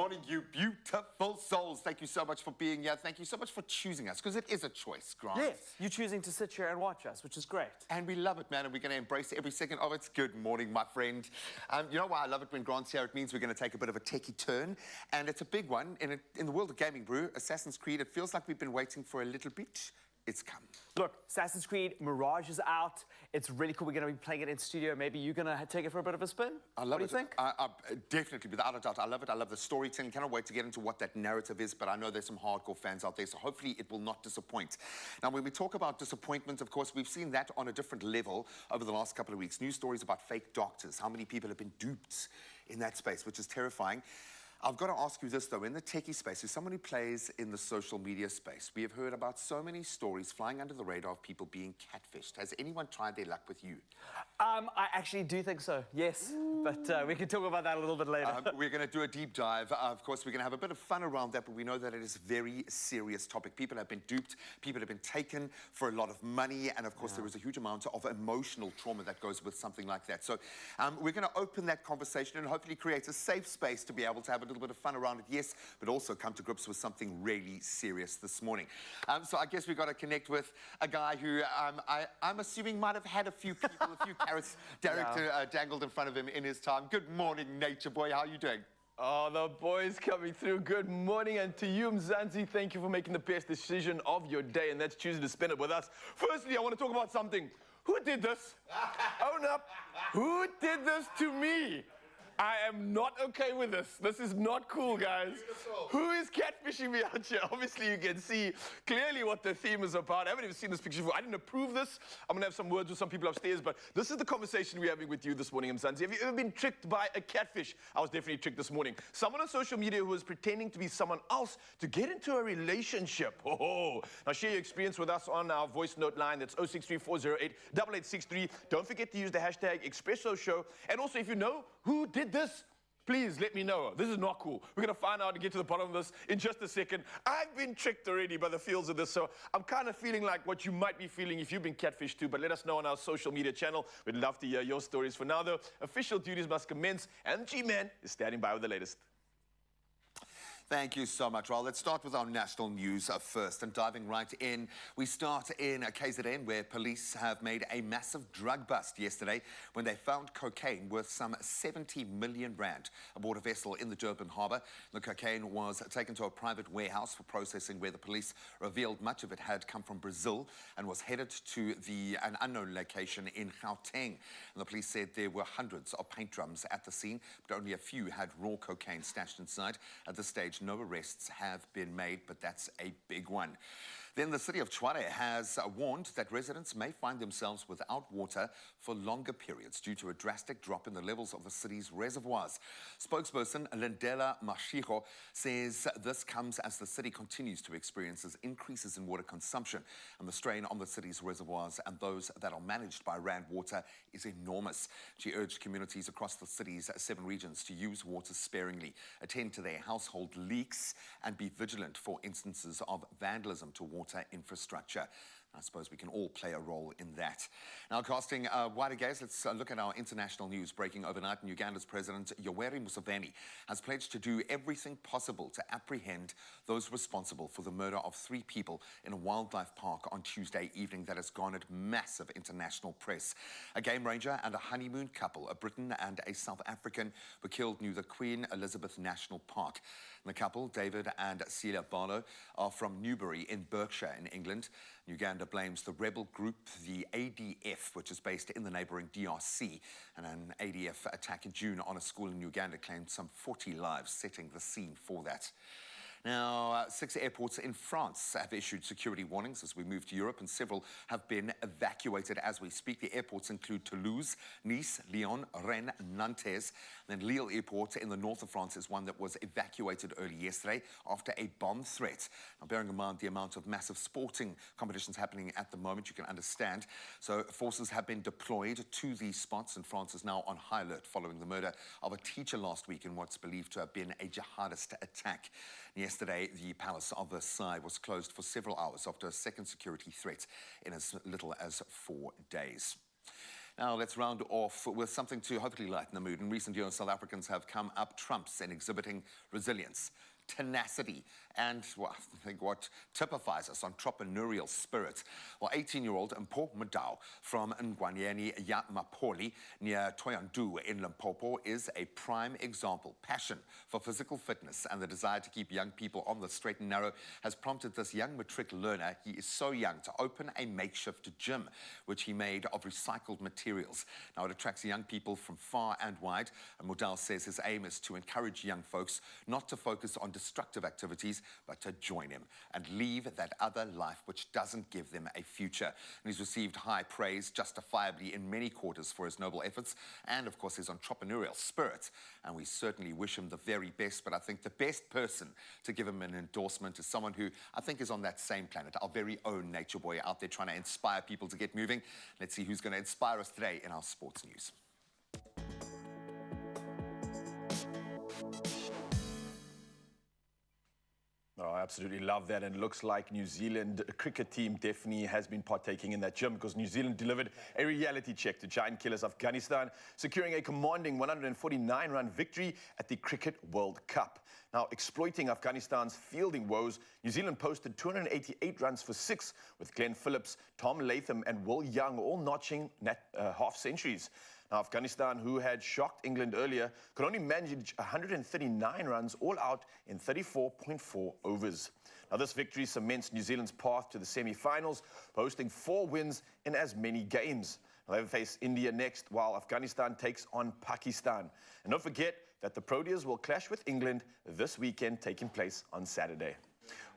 morning, you beautiful souls. Thank you so much for being here. Thank you so much for choosing us, because it is a choice, Grant. Yes, you're choosing to sit here and watch us, which is great. And we love it, man, and we're going to embrace every second of it. Good morning, my friend. You know why I love it when Grant's here? It means we're going to take a bit of a techie turn, and it's a big one. In the world of gaming, Brew, Assassin's Creed, it feels like we've been waiting for a little bit. It's come. Look, Assassin's Creed Mirage is out. It's really cool. We're going to be playing it in studio. Maybe you're going to take it for a bit of a spin? I love it. What do you think? Definitely, without a doubt. I love it. I love the storytelling. Cannot wait to get into what that narrative is, but I know there's some hardcore fans out there, so hopefully it will not disappoint. Now, when we talk about disappointment, of course, we've seen that on a different level over the last couple of weeks. News stories about fake doctors, how many people have been duped in that space, which is terrifying. I've got to ask you this, though. In the techie space, as someone who plays in the social media space, we have heard about so many stories flying under the radar of people being catfished. Has anyone tried their luck with you? I actually do think so, yes. But we can talk about that a little bit later. We're going to do a deep dive. Of course, we're going to have a bit of fun around that, but we know that it is a very serious topic. People have been duped. People have been taken for a lot of money. And, of course, there is a huge amount of emotional trauma that goes with something like that. So we're going to open that conversation and hopefully create a safe space to be able to have a little bit of fun around it, yes, but also come to grips with something really serious this morning. So I guess we've got to connect with a guy who I'm assuming might have had a few people, a few carrots dangled in front of him in his time. Good morning, Nature Boy. How are you doing? Oh, the boys coming through. Good morning, and to you, Mzansi, thank you for making the best decision of your day, and that's choosing to spend it with us. Firstly, I want to talk about something. Who did this? Own up. Who did this to me? I am not okay with this. This is not cool, guys. Beautiful. Who is catfishing me out here? Obviously, you can see clearly what the theme is about. I haven't even seen this picture before. I didn't approve this. I'm going to have some words with some people upstairs, but this is the conversation we're having with you this morning, Mzansi. Have you ever been tricked by a catfish? I was definitely tricked this morning. Someone on social media who was pretending to be someone else to get into a relationship. Oh, now share your experience with us on our voice note line. That's 0634088863. Don't forget to use the hashtag Expresso Show. And also, if you know who did this, please let me know. This is not cool. We're going to find out and get to the bottom of this in just a second. I've been tricked already by the feels of this, so I'm kind of feeling like what you might be feeling if you've been catfished too, but let us know on our social media channel. We'd love to hear your stories. For now, though, official duties must commence, and G-Man is standing by with the latest. Thank you so much. Well, let's start with our national news first. And diving right in, we start in KZN, where police have made a massive drug bust yesterday when they found cocaine worth some 70 million rand aboard a vessel in the Durban harbour. The cocaine was taken to a private warehouse for processing, where the police revealed much of it had come from Brazil and was headed to an unknown location in Gauteng. And the police said there were hundreds of paint drums at the scene, but only a few had raw cocaine stashed inside. At this stage, no arrests have been made, but that's a big one. Then the city of Tshwane has warned that residents may find themselves without water for longer periods due to a drastic drop in the levels of the city's reservoirs. Spokesperson Lindela Mashigo says this comes as the city continues to experience increases in water consumption, and the strain on the city's reservoirs and those that are managed by Rand Water is enormous. She urged communities across the city's 7 regions to use water sparingly, attend to their household leaks, and be vigilant for instances of vandalism to water infrastructure. I suppose we can all play a role in that. Now, casting a wider gaze, let's look at our international news. Breaking overnight, Uganda's President Yoweri Museveni has pledged to do everything possible to apprehend those responsible for the murder of 3 people in a wildlife park on Tuesday evening that has garnered massive international press. A game ranger and a honeymoon couple, a Briton and a South African, were killed near the Queen Elizabeth National Park. The couple, David and Celia Barlow, are from Newbury in Berkshire in England. Uganda blames the rebel group, the ADF, which is based in the neighbouring DRC. And an ADF attack in June on a school in Uganda claimed some 40 lives, setting the scene for that. Now, 6 airports in France have issued security warnings as we move to Europe, and several have been evacuated as we speak. The airports include Toulouse, Nice, Lyon, Rennes, Nantes. Then Lille Airport in the north of France is one that was evacuated early yesterday after a bomb threat. Now, bearing in mind the amount of massive sporting competitions happening at the moment, you can understand. So forces have been deployed to these spots, and France is now on high alert following the murder of a teacher last week in what's believed to have been a jihadist attack. Yesterday, the Palace of Versailles was closed for several hours after a second security threat in as little as 4 days. Now, let's round off with something to hopefully lighten the mood. In recent years, South Africans have come up trumps in exhibiting resilience, tenacity, and well, I think what typifies us, entrepreneurial spirit. Well, 18-year-old Mpho Madao from Ngwanyeni ya Mapoli near Thohoyandou in Limpopo is a prime example. Passion for physical fitness and the desire to keep young people on the straight and narrow has prompted this young matric learner, he is so young, to open a makeshift gym, which he made of recycled materials. Now, it attracts young people from far and wide, and Madao says his aim is to encourage young folks not to focus on destructive activities, but to join him and leave that other life which doesn't give them a future. And he's received high praise, justifiably in many quarters, for his noble efforts and, of course, his entrepreneurial spirit. And we certainly wish him the very best, but I think the best person to give him an endorsement is someone who I think is on that same planet, our very own nature boy out there trying to inspire people to get moving. Let's see who's going to inspire us today in our sports news. Oh, I absolutely love that, and it looks like New Zealand cricket team definitely has been partaking in that gym, because New Zealand delivered a reality check to giant killers Afghanistan, securing a commanding 149-run victory at the Cricket World Cup. Now, exploiting Afghanistan's fielding woes, New Zealand posted 288 runs for 6, with Glenn Phillips, Tom Latham and Will Young all notching half centuries. Now, Afghanistan, who had shocked England earlier, could only manage 139 runs all out in 34.4 overs. Now, this victory cements New Zealand's path to the semi-finals, posting 4 wins in as many games. Now, they face India next, while Afghanistan takes on Pakistan. And don't forget that the Proteas will clash with England this weekend, taking place on Saturday.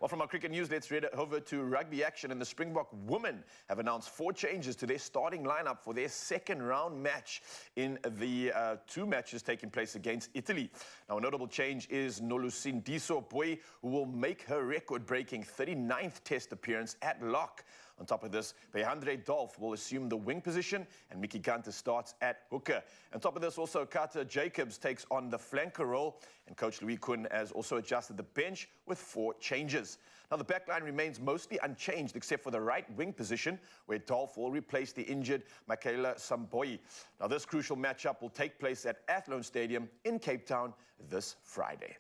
Well, from our cricket news, let's head over to rugby action. And the Springbok women have announced 4 changes to their starting lineup for their second round match in the 2 matches taking place against Italy. Now, a notable change is Nolusindiso Boy, who will make her record-breaking 39th Test appearance at lock. On top of this, Behandre Dolph will assume the wing position, and Mickey Gunter starts at hooker. On top of this, also Carter Jacobs takes on the flanker role, and Coach Louis Kuhn has also adjusted the bench with 4 changes. Now, the backline remains mostly unchanged except for the right wing position, where Dolph will replace the injured Michaela Samboi. Now, this crucial matchup will take place at Athlone Stadium in Cape Town this Friday.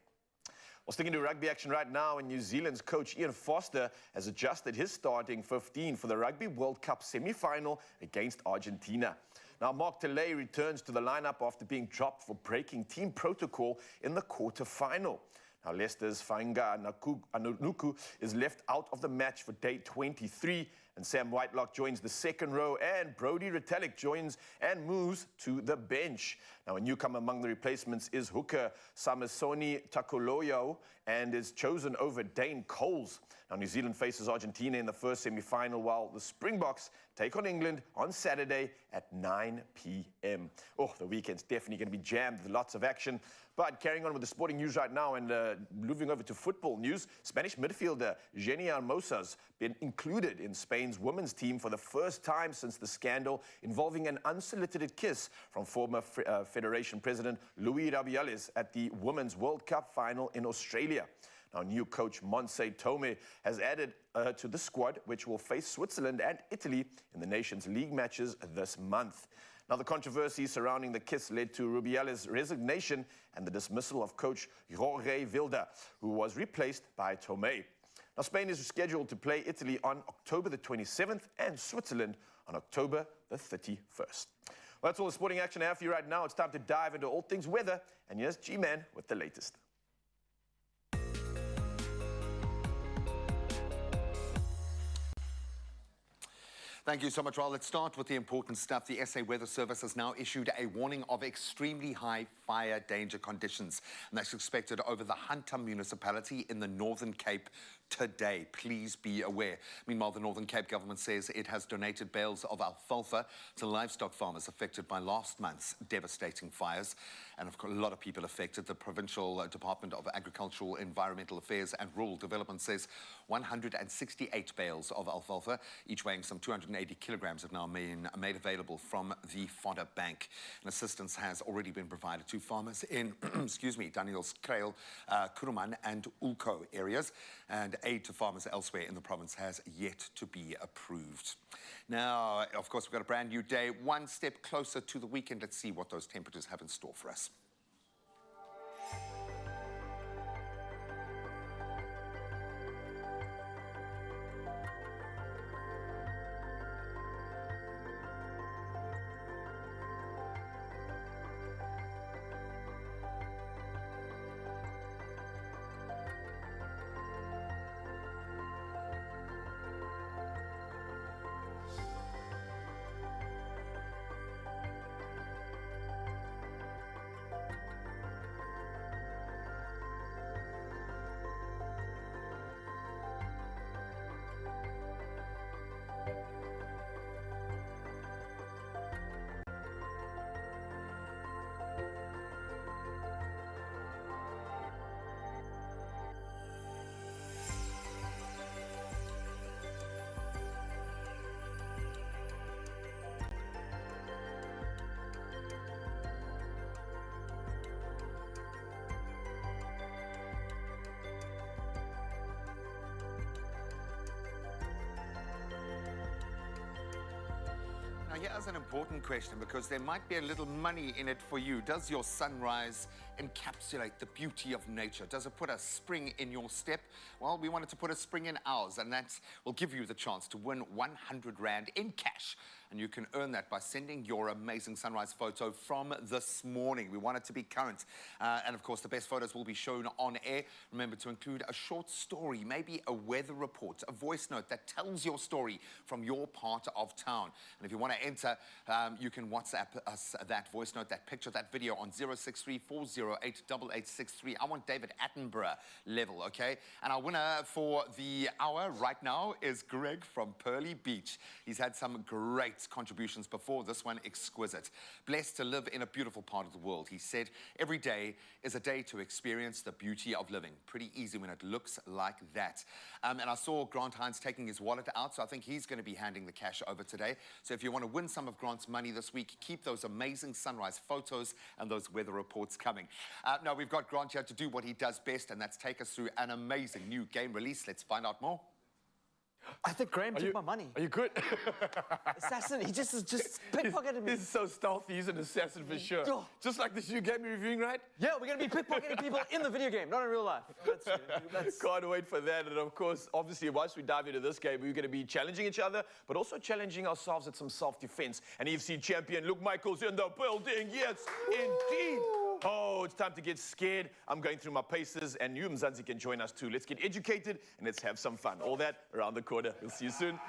Well, sticking to rugby action right now, and New Zealand's coach Ian Foster has adjusted his starting 15 for the Rugby World Cup semi-final against Argentina. Now, Mark Tilley returns to the lineup after being dropped for breaking team protocol in the quarter-final. Now, Leicester's Fainga Anunuku is left out of the match for day 23, and Sam Whitelock joins the second row, and Brody Retallick joins and moves to the bench. Now, a newcomer among the replacements is hooker Samisoni Takoloyo, and is chosen over Dane Coles. Now, New Zealand faces Argentina in the first semi-final, while the Springboks take on England on Saturday at 9 p.m. Oh, the weekend's definitely going to be jammed with lots of action. But carrying on with the sporting news right now, and moving over to football news, Spanish midfielder Jenny Hermosa's been included in Spain's women's team for the first time since the scandal involving an unsolicited kiss from former Federation President Luis Rubiales at the Women's World Cup final in Australia. Now, new coach Montse Tome has added to the squad, which will face Switzerland and Italy in the Nations League matches this month. Now, the controversy surrounding the kiss led to Rubiales' resignation and the dismissal of coach Jorge Vilda, who was replaced by Tome. Now, Spain is scheduled to play Italy on October the 27th and Switzerland on October the 31st. Well, that's all the sporting action I have for you right now. It's time to dive into all things weather, and here's G-Man with the latest. Thank you so much, Raul. Let's start with the important stuff. The SA Weather Service has now issued a warning of extremely high fire danger conditions, and that's expected over the Hunter municipality in the Northern Cape today. Please be aware. Meanwhile, the Northern Cape government says it has donated bales of alfalfa to livestock farmers affected by last month's devastating fires. And of course, a lot of people affected. The Provincial Department of Agricultural, Environmental Affairs and Rural Development says 168 bales of alfalfa, each weighing some 280 kilograms, have now been made available from the fodder bank. And assistance has already been provided to farmers in, Danielskraal, Kuruman and Ulko areas. And aid to farmers elsewhere in the province has yet to be approved. Now, of course, we've got a brand new day, one step closer to the weekend. Let's see what those temperatures have in store for us. Now, here's an important question, because there might be a little money in it for you. Does your sunrise encapsulate the beauty of nature? Does it put a spring in your step? Well, we wanted to put a spring in ours, and that will give you the chance to win 100 Rand in cash. And you can earn that by sending your amazing sunrise photo from this morning. We want it to be current. And of course, the best photos will be shown on air. Remember to include a short story, maybe a weather report, a voice note that tells your story from your part of town. And if you want to enter, you can WhatsApp us that voice note, that picture, that video on 063-408-8863. I want David Attenborough level, okay? And our winner for the hour right now is Greg from Pearly Beach. He's had some great contributions before, this one exquisite. Blessed to live in a beautiful part of the world. He said, every day is a day to experience the beauty of living. Pretty easy when it looks like that. And I saw Grant Hines taking his wallet out, so I think he's going to be handing the cash over today. So if you want to win some of Grant's money this week, keep those amazing sunrise photos and those weather reports coming. Now, we've got Grant here to do what he does best, and that's take us through an amazing new game release. Let's find out more. I think Graham took my money. Are you good? Assassin, he just pickpocketed me. He's so stealthy, he's an assassin for sure. Oh. Just like this new game you're reviewing, right? Yeah, we're going to be pickpocketing people in the video game, not in real life. Can't wait for that. And of course, obviously, once we dive into this game, we're going to be challenging each other, but also challenging ourselves at some self-defense. And EFC champion Luke Michael's in the building. Yes, indeed. Oh, it's time to get scared. I'm going through my paces, and you, Mzansi, can join us too. Let's get educated, and let's have some fun. All that around the corner. We'll see you soon.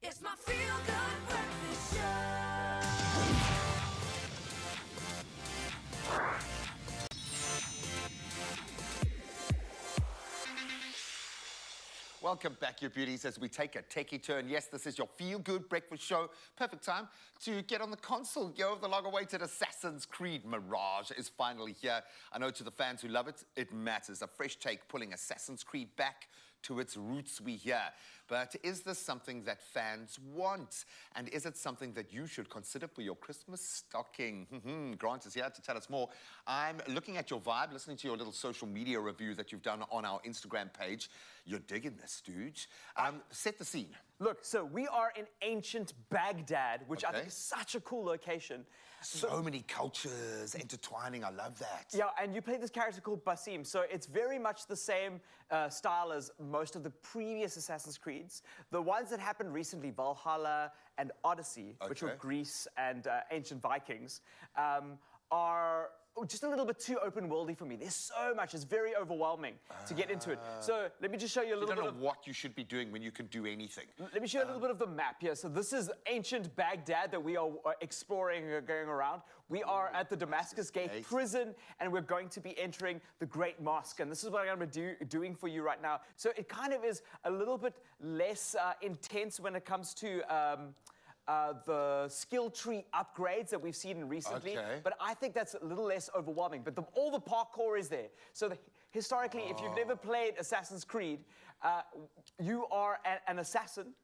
It's my feel-good breakfast show. Welcome back, you beauties, as we take a techie turn. Yes, this is your feel-good breakfast show. Perfect time to get on the console. Yo, the long-awaited Assassin's Creed Mirage is finally here. I know to the fans who love it, it matters. A fresh take pulling Assassin's Creed back to its roots, we hear. But is this something that fans want? And is it something that you should consider for your Christmas stocking? Grant is here to tell us more. I'm looking at your vibe, listening to your little social media review that you've done on our Instagram page. You're digging this, dude. Set the scene. Look, so we are in ancient Baghdad, which I Okay. think is such a cool location. So many cultures intertwining. I love that. Yeah, and you play this character called Basim, so it's very much the same style as most of the previous Assassin's Creeds. The ones that happened recently, Valhalla and Odyssey, which were Okay. Greece and ancient Vikings, are just a little bit too open-worldy for me. There's so much, it's very overwhelming to get into it. So let me just show you a You little don't bit know of... what you should be doing when you can do anything. Let me show you a little bit of the map here. So this is ancient Baghdad that we are exploring, going around. We are at the Damascus Gate prison, and we're going to be entering the Great Mosque. And this is what I'm going to be doing for you right now. So it kind of is a little bit less intense when it comes to the skill tree upgrades that we've seen recently. Okay. But I think that's a little less overwhelming. But all the parkour is there. So historically, if you've never played Assassin's Creed, you are an assassin.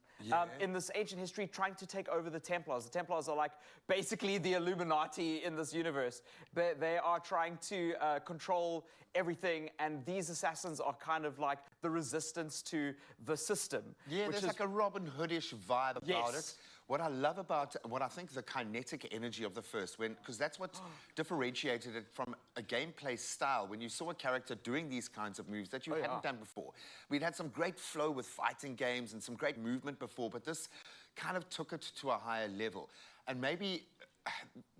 In this ancient history, trying to take over the Templars. The Templars are like basically the Illuminati in this universe. They are trying to control everything, and these assassins are kind of like the resistance to the system. Yeah, there's like a Robin Hoodish vibe about Yes. it. What I love about, what I think the kinetic energy of the first, because that's what differentiated it from a gameplay style. When you saw a character doing these kinds of moves that you hadn't done before. We'd had some great flow with fighting games and some great movement before, but this kind of took it to a higher level. And maybe,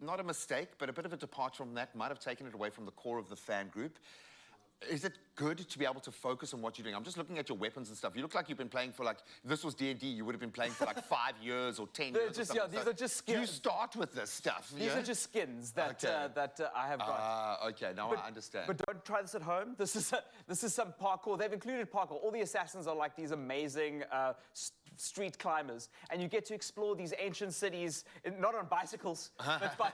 not a mistake, but a bit of a departure from that might have taken it away from the core of the fan group. Is it good to be able to focus on what you're doing? I'm just looking at your weapons and stuff. You look like you've been playing for like, this was D&D, you would have been playing for like 5 years or 10 years or something. These are just skins. You start with this stuff. These are just skins that, I have got. Okay, now I understand. But don't try this at home. This is some parkour. They've included parkour. All the assassins are like these amazing street climbers, and you get to explore these ancient cities, not on bicycles, but by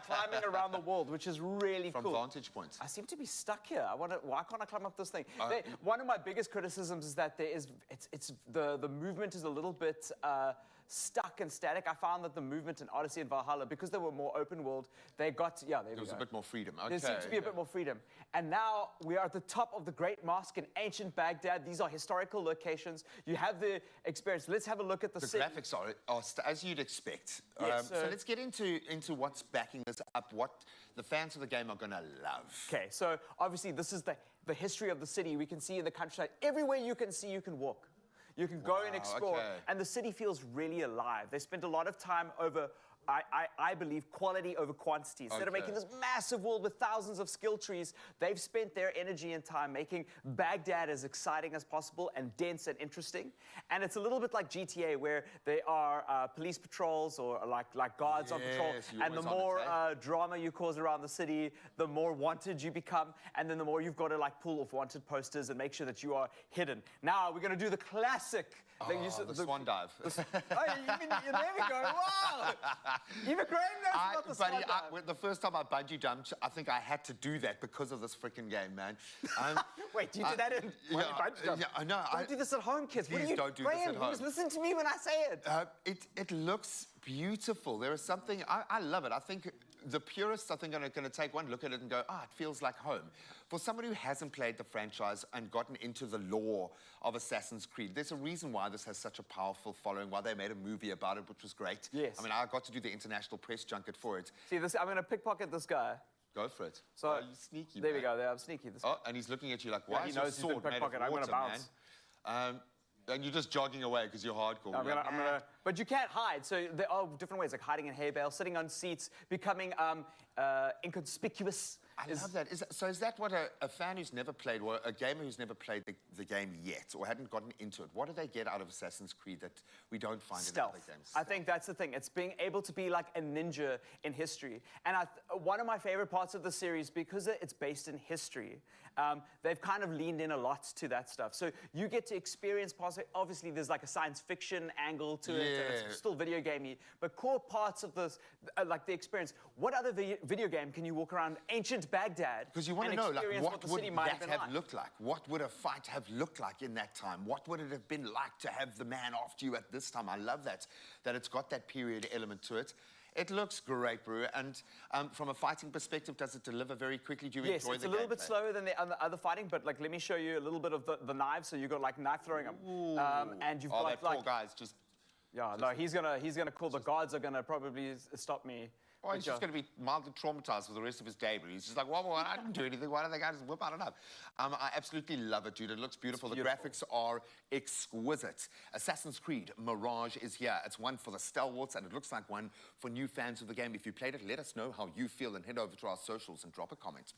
climbing around the world, which is really From cool. vantage points. I seem to be stuck here. Why can't I climb up this thing? One of my biggest criticisms is that the movement is a little bit stuck and static. I found that the movement in Odyssey and Valhalla, because they were more open world, there was a bit more freedom. Okay, there seems to be a bit more freedom. And now we are at the top of the Great Mosque in ancient Baghdad. These are historical locations. You have the experience. Let's have a look at the city. graphics are as you'd expect. Yes, so let's get into what's backing this up, what the fans of the game are going to love. Okay, so obviously this is the history of the city. We can see in the countryside, everywhere you can see, you can walk. You can go and explore, okay. and the city feels really alive. They spent a lot of time over, I believe, quality over quantity. Instead of making this massive world with thousands of skill trees, they've spent their energy and time making Baghdad as exciting as possible and dense and interesting. And it's a little bit like GTA, where there are police patrols or like guards on patrol. And the more drama you cause around the city, the more wanted you become, and then the more you've got to like pull off wanted posters and make sure that you are hidden. Now we're going to do the classic. The swan dive. Oh, there we go. Wow. Even Graham knows about the swan dive. The first time I bungee jumped, I think I had to do that because of this freaking game, man. Wait, you did that in bungee jump? Yeah, I know. Don't do this at home, kids. Please don't do this at home. Just listen to me when I say it. It looks beautiful. There is something, I love it. I think the purists, I think, are going to take one look at it and go, it feels like home. For someone who hasn't played the franchise and gotten into the lore of Assassin's Creed, there's a reason why this has such a powerful following, why they made a movie about it, which was great. Yes. I mean, I got to do the international press junket for it. See, I'm going to pickpocket this guy. Go for it. So, you sneaky, there man. we go. There, I'm sneaky. And he's looking at you like, why he is your knows he's been sword made of pickpocketed. I'm water, gonna bounce. man? And you're just jogging away because you're hardcore. I'm gonna, but you can't hide. So there are different ways, like hiding in hay bales, sitting on seats, becoming inconspicuous. I love that. So is that what a fan who's never played, or a gamer who's never played the game yet, or hadn't gotten into it, what do they get out of Assassin's Creed that we don't find in other games? I think that's the thing. It's being able to be like a ninja in history. And one of my favorite parts of the series, because it's based in history, they've kind of leaned in a lot to that stuff. So you get to experience parts of it. Obviously, there's like a science fiction angle to it. And it's still video gamey. But core parts of this, like the experience. What other video game can you walk around ancient Baghdad? Because you want to know, like, what would that have looked like? What would a fight have looked like in that time? What would it have been like to have the man after you at this time? I love that it's got that period element to it. It looks great, Brew. And from a fighting perspective, does it deliver very quickly? Do you enjoy the gameplay? Yes, it's a little bit slower than the other fighting, but like, let me show you a little bit of the knives. So you've got like knife throwing, and you've got that like... poor guy's just... Yeah, no, he's gonna call. The guards are gonna probably stop me. Oh, he's just going to be mildly traumatized for the rest of his day, but he's just like, well, I didn't do anything. Why did the guy just whip out a knife? I absolutely love it, dude. It looks beautiful. The graphics are exquisite. Assassin's Creed Mirage is here. It's one for the stalwarts, and it looks like one for new fans of the game. If you played it, let us know how you feel and head over to our socials and drop a comment.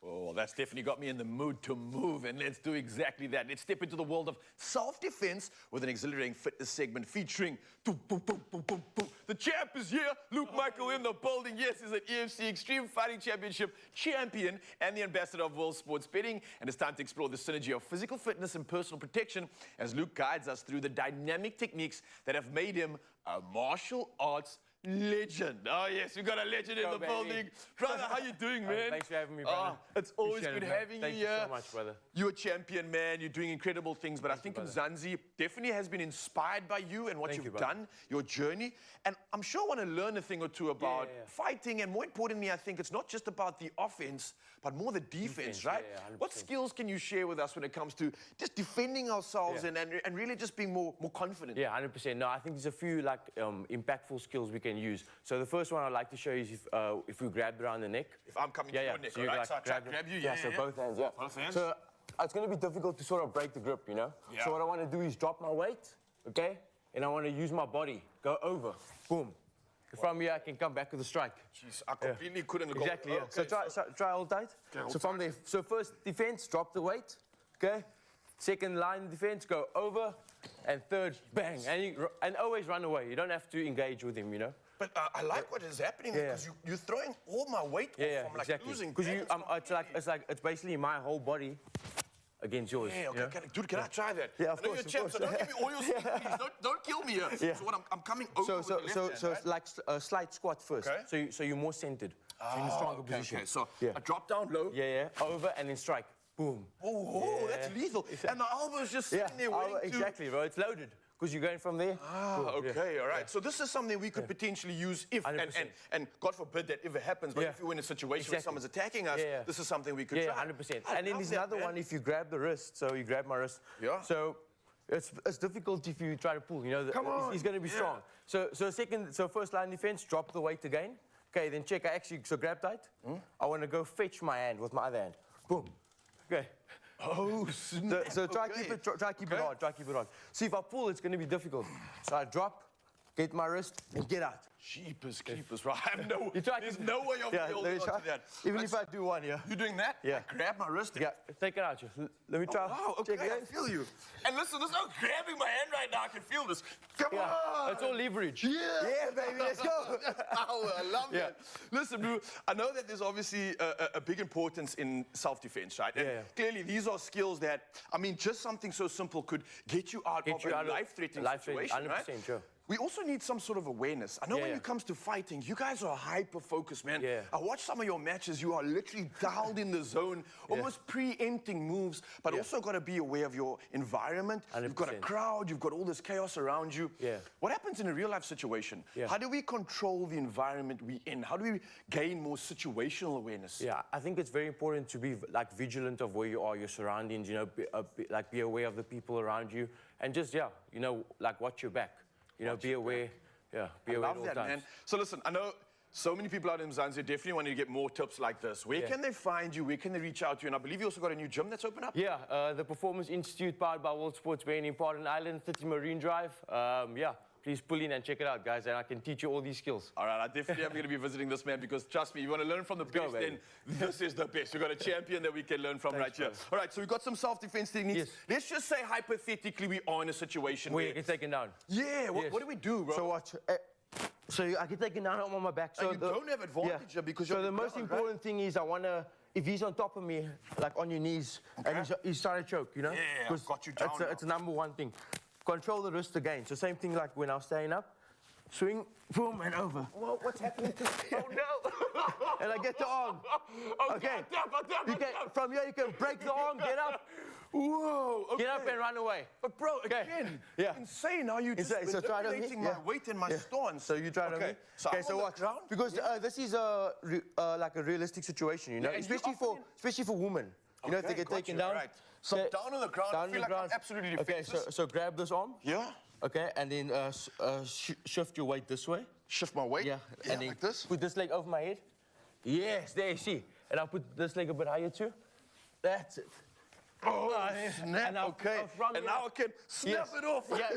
Oh, that's definitely got me in the mood to move, and let's do exactly that. Let's step into the world of self-defense with an exhilarating fitness segment featuring the champ is here, Luke Michael in the building. Yes, he's an EFC Extreme Fighting Championship champion and the ambassador of World Sports Betting, and it's time to explore the synergy of physical fitness and personal protection as Luke guides us through the dynamic techniques that have made him a martial arts legend. Oh, yes, we got a legend in the building. Brother, how you doing, man? Thanks for having me, brother. It's always good having you here. Thank you so much, brother. You're a champion, man. You're doing incredible things, but I think Mzansi definitely has been inspired by you and what you've done, your journey. And I'm sure I want to learn a thing or two about fighting, and more importantly, I think it's not just about the offense, but more the defense, right? What skills can you share with us when it comes to just defending ourselves and really just being more confident? Yeah, 100%. No, I think there's a few like impactful skills we can use. So the first one I'd like to show you is if we grab around the neck. If I'm coming to your neck, so right? Like So I try to grab you, so both hands, Both hands? So it's going to be difficult to sort of break the grip, you know? Yeah. So what I want to do is drop my weight, okay? And I want to use my body, go over, boom. From here, I can come back with a strike. Jeez, I completely couldn't go. Exactly, yeah. So try hold tight. So from there, so first defense, drop the weight, okay? Second line defense, go over. And third, bang. And always run away. You don't have to engage with him, you know? But I like what is happening because you're throwing all my weight off. I'm like exactly. losing. Because it's basically my whole body against yours. Yeah, okay. Dude, can I try that? Yeah, of I know course, you're a champ, so don't give me all your speed, please. Don't kill me here. Yeah. So what I'm coming over with the left hand, So it's like a slight squat first. Okay. So you're more centered. So in a stronger position. Okay, so I drop down low. Yeah. Over and then strike. Boom. Oh, that's lethal. And the elbow's just sitting there waiting to... Exactly, bro. It's loaded. Because you're going from there. Okay, all right. So this is something we could potentially use if, and God forbid that ever happens, but if you're in a situation where someone's attacking us, this is something we could try. 100%. And then there's another one if you grab the wrist. So you grab my wrist. Yeah. So it's difficult if you try to pull, you know. Come on. He's going to be strong. So first line defense, drop the weight again. Okay, then check. So grab tight. I want to go fetch my hand with my other hand. Boom. Okay. Oh, snap. So try keep it hard. Try keep it hard. See, if I pull, it's going to be difficult. So I drop, get my wrist, and get out. Jeepers creepers, right? I have no. You try There's no way of holding on to that. Even if I do one, You're doing that? Yeah. I grab my wrist. Yeah. Take it out. Let me try. Wow. Okay. Check I feel you. And listen, there's no grabbing my hand right now. I can feel this. Come on. It's all leverage. Yeah, baby. Let's go. Power. I love that. Listen, bro. I know that there's obviously a big importance in self-defense, right? And clearly, these are skills that, I mean, just something so simple could get you out of a life-threatening situation, 100%, right? Sure. We also need some sort of awareness. I know when it comes to fighting, you guys are hyper-focused, man. Yeah. I watch some of your matches. You are literally dialed in the zone, almost preempting moves, but also got to be aware of your environment. 100%. You've got a crowd. You've got all this chaos around you. Yeah. What happens in a real-life situation? How do we control the environment we're in? How do we gain more situational awareness? Yeah, I think it's very important to be like vigilant of where you are, your surroundings. You know, be aware of the people around you, and just you know, like watch your back. You know, be aware. Yeah, be aware at all times. I love that, man. So listen, I know so many people out in Mzansi definitely want to get more tips like this. Where can they find you? Where can they reach out to you? And I believe you also got a new gym that's open up? Yeah, the Performance Institute, powered by World Sports Betting in Pardon Island, 30 Marine Drive. please pull in and check it out, guys, and I can teach you all these skills. All right, I definitely am going to be visiting this man because trust me, you want to learn from the go, best, baby. then this is the best. We've got a champion that we can learn from right here. bro. All right, so we've got some self-defense techniques. Yes. Let's just say hypothetically we are in a situation Where where... you get taken down. Yeah, Yes. what do we do, bro? So watch. So I get taken down, I'm on my back. So you don't have advantage here because so you're the on the most ground, important thing is I want to, if he's on top of me, like on your knees, and he's trying to choke, you know? Yeah, 'Cause got you down it's a number one thing. Control the wrist again. So same thing like when I was staying up. Swing, boom, and over. Whoa, what's happening to Oh, no. And I get the arm. Okay. You can, from here, you can break the arm, get up, Whoa, okay. get up and run away. But bro, Okay. again, Yeah. insane how you just Insane. So try it on me. manipulating Yeah. my weight and my stance. So you try it on Okay, me. so Okay, I'm so on the watch. ground. Because this is like a realistic situation, you know, Yeah, and you especially for women. You know, if they Okay, get got taken you, down. right. So Okay, down on the ground, I down on feel the like I'm ground. absolutely Okay, defenseless. so grab this arm. Yeah, Okay, and then shift your weight this way. shift my weight. Yeah, and then like this. put this leg over my head. Yes, there you see. And I'll put this leg a bit higher too. That's it. Oh, snap, and I'll- okay. I'll from And here. now I can snap it off. Yeah,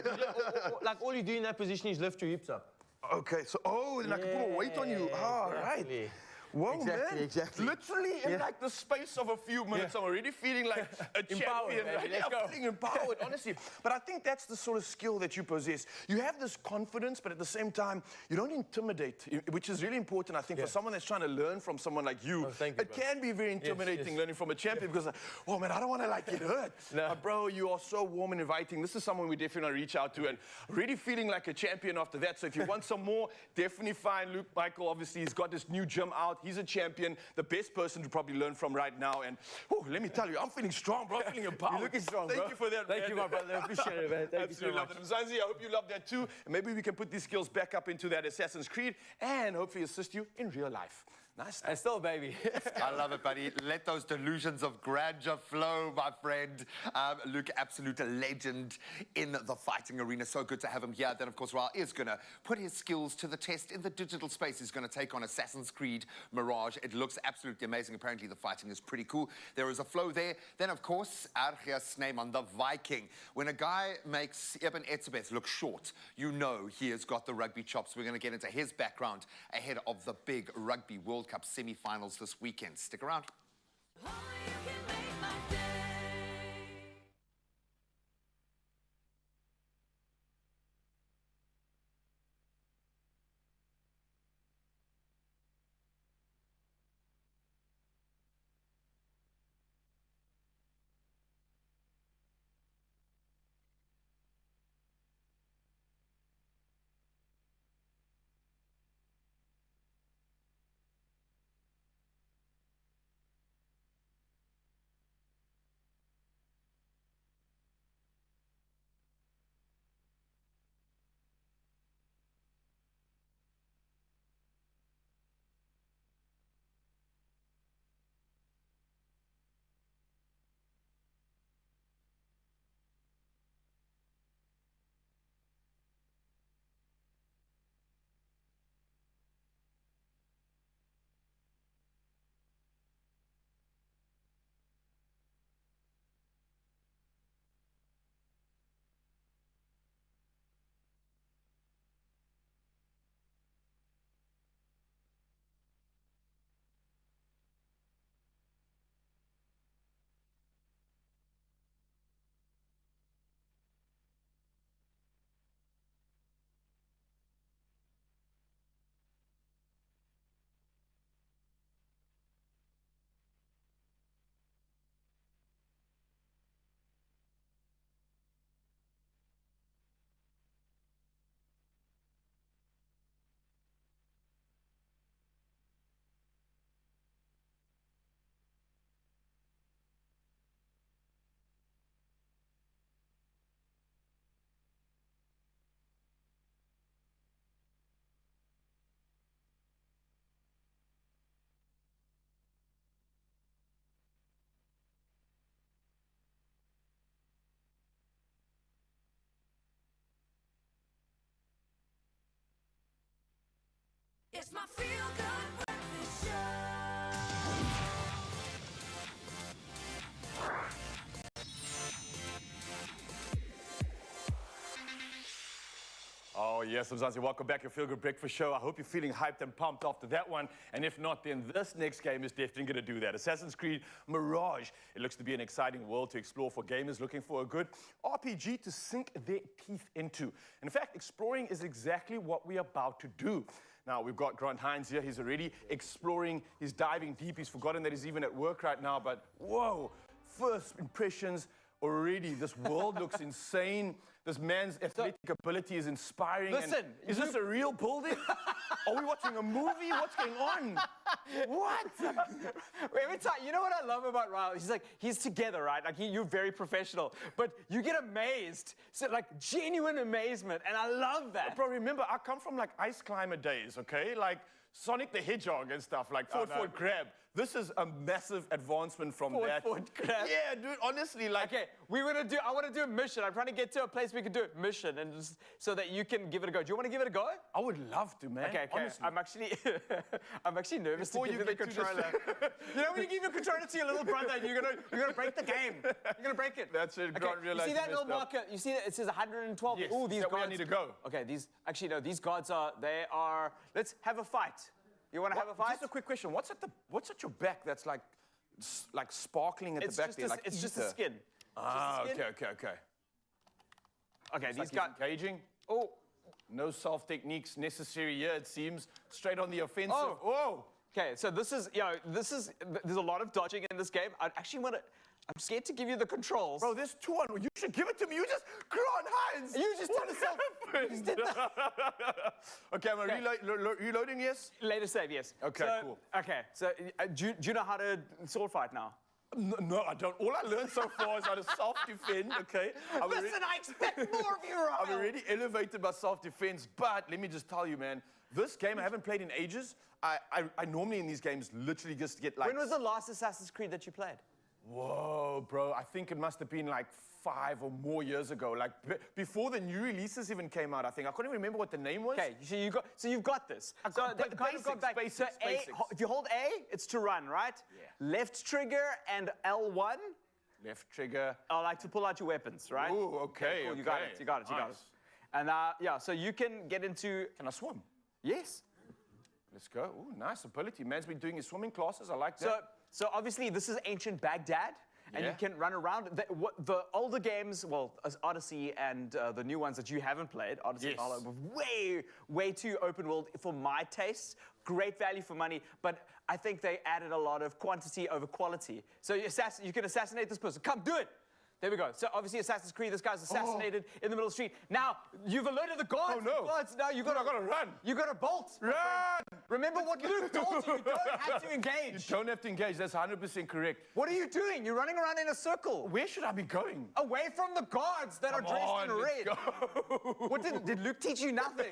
like all you do in that position is lift your hips up. Okay, so, then I can put a weight on you. All right. Exactly. Whoa, Exactly, man. exactly. Literally in like the space of a few minutes, I'm already feeling like a Empowered, champion. baby. Right? Let's Yeah, go. I'm feeling empowered, honestly. But I think that's the sort of skill that you possess. You have this confidence, but at the same time, you don't intimidate, which is really important, I think, for someone that's trying to learn from someone like you. thank you, It bro. can be very intimidating yes. learning from a champion because, oh man, I don't want to like get hurt. No. But bro, you are so warm and inviting. This is someone we definitely want to reach out to and really feeling like a champion after that. So if you want some more, definitely find Luke Michael. Obviously, he's got this new gym out. He's a champion, the best person to probably learn from right now. And let me tell you, I'm feeling strong, bro. I'm feeling empowered. You're looking strong, Thank bro. you for that, Thank man. you, my brother. I appreciate it, man. Thank Absolutely you so love much. it. Mzansi, I hope you love that too. And maybe we can put these skills back up into that Assassin's Creed and hopefully assist you in real life. Nice. And still, baby. I love it, buddy. Let those delusions of grandeur flow, my friend. Luke, absolute legend in the fighting arena. So good to have him here. Then, of course, Raul is going to put his skills to the test in the digital space. He's going to take on Assassin's Creed Mirage. It looks absolutely amazing. Apparently, the fighting is pretty cool. There is a flow there. Then, of course, Argeas Snyman, the Viking. When a guy makes Eben Etzebeth look short, you know he has got the rugby chops. We're going to get into his background ahead of the big Rugby World Cup semi-finals this weekend. Stick around. Only you can make my day. It's my feel-good breakfast show. Oh, yes, Mzansi, welcome back. Your Feel Good Breakfast Show. I hope you're feeling hyped and pumped after that one. And if not, then this next game is definitely going to do that. Assassin's Creed Mirage. It looks to be an exciting world to explore for gamers looking for a good RPG to sink their teeth into. In fact, exploring is exactly what we're about to do. Now, we've got Grant Hines here. He's already exploring. He's diving deep. He's forgotten that he's even at work right now. But, whoa, first impressions already. This world looks insane. This man's athletic ability is inspiring. Listen, is this a real building? Are we watching a movie? What's going on? What? Every time, you know what I love about Ryle? He's together, right? Like, you're very professional, but you get amazed. So, like, genuine amazement, and I love that. Bro, remember, I come from, like, ice climber days, okay? Like, Sonic the Hedgehog and stuff, like forward grab. This is a massive advancement from that. Forward grab. Yeah, dude, honestly, like... Okay, I want to do a mission. I'm trying to get to a place we can do a mission, and just, so that you can give it a go. Do you want to give it a go? I would love to, man. Okay. Honestly. I'm actually nervous Before to give you you the get to this- controller. You know when you give your controller to your little brother, and you're gonna break the game. You're gonna break it. That's it. Okay, Grant you realized see he that little messed up. marker? You see that it says 112. Yes, Ooh, these is that where I guards. need to go? Okay, these guards are. Let's have a fight. You want to have a fight? Just a quick question. What's at your back that's like sparkling at the back there? Like it's just the ether? skin. Ah, Just the okay. skin. Okay, It's these like guys. he's engaging. Oh, No self techniques necessary here, it seems. Straight on the offensive. Oh. Whoa! okay. So there's a lot of dodging in this game. I'm scared to give you the controls. Bro, there's 2 on. You should give it to me. You just Grant Hines. You just did the self. You just did that. Okay, am I reloading? Yes. Later save, yes. Okay, So- cool. Okay, so do you know how to sword fight now? No, I don't. All I learned so far is how to self-defend. Okay. Listen, I expect more of you, Ryle. I've already elevated my self-defense, but let me just tell you, man, this game I haven't played in ages. I normally in these games literally just get like... When was the last Assassin's Creed that you played? Whoa, bro, I think it must have been like 5 or more years ago, like before the new releases even came out, I think. I couldn't even remember what the name was. Okay, so you've got this. I've So got they've kind of got back. basics, So basics. if you hold A, it's to run, right? Yeah. Left trigger and L1 Left trigger. are like to pull out your weapons, right? Ooh, okay, cool. You got okay. it. You got it. You got it. Nice. And yeah, so you can get into. Can I swim? Yes. Let's go. Ooh, nice ability. Man's been doing his swimming classes. I like that. So obviously this is ancient Baghdad, and you Yeah. can run around. The older games, well, as Odyssey and the new ones that you haven't played, Odyssey and Yes. Hollow, were way too open world for my tastes. Great value for money, but I think they added a lot of quantity over quality. So you can assassinate this person. Come, do it. There we go. So obviously Assassin's Creed, this guy's assassinated in the middle of the street. Now, you've alerted the guards. Oh, no. The guards, now you gotta run. You gotta bolt. Run! Remember what Luke told you. You don't have to engage. You don't have to engage. That's 100% correct. What are you doing? You're running around in a circle. Where should I be going? Away from the guards that are Come dressed on, in let's red. go. What did Luke teach you? Nothing.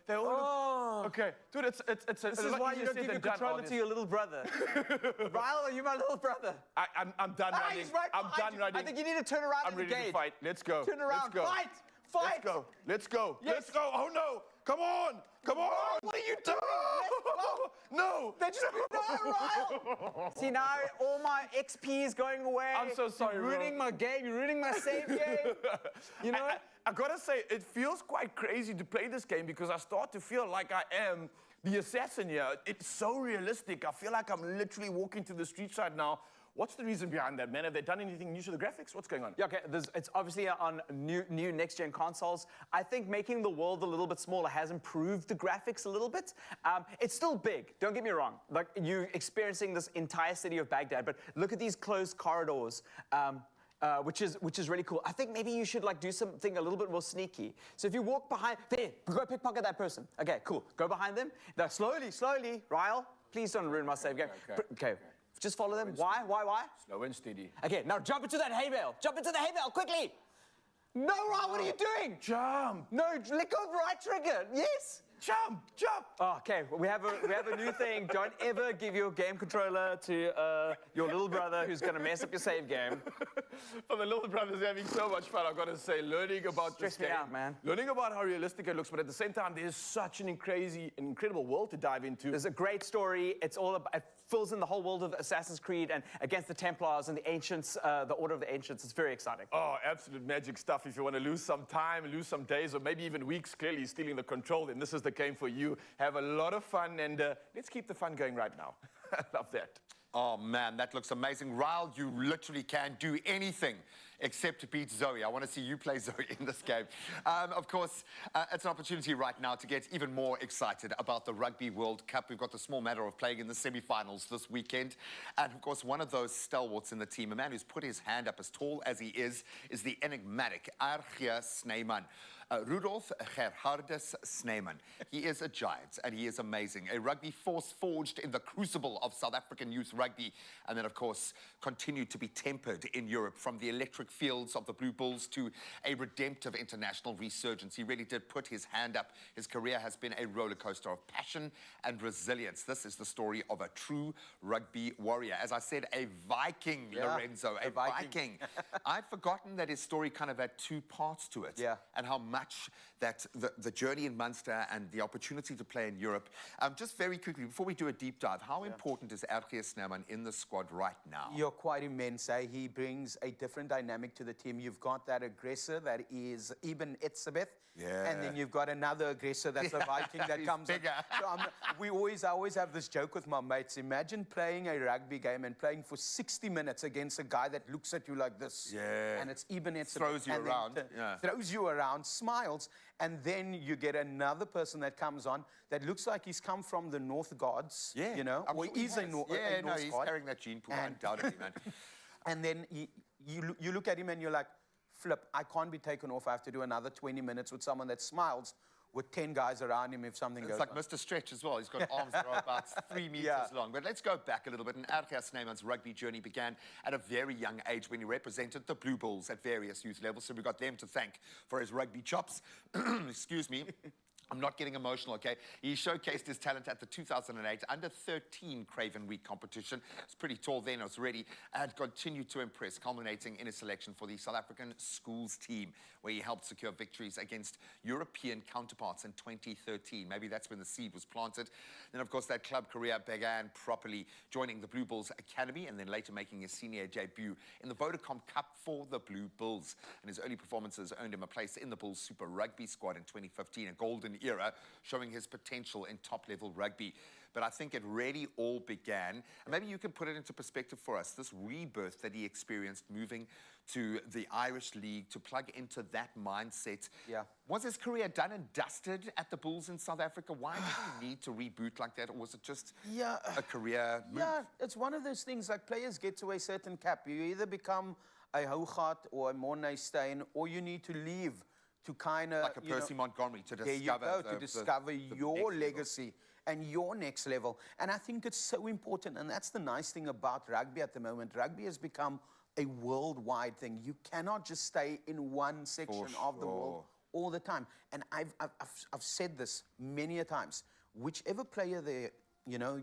They all okay, dude. It's This a is lot why easier you don't said give your than done, controller to honestly. your little brother. Ryle, are you my little brother? I'm done running. He's right I'm behind done you. running. I think you need to turn around I'm and ready engage. to fight. Let's go. Turn around. Let's go. Fight. Fight. Let's go. Let's go. Yes. Let's go. Oh no! Come on! Come on! What are you doing? No! They just no, Ryle. See, now all my XP is going away. I'm so sorry, You're ruining my game. You're ruining my save game. You know what? I gotta say, it feels quite crazy to play this game because I start to feel like I am the assassin here. It's so realistic. I feel like I'm literally walking through the streets right now. What's the reason behind that, man? Have they done anything new to the graphics? What's going on? Yeah, okay, it's obviously on new next-gen consoles. I think making the world a little bit smaller has improved the graphics a little bit. It's still big, don't get me wrong. Like, you're experiencing this entire city of Baghdad, but look at these closed corridors, which is really cool. I think maybe you should like do something a little bit more sneaky. So if you walk behind, there, go pickpocket that person. Okay, cool. Go behind them. Now, slowly, Ryle, please don't ruin my save game. Okay. Just follow them. Why? Slow and steady. Okay, now jump into that hay bale. Jump into the hay bale, quickly. No, Ryle, what are you doing? Jump! No, let go of the right trigger. Yes. Jump, jump. Oh, okay, we have a new thing. Don't ever give your game controller to your little brother who's going to mess up your save game. But the little brother's having so much fun, I've got to say, learning about Stress this me game. out, man. Learning about how realistic it looks, but at the same time, there's such an incredible world to dive into. There's a great story. It's all about, it fills in the whole world of Assassin's Creed and against the Templars and the Ancients, the Order of the Ancients. It's very exciting. Oh, absolute magic stuff. If you want to lose some time, lose some days, or maybe even weeks, clearly stealing the control, then this is the game for you. Have a lot of fun, and let's keep the fun going right now. I love that. Oh, man, that looks amazing. Ryle, you literally can do anything except to beat Zoe. I want to see you play Zoe in this game. Of course, it's an opportunity right now to get even more excited about the Rugby World Cup. We've got the small matter of playing in the semi-finals this weekend. And, of course, one of those stalwarts in the team, a man who's put his hand up as tall as he is the enigmatic Archie Snyman. Rudolf Gerhardus Snyman. He is a giant, and he is amazing. A rugby force forged in the crucible of South African youth rugby, and then, of course, continued to be tempered in Europe from the electric fields of the Blue Bulls to a redemptive international resurgence. He really did put his hand up. His career has been a roller coaster of passion and resilience. This is the story of a true rugby warrior. As I said, a Viking, Lorenzo, a Viking. I'd forgotten that his story kind of had two parts to it. Yeah. And how much that the journey in Munster and the opportunity to play in Europe. Just very quickly, before we do a deep dive, how important is Archie Snyman in the squad right now? You're quite immense. He brings a different dynamic to the team. You've got that aggressor that is Ibn Etzebeth. Yeah. And then you've got another aggressor that's a Viking that He's comes in. bigger. So I always have this joke with my mates. Imagine playing a rugby game and playing for 60 minutes against a guy that looks at you like this. Yeah. And it's Ibn Etzebeth. Throws you and then around. Yeah. Throws you around, smiles, and then you get another person that comes on that looks like he's come from the North Gods. Yeah. You know? I'm Or sure he he's a has. North Yeah, no, Norse he's god. carrying that gene pool, And- undoubtedly, man. And then you look at him and you're like, flip, I can't be taken off. I have to do another 20 minutes with someone that smiles with 10 guys around him if something It's goes like wrong. Mr. Stretch as well. He's got arms that are about 3 meters Yeah. long. But let's go back a little bit. And Archie Snyman's rugby journey began at a very young age when he represented the Blue Bulls at various youth levels. So we've got them to thank for his rugby chops. Excuse me. I'm not getting emotional, okay? He showcased his talent at the 2008 Under-13 Craven Week competition. It's pretty tall then, it was ready, and continued to impress, culminating in his selection for the South African schools team, where he helped secure victories against European counterparts in 2013. Maybe that's when the seed was planted. Then, of course, that club career began properly, joining the Blue Bulls Academy, and then later making his senior debut in the Vodacom Cup for the Blue Bulls. And his early performances earned him a place in the Bulls Super Rugby squad in 2015, a golden era, showing his potential in top-level rugby. But I think it really all began, and maybe you can put it into perspective for us, this rebirth that he experienced moving to the Irish League to plug into that mindset. Yeah. Was his career done and dusted at the Bulls in South Africa? Why did he need to reboot like that, or was it just a career move? Yeah, it's one of those things, like players get to a certain cap. You either become a Hougat or a Mornay Steyn, or you need to leave to kind of... Like a Percy Montgomery to There discover you go, to discover your next level. legacy and your next level. And I think it's so important, and that's the nice thing about rugby at the moment. Rugby has become a worldwide thing. You cannot just stay in one section of the world all the time. And I've said this many a times. Whichever player they,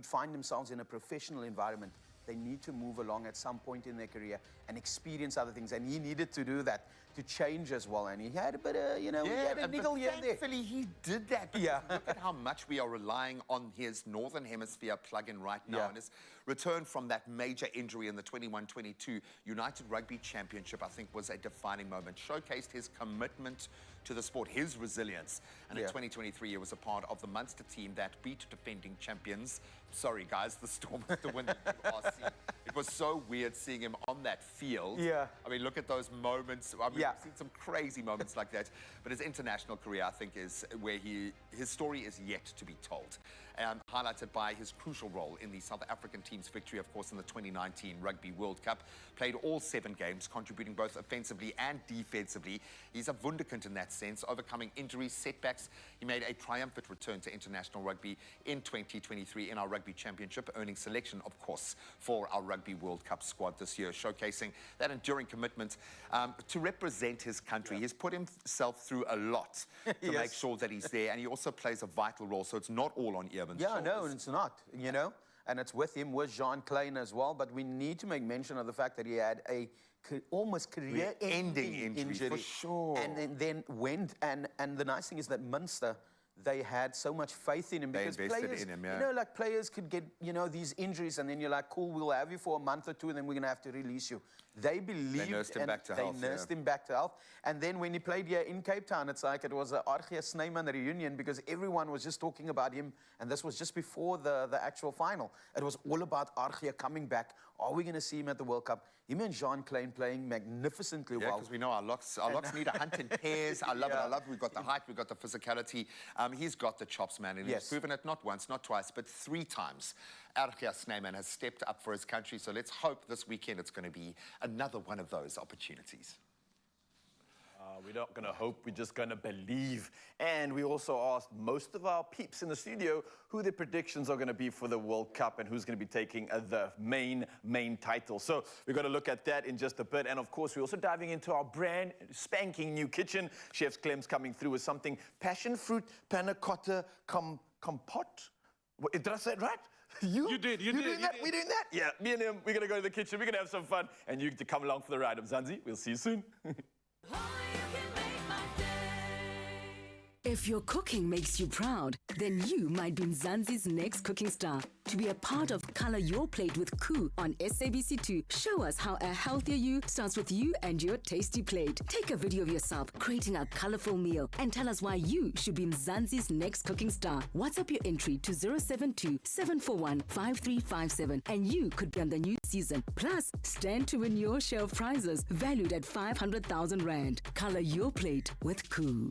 find themselves in a professional environment, they need to move along at some point in their career and experience other things. And he needed to do that to change as well. And he had a bit of, he had a niggle here and there. Thankfully, he did that. because Yeah. Look at how much we are relying on his Northern Hemisphere plug-in right now. Yeah. And his return from that major injury in the 21-22 United Rugby Championship, I think, was a defining moment. Showcased his commitment to the sport, his resilience. And in 2023, he was a part of the Munster team that beat defending champions. Sorry, guys, the Storm to win the URC. It was so weird seeing him on that field. Yeah. I mean, look at those moments. I mean, Yeah. we've seen some crazy moments like that. But his international career, I think, is where his story is yet to be told. highlighted by his crucial role in the South African team's victory, of course, in the 2019 Rugby World Cup. Played all 7 games, contributing both offensively and defensively. He's a wunderkind in that sense, overcoming injuries, setbacks. He made a triumphant return to international rugby in 2023 in our Rugby Championship, earning selection, of course, for our Rugby World Cup squad this year, showcasing that enduring commitment to represent his country. He's put himself through a lot to make sure that he's there, and he also plays a vital role, so it's not all on Evan's shoulders. No, it's not, you know. And it's with him, with Jean Klein as well. But we need to make mention of the fact that he had a almost career-ending injury. For sure. And then went, and the nice thing is that Munster, they had so much faith in him because invested players, in him, yeah. you know, like players could get, you know, these injuries, and then you're like, cool, we'll have you for a month or two, and then we're going to have to release you. They believed, They nursed him back to health. They nursed him back to health. And then when he played here in Cape Town, it's like it was an Argia Snyman reunion because everyone was just talking about him, and this was just before the actual final. It was all about Argia coming back. Are we going to see him at the World Cup? Him and Jean Klein playing magnificently well. Yeah, because we know our locks need a hunt in pairs. I love it. I love it. We've got the height, we've got the physicality. He's got the chops, man, and he's proven it not once, not twice, but 3 times. Argia Snyman has stepped up for his country, so let's hope this weekend it's going to be another one of those opportunities. We're not going to hope, we're just going to believe. And we also asked most of our peeps in the studio who their predictions are going to be for the World Cup and who's going to be taking the main title. So we're going to look at that in just a bit. And of course, we're also diving into our brand spanking new kitchen. Chef Clem's coming through with something passion fruit panna cotta compote. Did I say it right? You did. We're doing that? Yeah, me and him, we're going to go to the kitchen. We're going to have some fun. And you get to come along for the ride. I'm Zanzi. We'll see you soon. Only you can make my day. If your cooking makes you proud, then you might be Mzansi's next cooking star. To be a part of Color Your Plate with Koo on SABC2, show us how a healthier you starts with you and your tasty plate. Take a video of yourself creating a colorful meal and tell us why you should be Mzansi's next cooking star. WhatsApp your entry to 072-741-5357 and you could be on the new season. Plus, stand to win your share of prizes valued at 500,000 Rand. Color Your Plate with Koo.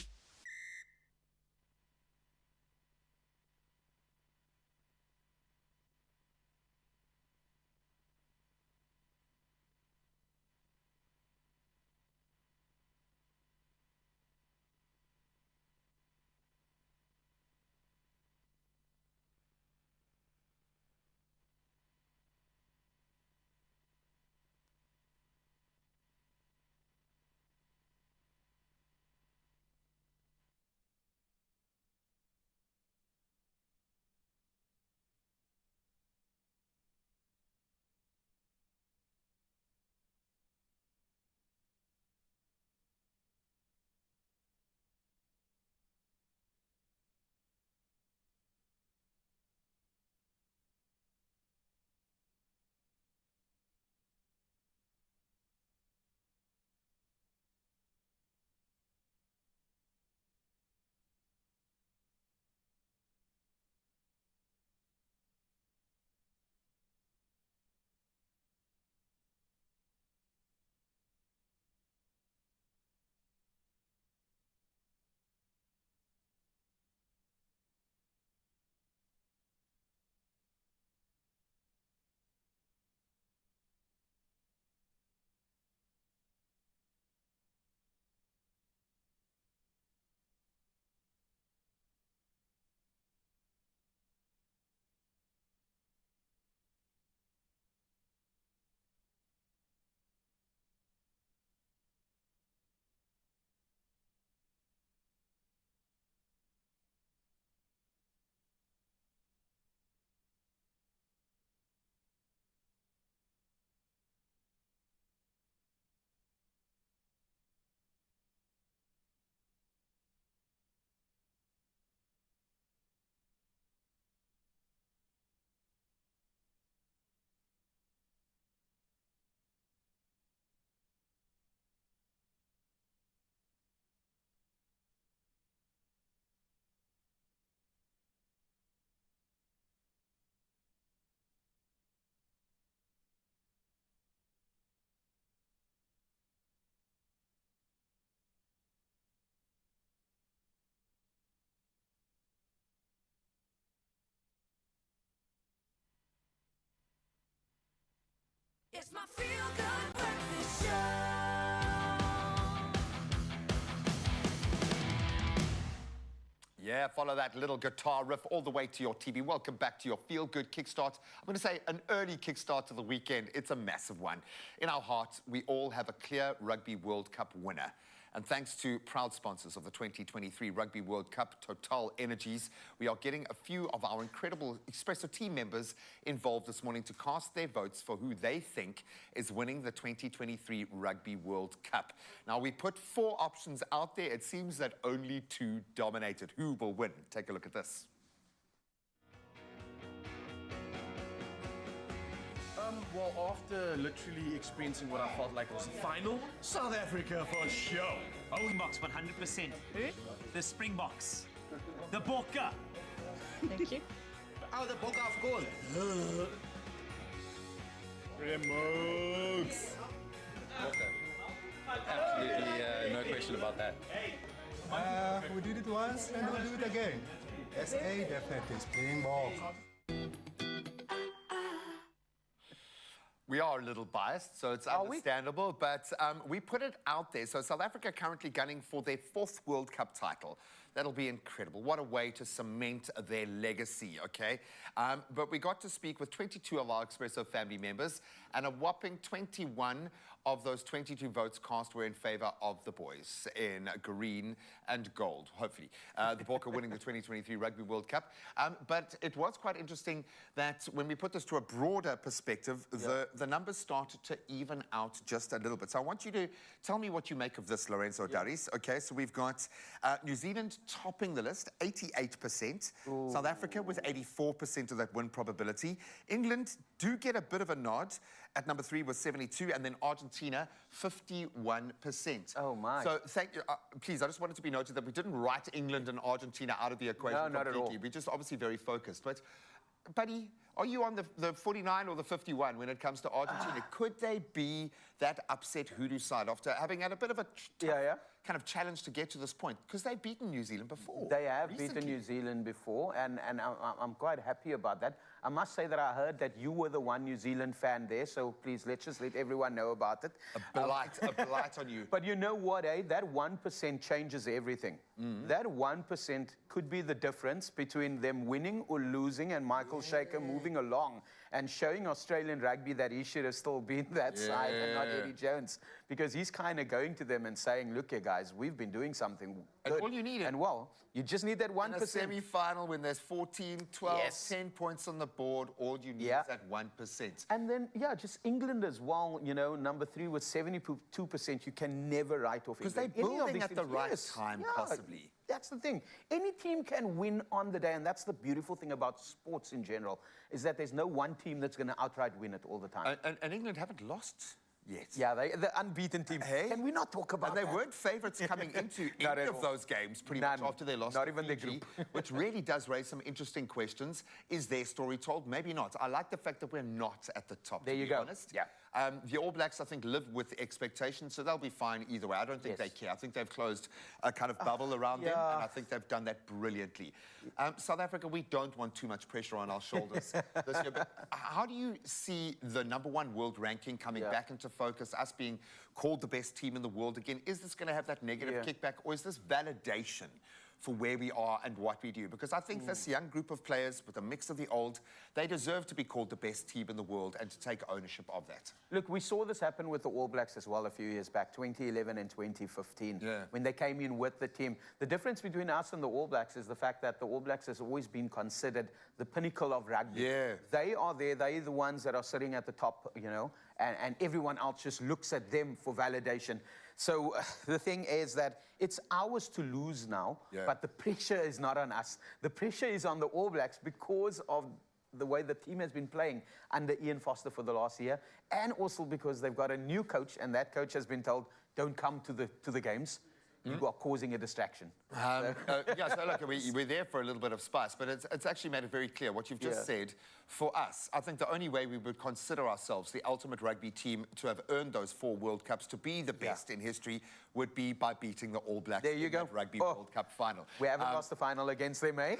It's my feel-good breakfast show. Yeah, follow that little guitar riff all the way to your TV. Welcome back to your feel-good kickstart. I'm going to say an early kickstart to the weekend. It's a massive one. In our hearts, we all have a clear Rugby World Cup winner. And thanks to proud sponsors of the 2023 Rugby World Cup, Total Energies, we are getting a few of our incredible Expresso team members involved this morning to cast their votes for who they think is winning the 2023 Rugby World Cup. Now, we put 4 options out there. It seems that only 2 dominated. Who will win? Take a look at this. Well, after literally experiencing what I felt like was a final, South Africa for show. Springboks 100%. The Springboks. The Bokke. Thank you. Oh, the Bokke have gone. Remotes. Absolutely, no question about that. We did it once and we'll do it again. SA definitely Springbok. We are a little biased, so it's understandable, but we put it out there. So South Africa currently gunning for their 4th World Cup title. That'll be incredible. What a way to cement their legacy, okay? But we got to speak with 22 of our Expresso family members, and a whopping 21 of those 22 votes cast were in favor of the boys in green and gold, hopefully. The Bokke winning the 2023 Rugby World Cup. But it was quite interesting that when we put this to a broader perspective, the numbers started to even out just a little bit. So I want you to tell me what you make of this, Lorenzo Daris. Okay, so we've got New Zealand topping the list, 88%. South Africa with 84% of that win probability. England do get a bit of a nod at number 3 with 72, and then Argentina, 51%. Oh, my. So thank you. Please, I just wanted to be noted that we didn't write England and Argentina out of the equation No, not at completely. all. We're just obviously very focused. But, buddy, are you on the 49 or the 51 when it comes to Argentina? Could they be that upset hoodoo side after having had a bit of a kind of challenge to get to this point? Because they've beaten New Zealand before. They have recently. beaten New Zealand before, and I'm quite happy about that. I must say that I heard that you were the one New Zealand fan there, so please let's just let everyone know about it. A blight on you. But you know what, eh? That 1% changes everything. That 1% could be the difference between them winning or losing and Michael Shaker moving along and showing Australian rugby that he should have still been that side and not Eddie Jones. Because he's kind of going to them and saying, look here, guys, we've been doing something good. And all you need And well, you just need that 1%. in a semi-final when there's 14, 12, 10 points on the board, all you need is that 1%. And then, just England as well, you know, number 3 with 72%, you can never write off Because they're England. Any of building these at the teams- right time, possibly. That's the thing. Any team can win on the day, and that's the beautiful thing about sports in general, is that there's no one team that's going to outright win it all the time. And England haven't lost yet. Yeah, the unbeaten team. Hey? Can we not talk about And they that? weren't favourites coming into Not any at of all. those games pretty None. much after they lost Not to even their Fiji, group. which really does raise some interesting questions. Is their story told? Maybe not. I like the fact that we're not at the top, There to you be go. honest. Yeah. The All Blacks, I think, live with expectations, so they'll be fine either way. I don't think they care. I think they've closed a kind of bubble around them, and I think they've done that brilliantly. South Africa, we don't want too much pressure on our shoulders this year, but how do you see the #1 world ranking coming back into focus, us being called the best team in the world again? Is this going to have that negative kickback, or is this validation for where we are and what we do? Because I think this young group of players with a mix of the old, they deserve to be called the best team in the world and to take ownership of that. Look, we saw this happen with the All Blacks as well a few years back, 2011 and 2015, when they came in with the team. The difference between us and the All Blacks is the fact that the All Blacks has always been considered the pinnacle of rugby. Yeah. They are there, they're the ones that are sitting at the top, you know, and everyone else just looks at them for validation. So the thing is that it's ours to lose now, but the pressure is not on us. The pressure is on the All Blacks because of the way the team has been playing under Ian Foster for the last year, and also because they've got a new coach, and that coach has been told, don't come to the games. you are causing a distraction. Yeah, so look, we're there for a little bit of spice, but it's actually made it very clear what you've just said. For us, I think the only way we would consider ourselves the ultimate rugby team to have earned those 4 World Cups, to be the best in history, would be by beating the All Blacks There you in go. that Rugby World Cup final. We haven't lost the final against them, eh?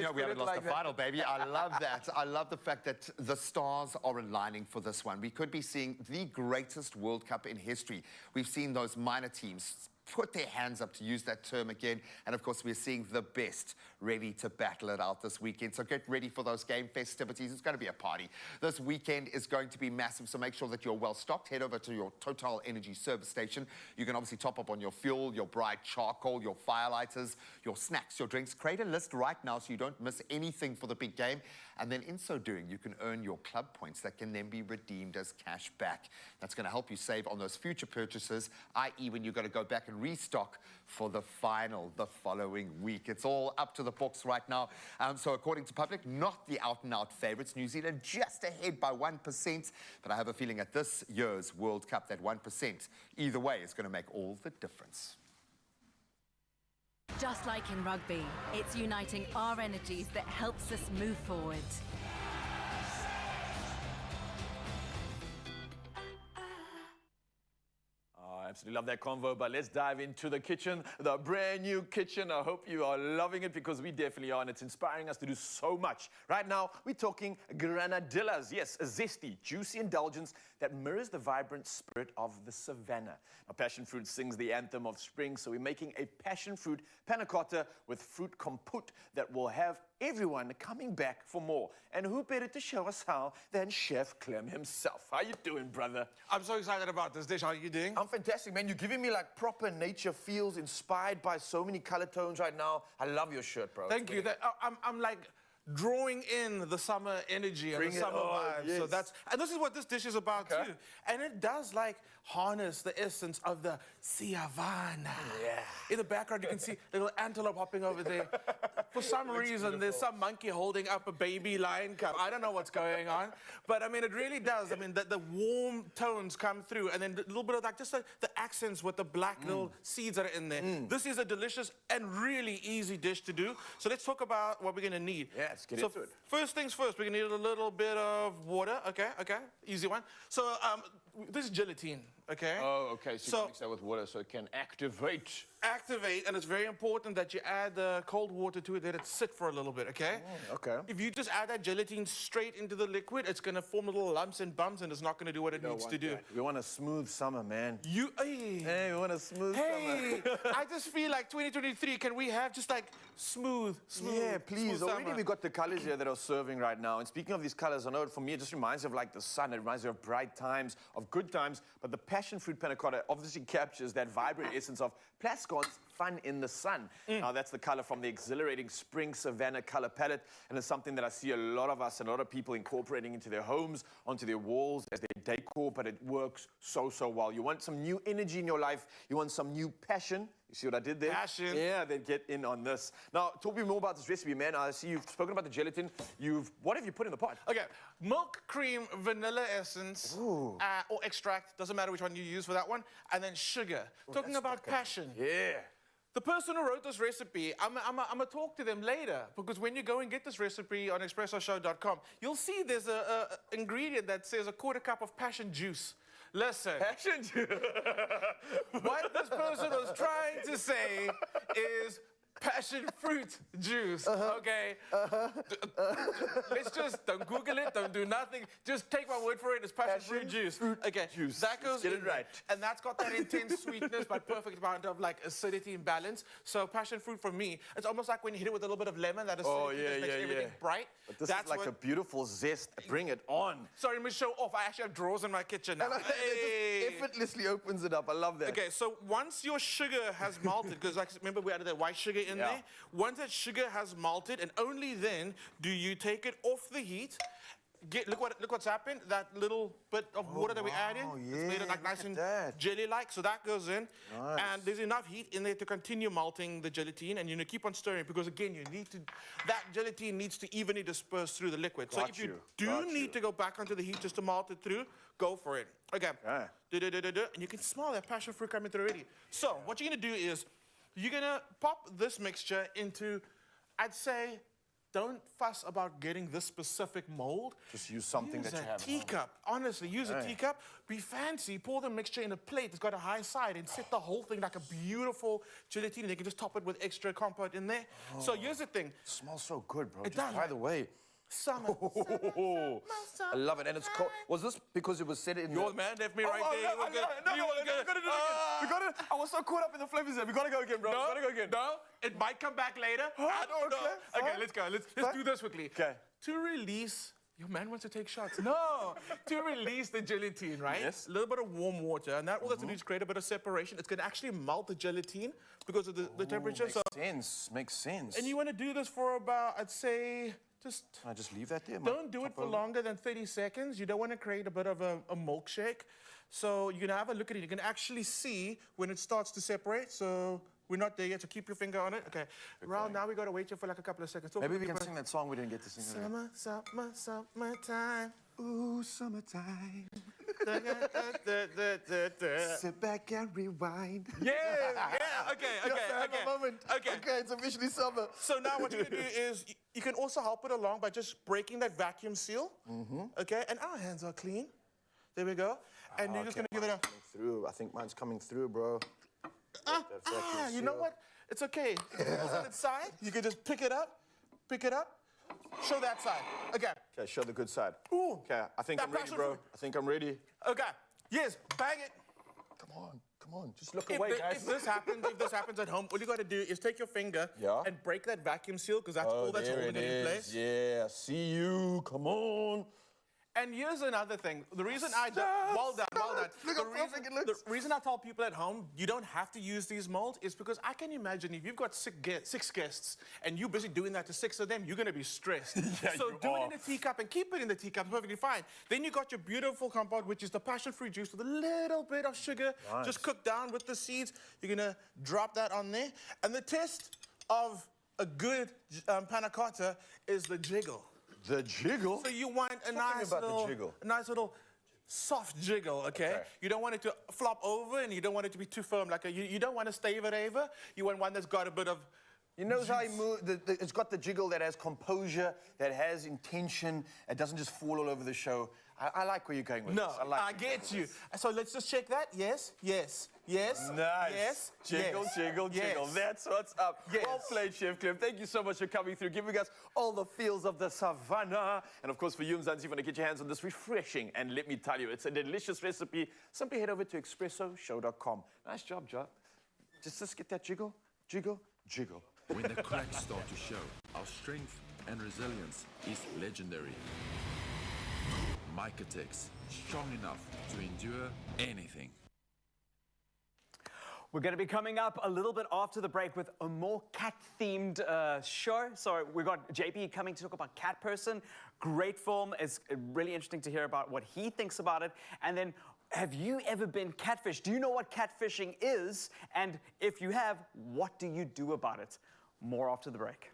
No, we haven't lost the that. final, baby. I love that. I love the fact that the stars are aligning for this one. We could be seeing the greatest World Cup in history. We've seen those minor teams put their hands up, to use that term again. And of course, we're seeing the best ready to battle it out this weekend. So get ready for those game festivities. It's going to be a party. This weekend is going to be massive, so make sure that you're well stocked. Head over to your Total Energy service station. You can obviously top up on your fuel, your bright charcoal, your firelighters, your snacks, your drinks. Create a list right now so you don't miss anything for the big game. And then in so doing, you can earn your club points that can then be redeemed as cash back. That's going to help you save on those future purchases, i.e. when you've got to go back and restock for the final the following week. It's all up to the books right now. So according to Public, not the out-and-out favourites. New Zealand just ahead by 1%. But I have a feeling at this year's World Cup, that 1%, either way, is going to make all the difference. Just like in rugby, it's uniting our energies that helps us move forward. I absolutely love that convo, but let's dive into the kitchen, the brand new kitchen. I hope you are loving it, because we definitely are, and it's inspiring us to do so much. Right now, we're talking granadillas. Yes, a zesty, juicy indulgence that mirrors the vibrant spirit of the savannah. Now, passion fruit sings the anthem of spring, so we're making a passion fruit panna cotta with fruit compote that will have everyone coming back for more. And who better to show us how than Chef Clem himself? How you doing, brother? I'm so excited about this dish. How are you doing? I'm fantastic, man. You're giving me like proper nature feels, inspired by so many color tones right now. I love your shirt, bro. Thank you. I'm like drawing in the summer energy and the summer vibes. Yes. So and this is what this dish is about too. And it does like harness the essence of the savannah. Yeah. In the background, you can see little antelope hopping over there. For some reason, there's some monkey holding up a baby lion cub. I don't know what's going on, but I mean, it really does. I mean, the warm tones come through, and then a little bit of like just the accents with the black little seeds that are in there. This is a delicious and really easy dish to do. So let's talk about what we're gonna need. Yeah, let's get into it. First things first, we're gonna need a little bit of water. Okay, easy one. So this is gelatine. Okay. Oh, okay. So you can mix that with water so it can activate. And it's very important that you add cold water to it, let it sit for a little bit, okay? Oh, okay. If you just add that gelatine straight into the liquid, it's gonna form little lumps and bumps, and it's not gonna do what it needs to do. We want a smooth summer, man. Hey, we want a smooth summer. I just feel like 2023, can we have just like smooth Yeah, please. smooth Already summer? we've got the colors here that are serving right now. And speaking of these colors, I know for me it just reminds me of like the sun. It reminds me of bright times, of good times. But the passion fruit panna cotta obviously captures that vibrant essence of Plascon's fun in the sun. Now that's the color from the exhilarating spring savannah color palette, and it's something that I see a lot of us and a lot of people incorporating into their homes, onto their walls as their decor, but it works so well. You want some new energy in your life, you want some new passion. You see what I did there? Passion. Yeah, then get in on this. Now, talk me more about this recipe, man. I see you've spoken about the gelatin. What have you put in the pot? Okay, milk, cream, vanilla essence, or extract, doesn't matter which one you use for that one, and then sugar. Talking about passion. Yeah. The person who wrote this recipe, I'm gonna talk to them later, because when you go and get this recipe on expressoshow.com, you'll see there's a ingredient that says 1/4 cup of passion juice. Listen. Passion juice. What this person was trying to say is passion fruit juice, okay? Let's just, don't Google it, don't do nothing. Just take my word for it, it's passion fruit juice. Okay, juice. that goes Get it in right. there. And that's got that intense sweetness, but perfect amount of like acidity and balance. So passion fruit for me, it's almost like when you hit it with a little bit of lemon, that acidity just makes everything bright. But this that's is like a beautiful zest. Bring it on. Sorry, let me show off. I actually have drawers in my kitchen now. It just effortlessly opens it up. I love that. Okay, so once your sugar has malted, because like, remember we added that white sugar in there? Once that sugar has malted, and only then do you take it off the heat. Look what's happened. That little bit of water that we add in, it's made it like nice and jelly-like, so that goes in. Nice. And there's enough heat in there to continue malting the gelatine, and you need to keep on stirring, because again, that gelatine needs to evenly disperse through the liquid. So if you do need to go back onto the heat just to malt it through, go for it. Okay. And you can smell that passion fruit coming through already. So what you're gonna do is, you're gonna pop this mixture into, I'd say, don't fuss about getting this specific mold. Just use something Use that you a have at home. teacup. Honestly, use a teacup. Be fancy. Pour the mixture in a plate that's got a high side and set the whole thing like a beautiful gelatine. And you can just top it with extra compote in there. So here's the thing. It smells so good, bro. It Just does, by right? the way. Summer. I love it. And it's cold. Was this because it was said in Your man left me right there. No, we gotta do it again. We gotta, I was so caught up in the flavors there. We gotta go again, bro. No, We gotta go again. No, it might come back later. I don't know. Okay, Okay, fine. let's go. Let's do this quickly. Okay. To release, your man wants to take shots. No, to release the gelatine, right? Yes. A little bit of warm water, and that all that's to do is create a bit of separation. It's gonna actually melt the gelatine because of the temperature. Makes sense. And you want to do this for about, I'd say, just. Can I just leave that there? Don't do it for longer than 30 seconds. You don't want to create a bit of a milkshake. So you can have a look at it. You can actually see when it starts to separate. So we're not there yet, so keep your finger on it. Okay. Raul, now we got to wait here for like a couple of seconds. Talk Maybe to we me can about- sing that song we didn't get to sing. earlier. Summertime. Ooh, summertime. Yeah, Sit back and rewind. okay. moment. Okay. Okay, it's officially summer. So now what you can do is you can also help it along by just breaking that vacuum seal. Okay, and our hands are clean. There we go. And you're just gonna give it a. Through. I think mine's coming through, bro. You know what? It's okay. If it goes on its side, you can just pick it up, show that side. Okay. Okay, show the good side. Ooh. Okay, I think That I'm ready, passion bro. fruit. I think I'm ready. Okay. Yes, bang it. Come on. Just look If, away, guys. if this happens at home, all you got to do is take your finger and break that vacuum seal because that's all that's there holding it in place. Yeah, see you. Come on. And here's another thing. The reason well done. Look how perfect it looks. The reason I tell people at home you don't have to use these molds is because I can imagine if you've got six guests and you're busy doing that to 6 of them, you're going to be stressed. So you do are. it in a teacup and keep it in the teacup, perfectly fine. Then you got your beautiful compote, which is the passion fruit juice with a little bit of sugar, just cooked down with the seeds. You're going to drop that on there. And the test of a good panna cotta is the jiggle. The jiggle? So you want a nice about the little, jiggle. a nice little soft jiggle, okay? You don't want it to flop over, and you don't want it to be too firm. Like you don't want to stave it over. You want one that's got a bit of. You notice how he moved? It's got the jiggle that has composure, that has intention. It doesn't just fall all over the show. I like where you're going with No, this. I like I get you. So let's just check that. Yes. Nice. Yes. Jiggle, yes, jiggle, jiggle. yes. That's what's up. Yes. Well played, Chef Cliff. Thank you so much for coming through, giving us all the feels of the savannah. And of course, for you, Mzansi, if you want to get your hands on this refreshing, and let me tell you, it's a delicious recipe. Simply head over to expressoshow.com. Nice job, Job. Just get that jiggle, jiggle, jiggle. When the cracks start to show, our strength and resilience is legendary. Mycotex, strong enough to endure anything. We're going to be coming up a little bit after the break with a more cat-themed show. So we've got JP coming to talk about Cat Person. Great film. It's really interesting to hear about what he thinks about it. And then, have you ever been catfished? Do you know what catfishing is? And if you have, what do you do about it? More after the break.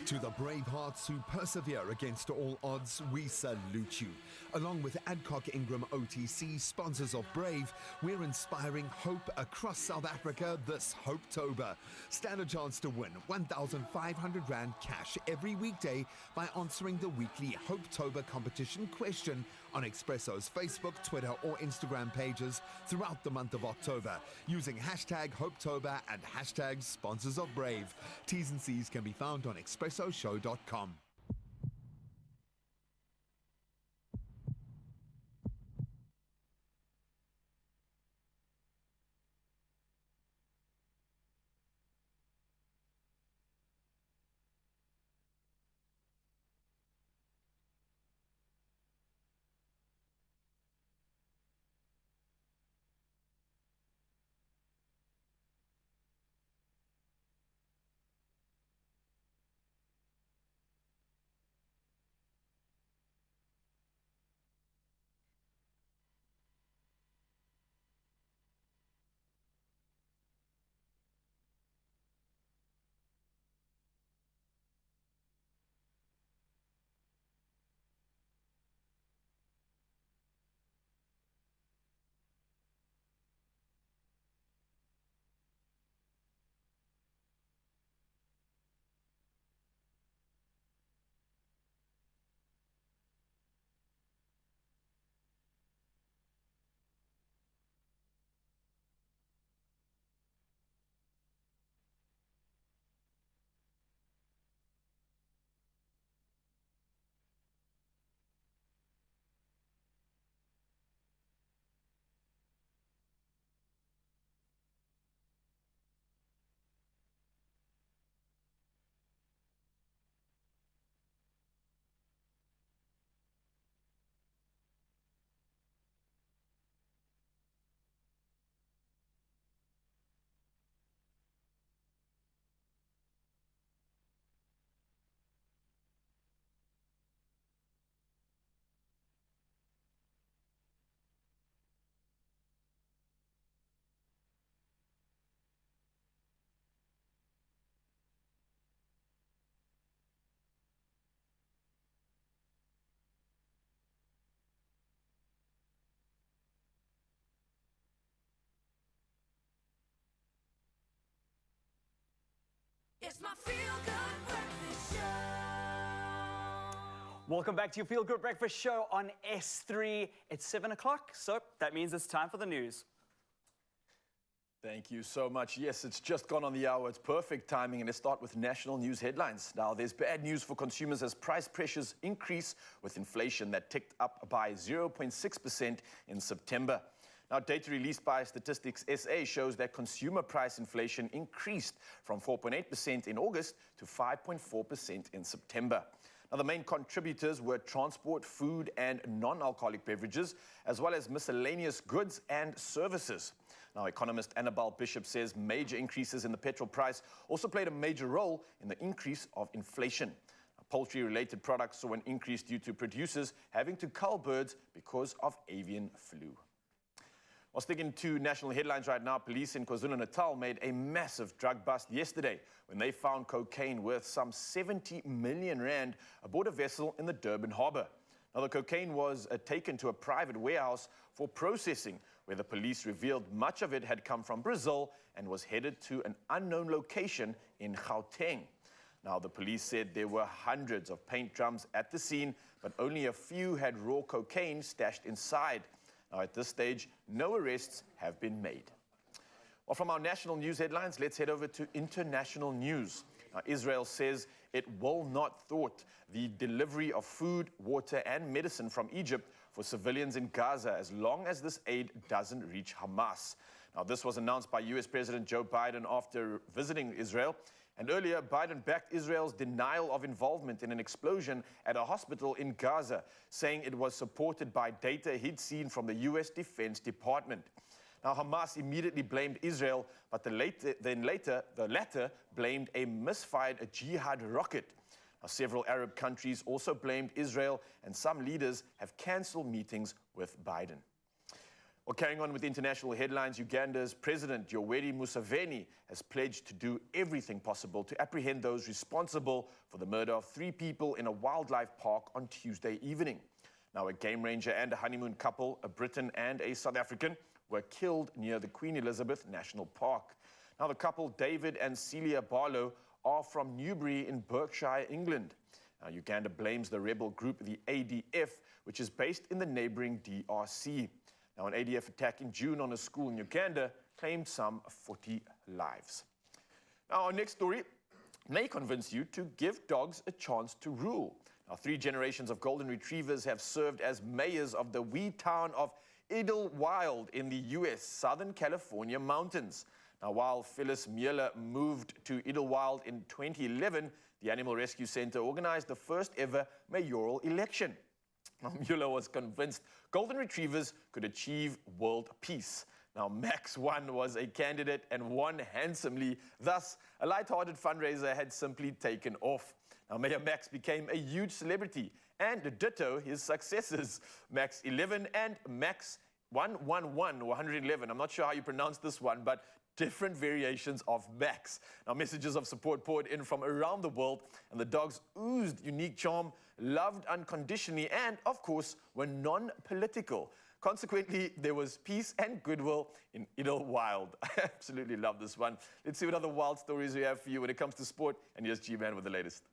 To the brave hearts who persevere against all odds, we salute you. Along with Adcock Ingram OTC, sponsors of Brave, we're inspiring hope across South Africa this Hopetober. Stand a chance to win 1,500 Rand cash every weekday by answering the weekly Hopetober competition question on Expresso's Facebook, Twitter or Instagram pages throughout the month of October using hashtag Hopetober and hashtag sponsors of Brave. T's and C's can be found on expressoshow.com. It's my feel-good breakfast show. Welcome back to your Feel Good Breakfast Show on S3. It's 7 o'clock, so that means it's time for the news. Thank you so much. Yes, it's just gone on the hour. It's perfect timing, and let's start with national news headlines. Now, there's bad news for consumers as price pressures increase with inflation that ticked up by 0.6% in September. Now, data released by Statistics SA shows that consumer price inflation increased from 4.8% in August to 5.4% in September. Now, the main contributors were transport, food, and non-alcoholic beverages, as well as miscellaneous goods and services. Now, economist Annabelle Bishop says major increases in the petrol price also played a major role in the increase of inflation. Now, poultry-related products saw an increase due to producers having to cull birds because of avian flu. Well, sticking to national headlines right now, police in KwaZulu-Natal made a massive drug bust yesterday when they found cocaine worth some 70 million rand aboard a vessel in the Durban harbour. Now, the cocaine was taken to a private warehouse for processing, where the police revealed much of it had come from Brazil and was headed to an unknown location in Gauteng. Now, the police said there were hundreds of paint drums at the scene, but only a few had raw cocaine stashed inside. Now, at this stage, no arrests have been made. Well, from our national news headlines, let's head over to international news. Now, Israel says it will not thwart the delivery of food, water, and medicine from Egypt for civilians in Gaza as long as this aid doesn't reach Hamas. Now, this was announced by US President Joe Biden after visiting Israel. And earlier, Biden backed Israel's denial of involvement in an explosion at a hospital in Gaza, saying it was supported by data he'd seen from the US Defense Department. Now, Hamas immediately blamed Israel, but the latter blamed a misfired jihad rocket. Now, several Arab countries also blamed Israel, and some leaders have cancelled meetings with Biden. Well, carrying on with international headlines, Uganda's President Yoweri Museveni has pledged to do everything possible to apprehend those responsible for the murder of 3 people in a wildlife park on Tuesday evening. Now, a game ranger and a honeymoon couple, a Briton and a South African, were killed near the Queen Elizabeth National Park. Now, the couple, David and Celia Barlow, are from Newbury in Berkshire, England. Now, Uganda blames the rebel group, the ADF, which is based in the neighboring DRC. Now, an ADF attack in June on a school in Uganda claimed some 40 lives. Now, our next story may convince you to give dogs a chance to rule. Now, 3 generations of golden retrievers have served as mayors of the wee town of Idlewild in the US Southern California mountains. Now, while Phyllis Mueller moved to Idlewild in 2011, the Animal Rescue Center organized the first ever mayoral election. Now, Mueller was convinced golden retrievers could achieve world peace. Now, Max 1 was a candidate and won handsomely. Thus, a light-hearted fundraiser had simply taken off. Now, Mayor Max became a huge celebrity, and ditto his successors, Max 11 and Max 111 or 111. I'm not sure how you pronounce this one, but different variations of Max. Now, messages of support poured in from around the world, and the dogs oozed unique charm, loved unconditionally, and, of course, were non-political. Consequently, there was peace and goodwill in Idlewild. I absolutely love this one. Let's see what other wild stories we have for you when it comes to sport, and here's G-Man with the latest.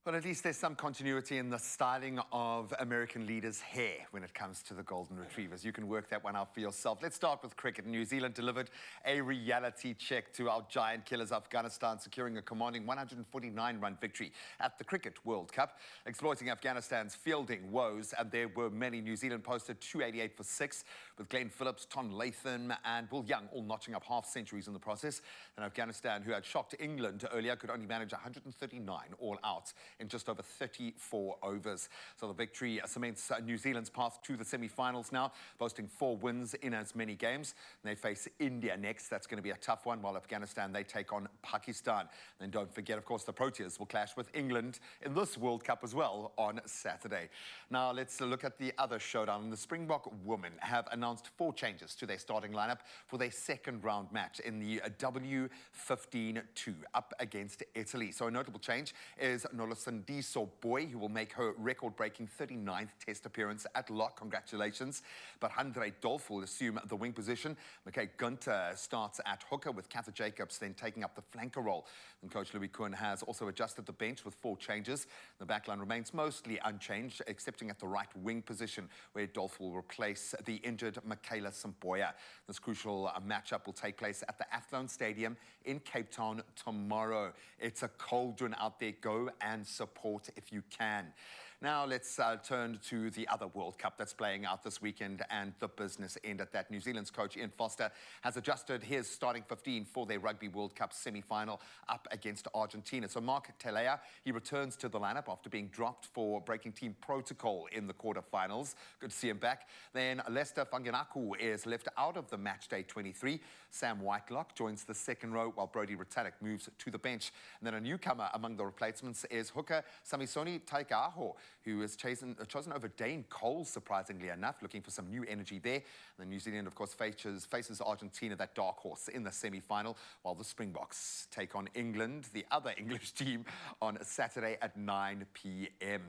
Well, at least there's some continuity in the styling of American leaders' hair when it comes to the golden retrievers. You can work that one out for yourself. Let's start with cricket. New Zealand delivered a reality check to our giant killers, Afghanistan, securing a commanding 149-run victory at the Cricket World Cup, exploiting Afghanistan's fielding woes. And there were many. New Zealand posted 288 for 6, with Glenn Phillips, Tom Latham, and Will Young all notching up half centuries in the process. And Afghanistan, who had shocked England earlier, could only manage 139 all out in just over 34 overs. So the victory cements New Zealand's path to the semi-finals now, boasting 4 wins in as many games. And they face India next. That's going to be a tough one, while Afghanistan, they take on Pakistan. And don't forget, of course, the Proteas will clash with England in this World Cup as well on Saturday. Now, let's look at the other showdown. The Springbok women have announced 4 changes to their starting lineup for their second round match in the W15-2 up against Italy. So a notable change is Nolasa Sindiso Boy, who will make her record-breaking 39th Test appearance at lock. Congratulations. But Andre Dolf will assume the wing position. McKay Gunter starts at hooker with Katha Jacobs then taking up the flanker role. And coach Louis Kuhn has also adjusted the bench with 4 changes. The backline remains mostly unchanged, excepting at the right wing position, where Dolf will replace the injured Michaela Simboya. This crucial matchup will take place at the Athlone Stadium in Cape Town tomorrow. It's a cold one out there. Go and support if you can. Now let's turn to the other World Cup that's playing out this weekend and the business end at that. New Zealand's coach Ian Foster has adjusted his starting 15 for their Rugby World Cup semi-final up against Argentina. So Mark Telea, he returns to the lineup after being dropped for breaking team protocol in the quarterfinals. Good to see him back. Then Lester Fanganaku is left out of the matchday 23. Sam Whitelock joins the second row while Brodie Retallick moves to the bench. And then a newcomer among the replacements is hooker Samisoni Taikaho, who is chosen over Dane Cole, surprisingly enough, looking for some new energy there. And then New Zealand, of course, faces Argentina, that dark horse, in the semi-final, while the Springboks take on England, the other English team, on Saturday at 9 p.m.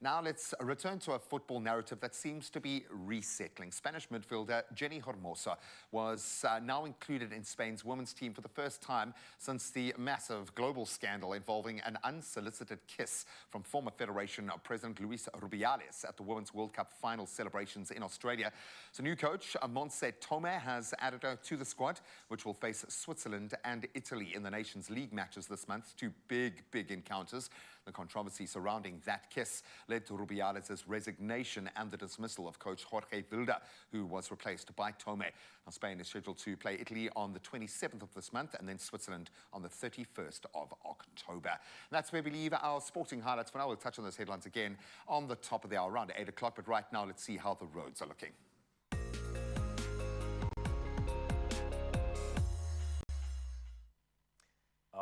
Now let's return to a football narrative that seems to be resettling. Spanish midfielder Jenny Hermoso was now included in Spain's women's team for the first time since the massive global scandal involving an unsolicited kiss from former Federation President Luis Rubiales at the Women's World Cup final celebrations in Australia. So new coach Montse Tome has added her to the squad, which will face Switzerland and Italy in the Nations League matches this month. 2 big encounters. The controversy surrounding that kiss led to Rubiales' resignation and the dismissal of coach Jorge Vilda, who was replaced by Tome. Now, Spain is scheduled to play Italy on the 27th of this month and then Switzerland on the 31st of October. And that's where we leave our sporting highlights for now. We'll touch on those headlines again on the top of the hour, around 8 o'clock. But right now, let's see how the roads are looking.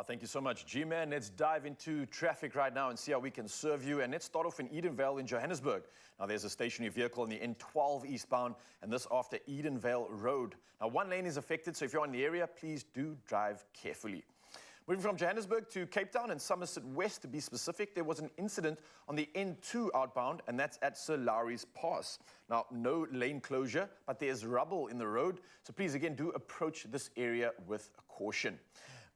Thank you so much, G-Man. Let's dive into traffic right now and see how we can serve you. And let's start off in Edenvale in Johannesburg. Now, there's a stationary vehicle in the N12 eastbound, and this after Edenvale Road. Now, 1 lane is affected, so if you're in the area, please do drive carefully. Moving from Johannesburg to Cape Town and Somerset West, to be specific, there was an incident on the N2 outbound, and that's at Sir Lowry's Pass. Now, no lane closure, but there's rubble in the road, so please, again, do approach this area with caution.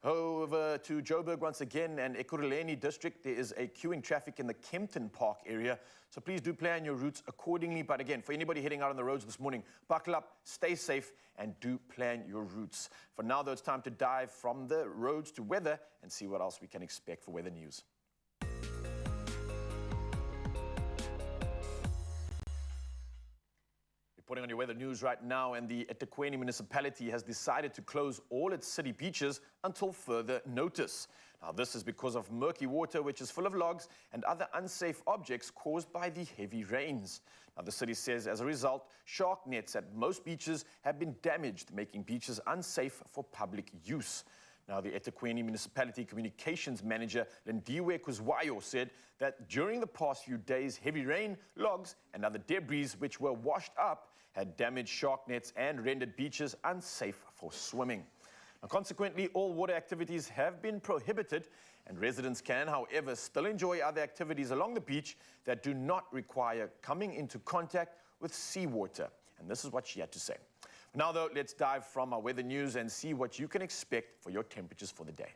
Over to Joburg once again, and Ekurhuleni district, there is a queuing traffic in the Kempton Park area. So please do plan your routes accordingly. But again, for anybody heading out on the roads this morning, buckle up, stay safe, and do plan your routes. For now, though, it's time to dive from the roads to weather and see what else we can expect for weather news. Reporting on your weather news right now, and the eThekwini municipality has decided to close all its city beaches until further notice. Now, this is because of murky water, which is full of logs and other unsafe objects caused by the heavy rains. Now, the city says as a result, shark nets at most beaches have been damaged, making beaches unsafe for public use. Now, the eThekwini Municipality Communications Manager, Lindiwe Kuzwayo, said that during the past few days, heavy rain, logs, and other debris which were washed up had damaged shark nets and rendered beaches unsafe for swimming. Now, consequently, all water activities have been prohibited, and residents can, however, still enjoy other activities along the beach that do not require coming into contact with seawater. And this is what she had to say. Now, though, let's dive from our weather news and see what you can expect for your temperatures for the day.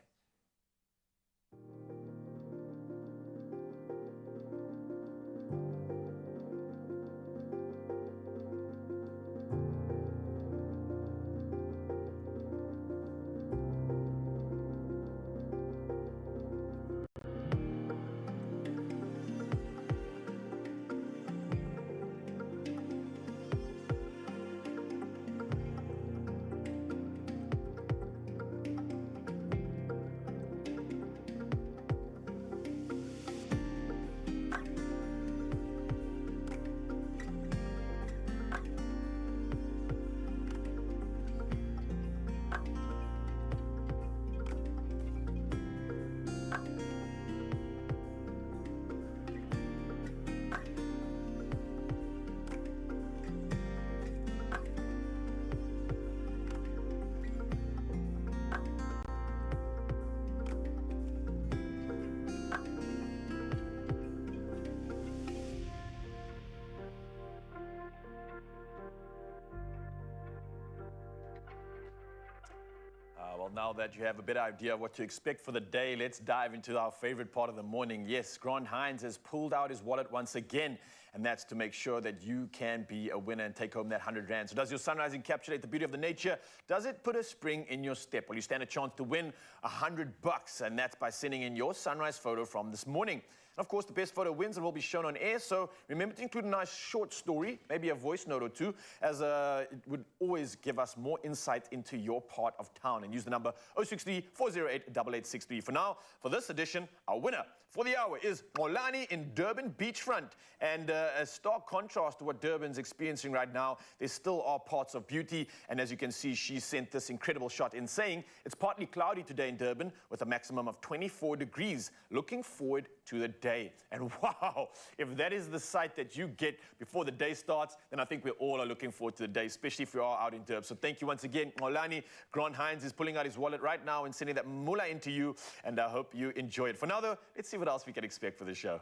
well, now that you have a better idea of what to expect for the day, let's dive into our favorite part of the morning. Yes, Grant Hines has pulled out his wallet once again, and that's to make sure that you can be a winner and take home that 100 Rand. So does your sunrise encapsulate the beauty of the nature? Does it put a spring in your step? Well, you stand a chance to win $100, and that's by sending in your sunrise photo from this morning. And of course, the best photo wins and will be shown on air, so remember to include a nice short story, maybe a voice note or two, as it would always give us more insight into your part of town. And use the number 063-408-8863. For now, for this edition, our winner for the hour is Molani in Durban Beachfront. And a stark contrast to what Durban's experiencing right now, there still are parts of beauty. And as you can see, she sent this incredible shot in saying, it's partly cloudy today in Durban with a maximum of 24 degrees. Looking forward to the day. And wow, if that is the sight that you get before the day starts, then I think we all are looking forward to the day, especially if you are out in Durban. So thank you once again, Molani. Grant Hines is pulling out his wallet right now and sending that moolah into you, and I hope you enjoy it. For now, though, let's see what else we can expect for the show.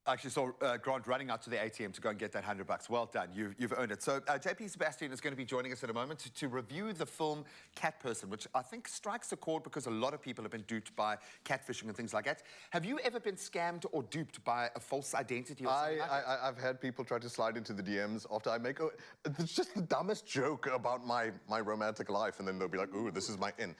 I actually saw Grant running out to the ATM to go and get that $100. Well done, you've earned it. So JP Sebastian is going to be joining us in a moment to review the film Cat Person, which I think strikes a chord because a lot of people have been duped by catfishing and things like that. Have you ever been scammed or duped by a false identity or something like that? I've had people try to slide into the DMs after I make it's just the dumbest joke about my romantic life, and then they'll be like, ooh, this is my in.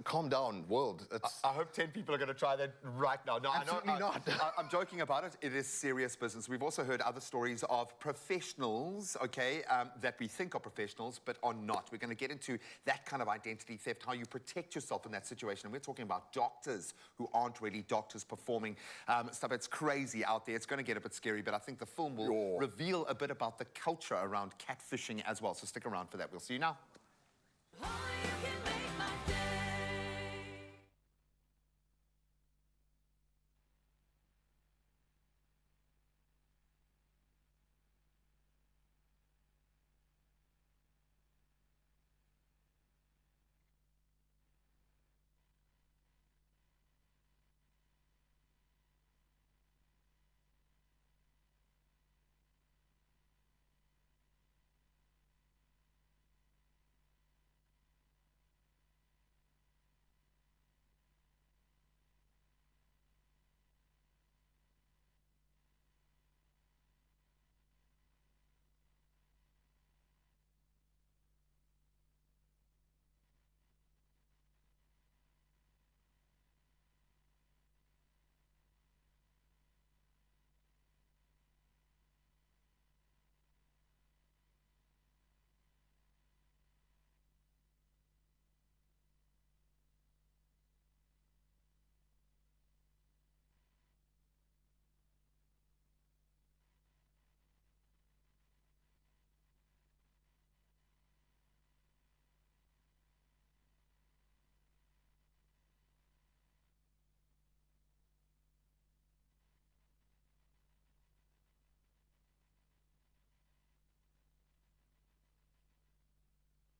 Calm down, world. I hope 10 people are going to try that right now. No, absolutely not. I'm joking about it. It is serious business. We've also heard other stories of professionals, okay, that we think are professionals, but are not. We're going to get into that kind of identity theft, how you protect yourself in that situation. And we're talking about doctors who aren't really doctors performing stuff. It's crazy out there. It's going to get a bit scary, but I think the film will reveal a bit about the culture around catfishing as well. So stick around for that. We'll see you now.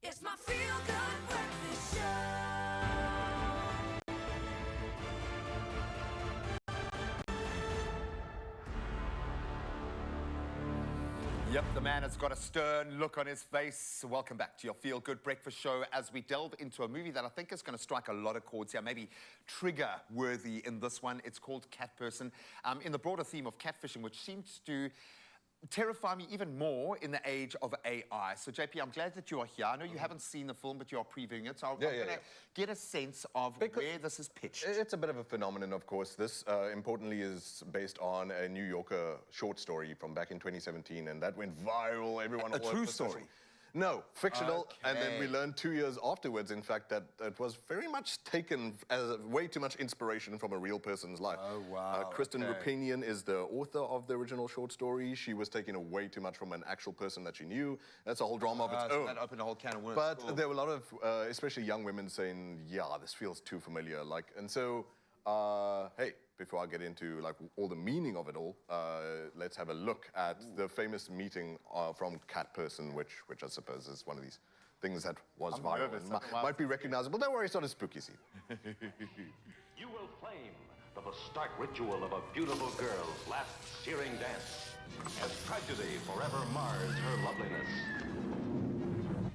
It's my feel-good breakfast show. Yep, the man has got a stern look on his face. Welcome back to your Feel Good Breakfast Show as we delve into a movie that I think is going to strike a lot of chords here, maybe trigger-worthy in this one. It's called Cat Person, in the broader theme of catfishing, which seems to terrify me even more in the age of AI. So, JP, I'm glad that you are here. I know you haven't seen the film, but you are previewing it. So I'm going to get a sense of where this is pitched. It's a bit of a phenomenon, of course. This, importantly, is based on a New Yorker short story from back in 2017, and that went viral. Everyone. A true story? No, fictional, and then we learned 2 years afterwards, in fact, that it was very much taken as way too much inspiration from a real person's life. Oh, wow. Kristen Rapinian is the author of the original short story. She was taking way too much from an actual person that she knew. That's a whole drama of its so own. that opened a whole can of worms. But there were a lot of, especially young women saying, yeah, this feels too familiar. Like, and so, hey, before I get into like all the meaning of it all, let's have a look at the famous meeting from Cat Person, which I suppose is one of these things that was viral and might be recognizable. Don't worry, it's not as spooky. See. You will claim that the stark ritual of a beautiful girl's last searing dance, as tragedy forever mars her loveliness.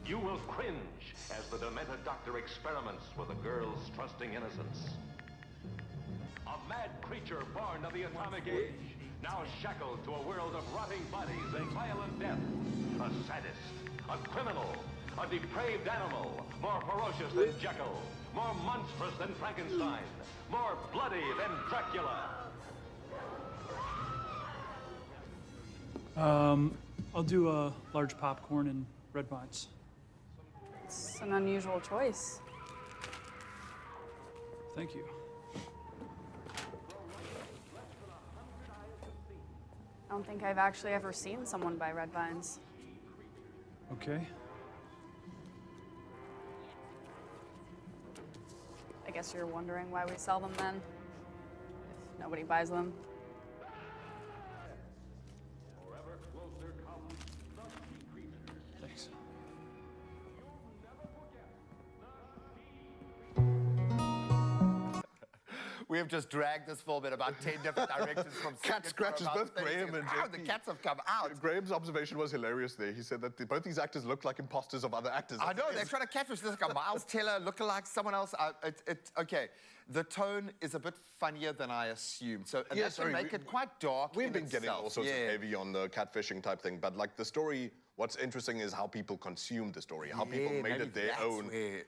You will cringe as the demented doctor experiments with a girl's trusting innocence. A mad creature born of the atomic age, now shackled to a world of rotting bodies and violent death. A sadist, a criminal, a depraved animal, more ferocious than Jekyll, more monstrous than Frankenstein, more bloody than Dracula. I'll do a large popcorn and red vines. It's an unusual choice. Thank you. I don't think I've actually ever seen someone buy red vines. Okay. I guess you're wondering why we sell them then, if nobody buys them. Thanks. We have just dragged this film in about 10 different directions from Cat scratches both Graham and Wow, JP. the cats have come out. Graham's observation was hilarious there. He said that both these actors look like imposters of other actors. I know, they're trying to catfish. There's like a Miles Teller lookalike, someone else. Okay, the tone is a bit funnier than I assumed. So and that's to make it quite dark. We've in been getting itself. all sorts of heavy on the catfishing type thing, but like the story, what's interesting is how people consumed the story, how people made maybe it their that's own. where-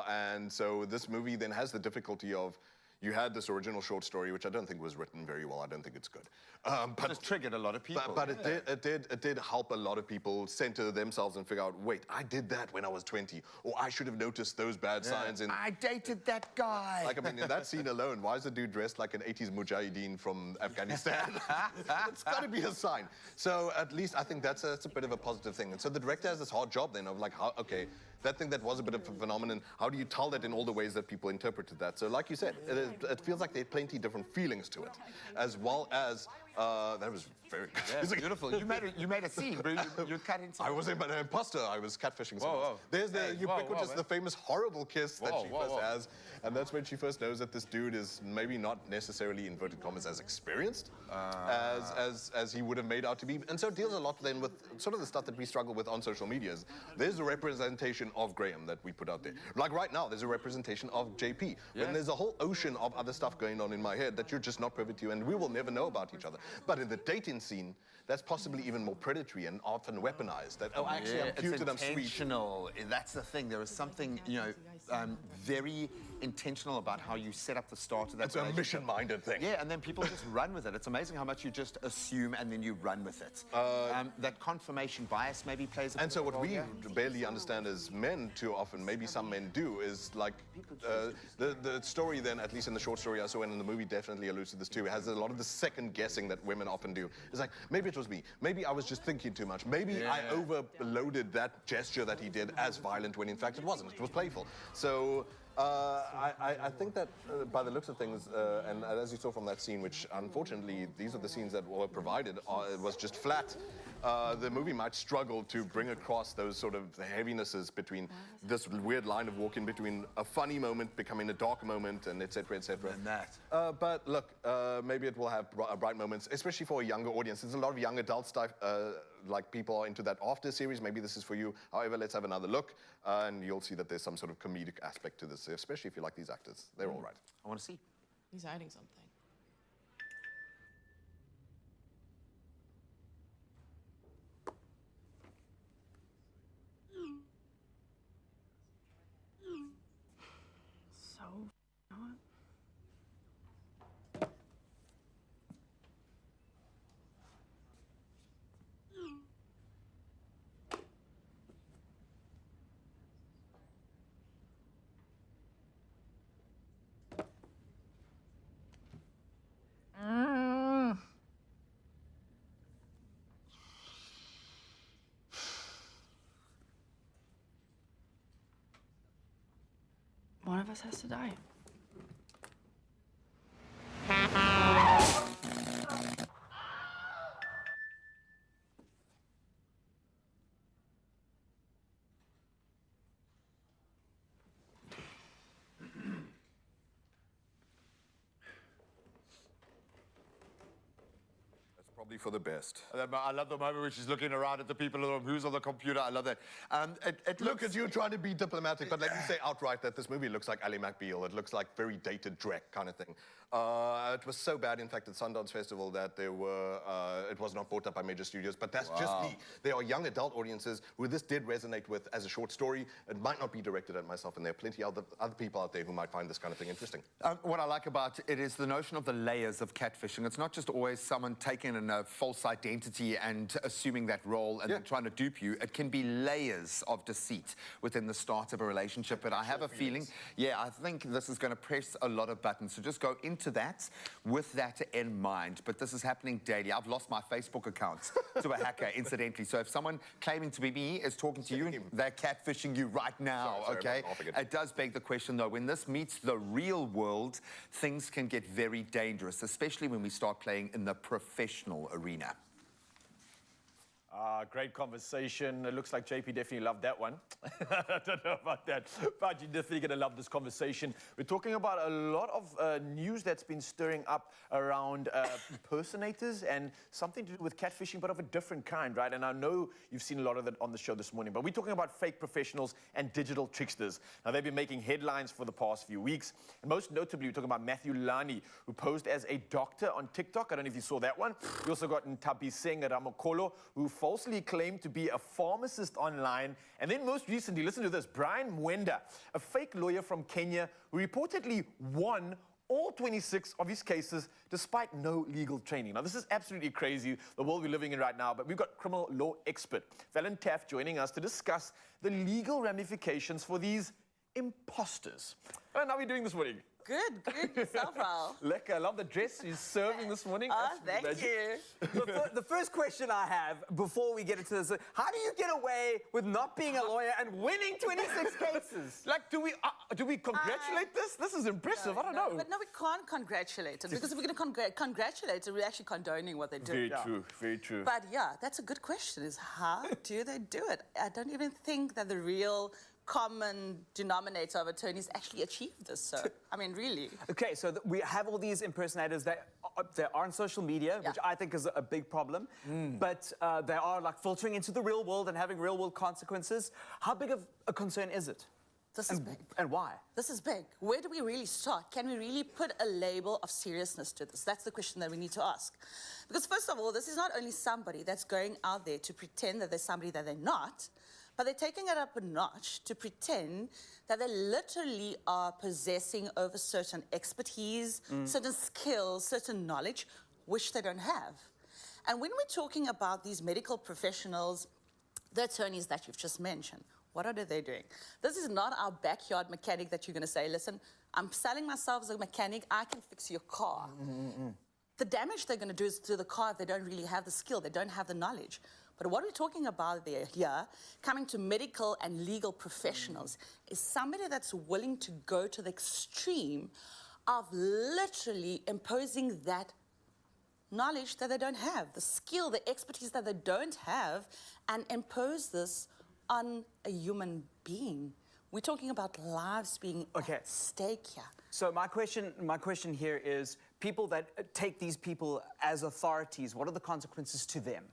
And so this movie then has the difficulty of, you had this original short story, which I don't think was written very well. I don't think it's good. But just triggered a lot of people. But it did help a lot of people center themselves and figure out, wait, I did that when I was 20, or I should have noticed those bad signs. And I dated that guy. like, I mean, in that scene alone, why is the dude dressed like an 80s mujahideen from Afghanistan? It's got to be a sign. So at least I think that's a bit of a positive thing. And so the director has this hard job then of like, how, okay, that thing that was a bit of a phenomenon, how do you tell that in all the ways that people interpreted that? So like you said, it feels like there are plenty different feelings to it, as well as, that was very good. Yeah, beautiful. You made a scene, bro. You cut into. I wasn't an imposter. I was catfishing someone. Whoa. There's the ubiquitous, man. the famous horrible kiss that she first has, and that's when she first knows that this dude is maybe not necessarily inverted commas as experienced as he would have made out to be, and so it deals a lot then with sort of the stuff that we struggle with on social medias. There's a representation of Graham that we put out there. Like right now, there's a representation of JP. And there's a whole ocean of other stuff going on in my head that you're just not privy to, and we will never know about each other. But in the dating scene, that's possibly even more predatory and often weaponized. That, oh, actually, I'm cute and I'm sweet. Intentional. That's the thing. There is something, very intentional about how you set up the start of that. It's a mission-minded thing. Yeah, and then people just run with it. It's amazing how much you just assume and then you run with it. That confirmation bias maybe plays a And so what role we here. barely understand as men too often, maybe some men do, is like the story then, at least in the short story I saw and in the movie definitely alludes to this too, it has a lot of the second guessing that women often do. It's like, maybe it was me. Maybe I was just thinking too much. Maybe I overloaded that gesture that he did as violent when in fact it wasn't. It was playful. So I think that by the looks of things, and as you saw from that scene, which unfortunately these are the scenes that were provided, it was just flat. The movie might struggle to bring across those sort of heavinesses between this weird line of walking between a funny moment becoming a dark moment and et cetera, et cetera. And that. But look, maybe it will have bright moments, especially for a younger audience. There's a lot of young adult stuff, like people are into that after series. Maybe this is for you. However, let's have another look, and you'll see that there's some sort of comedic aspect to this, especially if you like these actors. They're all right. I want to see. He's hiding something. So not. One of us has to die. Probably for the best. I love the moment where she's looking around at the people in the room. Who's on the computer? I love that. Look at you trying to be diplomatic, but let me say outright that this movie looks like Ally McBeal. It looks like very dated Drek kind of thing. It was so bad, in fact, at Sundance Festival that it was not bought up by major studios, but that's just me. There are young adult audiences who this did resonate with as a short story. It might not be directed at myself, and there are plenty of other people out there who might find this kind of thing interesting. What I like about it is the notion of the layers of catfishing. It's not just always someone taking a false identity and assuming that role and then trying to dupe you. It can be layers of deceit within the start of a relationship. But I have a feeling, I think this is going to press a lot of buttons. So just go into that with that in mind. But this is happening daily. I've lost my Facebook account to a hacker, incidentally. So if someone claiming to be me is talking to you, they're catfishing you right now, okay? It does beg the question, though, when this meets the real world, things can get very dangerous, especially when we start playing in the professional arena. Great conversation. It looks like JP definitely loved that one. I don't know about that, but you're definitely going to love this conversation. We're talking about a lot of news that's been stirring up around impersonators and something to do with catfishing, but of a different kind, right? And I know you've seen a lot of that on the show this morning, but we're talking about fake professionals and digital tricksters. Now, they've been making headlines for the past few weeks. And most notably, we're talking about Matthew Lani, who posed as a doctor on TikTok. I don't know if you saw that one. We also got Ntabiseng Ramokolo, who falsely claimed to be a pharmacist online. And then most recently, listen to this, Brian Mwenda, a fake lawyer from Kenya who reportedly won all 26 of his cases despite no legal training. Now, this is absolutely crazy, the world we're living in right now, but we've got criminal law expert Fallon Taft joining us to discuss the legal ramifications for these imposters. And how are we doing this morning? Good yourself, Raul. Lekker, I love the dress you're serving this morning. Thank you. The first question I have before we get into this, how do you get away with not being a lawyer and winning 26 cases? Like, do we congratulate this? This is impressive. I don't know. But no, we can't congratulate it, because if we're going to congratulate it, we're actually condoning what they do. Very true, very true. But yeah, that's a good question, is how do they do it? I don't even think that the real common denominator of attorneys actually achieve this, so, I mean, really. Okay, so we have all these impersonators that are on social media, which I think is a big problem, but they are like filtering into the real world and having real world consequences. How big of a concern is it? This is big. And why? This is big. Where do we really start? Can we really put a label of seriousness to this? That's the question that we need to ask. Because first of all, this is not only somebody that's going out there to pretend that they're somebody that they're not, but they're taking it up a notch to pretend that they literally are possessing over certain expertise, certain skills, certain knowledge, which they don't have. And when we're talking about these medical professionals, the attorneys that you've just mentioned, what are they doing? This is not our backyard mechanic that you're going to say, listen, I'm selling myself as a mechanic, I can fix your car. The damage they're going to do is to the car if they don't really have the skill, they don't have the knowledge. But what we're talking about here, coming to medical and legal professionals, is somebody that's willing to go to the extreme of literally imposing that knowledge that they don't have, the skill, the expertise that they don't have, and impose this on a human being. We're talking about lives being at stake here. So my question here is, people that take these people as authorities, what are the consequences to them?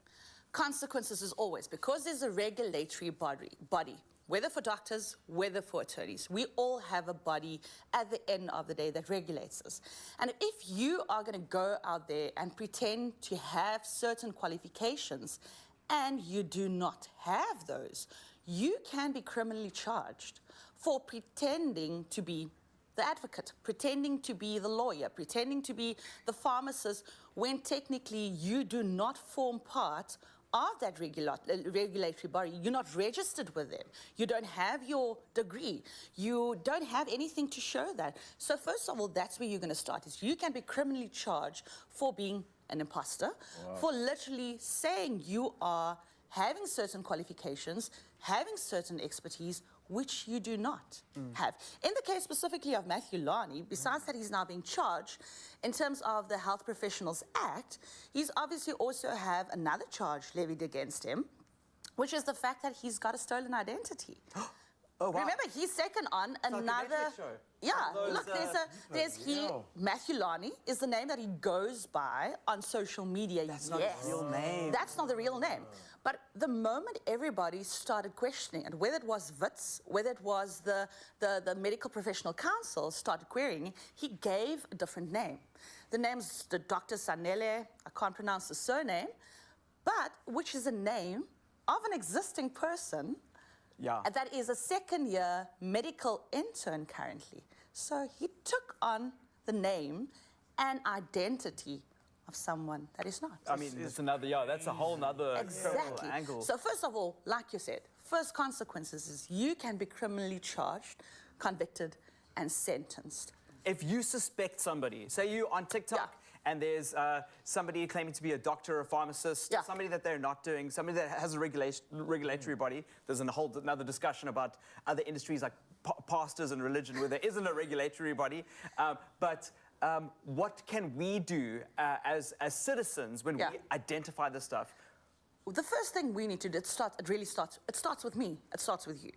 Consequences is always, because there's a regulatory body, whether for doctors, whether for attorneys, we all have a body at the end of the day that regulates us. And if you are going to go out there and pretend to have certain qualifications and you do not have those, you can be criminally charged for pretending to be the advocate, pretending to be the lawyer, pretending to be the pharmacist, when technically you do not form part of that regulatory body. You're not registered with them. You don't have your degree. You don't have anything to show that. So first of all, that's where you're going to start, is you can be criminally charged for being an imposter, for literally saying you are having certain qualifications, having certain expertise, which you do not have. In the case specifically of Matthew Lani, besides that he's now being charged, in terms of the Health Professionals Act, he's obviously also have another charge levied against him, which is the fact that he's got a stolen identity. Oh, wow. Remember, he's second on like a another. Netflix show. Yeah, Those, look, Matthew Lani is the name that he goes by on social media. That's not his real name. That's not the real name. But the moment everybody started questioning it, whether it was Wits, whether it was the Medical Professional Council started querying, he gave a different name. The name's the Dr. Sanele, I can't pronounce the surname, but which is a name of an existing person. Yeah. And that is a second-year medical intern currently. So he took on the name and identity of someone that is not. I mean, it's another, that's a whole nother Exactly. angle. So first of all, like you said, first consequences is you can be criminally charged, convicted, and sentenced. If you suspect somebody, say you on TikTok, and there's somebody claiming to be a doctor, a pharmacist, somebody that they're not doing, somebody that has a regulatory body. There's a whole another discussion about other industries like pastors and religion where there isn't a regulatory body. But what can we do as citizens when we identify this stuff? The first thing we need to do, it starts with me, it starts with you.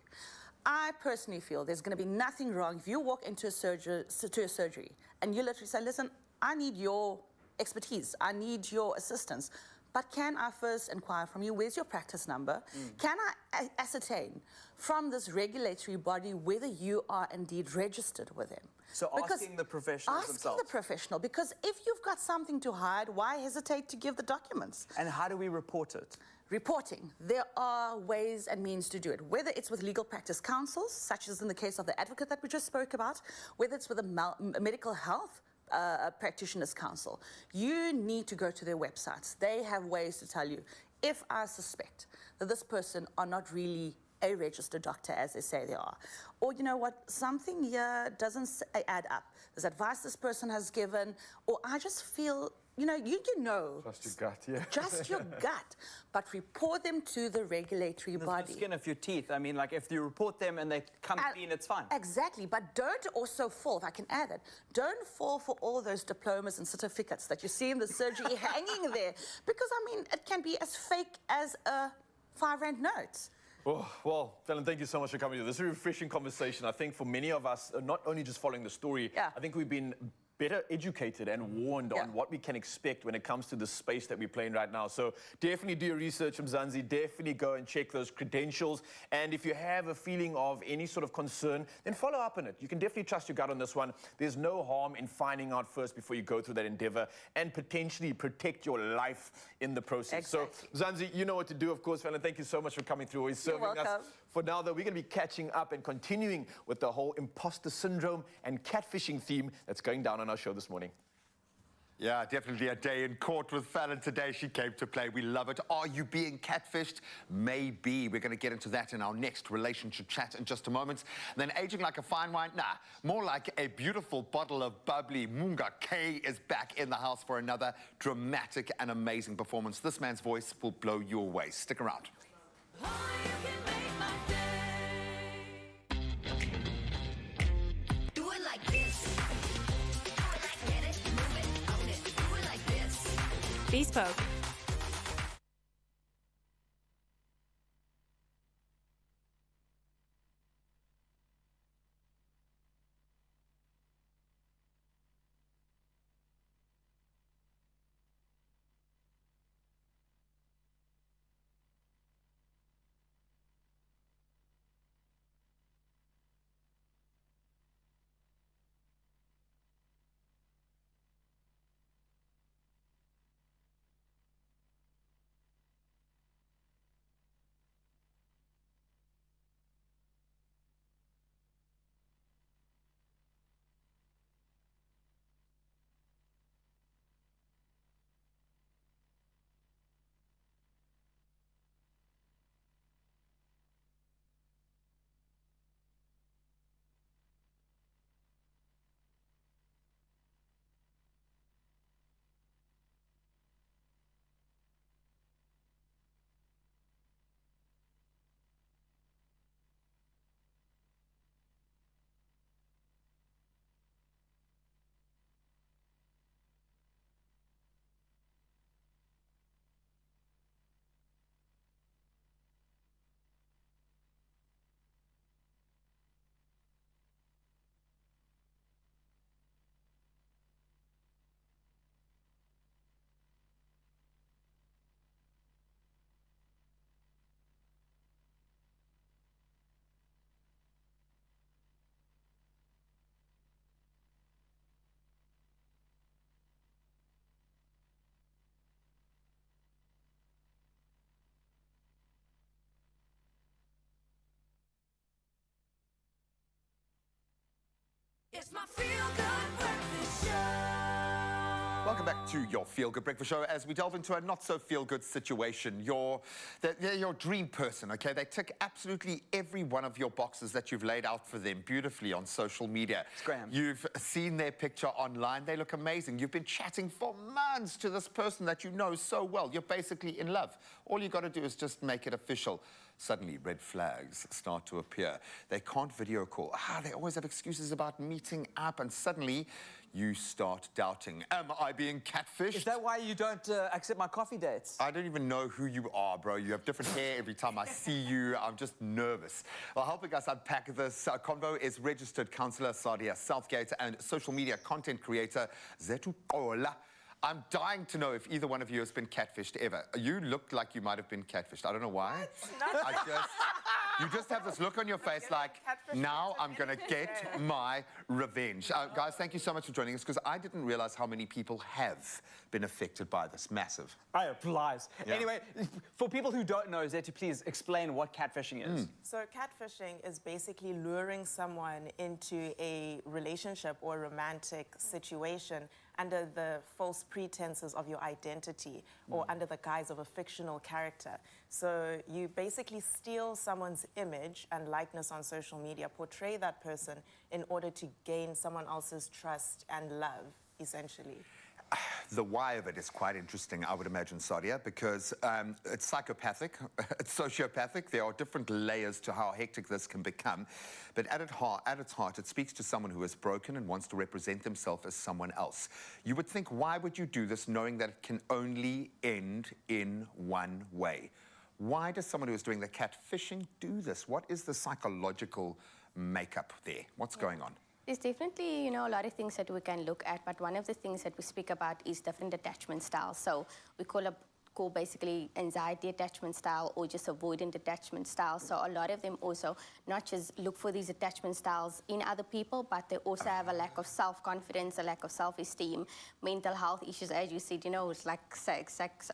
I personally feel there's going to be nothing wrong if you walk into a surgery and you literally say, listen, I need your expertise, I need your assistance, but can I first inquire from you, where's your practice number? Can I ascertain from this regulatory body whether you are indeed registered with them? So asking the professionals themselves. Asking the professional, because if you've got something to hide, why hesitate to give the documents? And how do we report it? Reporting. There are ways and means to do it, whether it's with legal practice councils, such as in the case of the advocate that we just spoke about, whether it's with a medical health practitioners council. You need to go to their websites. They have ways to tell you, if I suspect that this person are not really a registered doctor as they say they are, or you know what, something here doesn't add up. There's advice this person has given, or I just feel, you know. Trust your gut, yeah. Just your gut. But report them to the regulatory body. The skin of your teeth. I mean, like, if you report them and they come clean, it's fine. Exactly. But don't also fall, if I can add it, don't fall for all those diplomas and certificates that you see in the surgery hanging there. Because, I mean, it can be as fake as a £5 note. Oh, well, Dylan, thank you so much for coming to this. This is a refreshing conversation. I think for many of us, not only just following the story, I think we've been better educated and warned on what we can expect when it comes to the space that we're playing right now. So definitely do your research, Mzansi. Definitely go and check those credentials. And if you have a feeling of any sort of concern, then follow up on it. You can definitely trust your gut on this one. There's no harm in finding out first before you go through that endeavor and potentially protect your life in the process. Exactly. So, Mzansi, you know what to do, of course, Fallon. Thank you so much for coming through. Always serving us. For now, though, we're going to be catching up and continuing with the whole imposter syndrome and catfishing theme that's going down on our show this morning. Yeah, definitely a day in court with Fallon today. She came to play. We love it. Are you being catfished? Maybe. We're going to get into that in our next relationship chat in just a moment. And then aging like a fine wine? Nah, more like a beautiful bottle of bubbly. Munga K is back in the house for another dramatic and amazing performance. This man's voice will blow your way. Stick around. Do it like this. Do it like get it, move it, own it. Do it like this. Bespoke. It's my feel-good breakfast show. Welcome back to your Feel Good Breakfast Show as we delve into a not so feel good situation. They're your dream person, okay? They tick absolutely every one of your boxes that you've laid out for them beautifully on social media. Scram. You've seen their picture online. They look amazing. You've been chatting for months to this person that you know so well. You're basically in love. All you got to do is just make it official. Suddenly, red flags start to appear. They can't video call. They always have excuses about meeting up, and suddenly you start doubting. Am I being catfished? Is that why you don't accept my coffee dates? I don't even know who you are, bro. You have different hair every time I see you. I'm just nervous. Well, helping us unpack this convo is registered counsellor Sadia Southgate and social media content creator Zetu Ola. I'm dying to know if either one of you has been catfished ever. You look like you might have been catfished. I don't know why. You just have this look on your face like, now I'm going to get my revenge. Guys, thank you so much for joining us, because I didn't realize how many people have been affected by this. Massive. I applies. Yeah. Anyway, for people who don't know, Zetu, please explain what catfishing is. So catfishing is basically luring someone into a relationship or romantic situation under the false pretenses of your identity or under the guise of a fictional character. So you basically steal someone's image and likeness on social media, portray that person in order to gain someone else's trust and love, essentially. The why of it is quite interesting, I would imagine, Sadia, because it's psychopathic, it's sociopathic. There are different layers to how hectic this can become. But at its heart, it speaks to someone who is broken and wants to represent themselves as someone else. You would think, why would you do this knowing that it can only end in one way? Why does someone who is doing the catfishing do this? What is the psychological makeup there? What's going on? There's definitely, a lot of things that we can look at, but one of the things that we speak about is different attachment styles. So we call basically anxiety attachment style or just avoidant attachment style. So a lot of them also not just look for these attachment styles in other people, but they also have a lack of self-confidence, a lack of self-esteem, mental health issues, as you said, it's like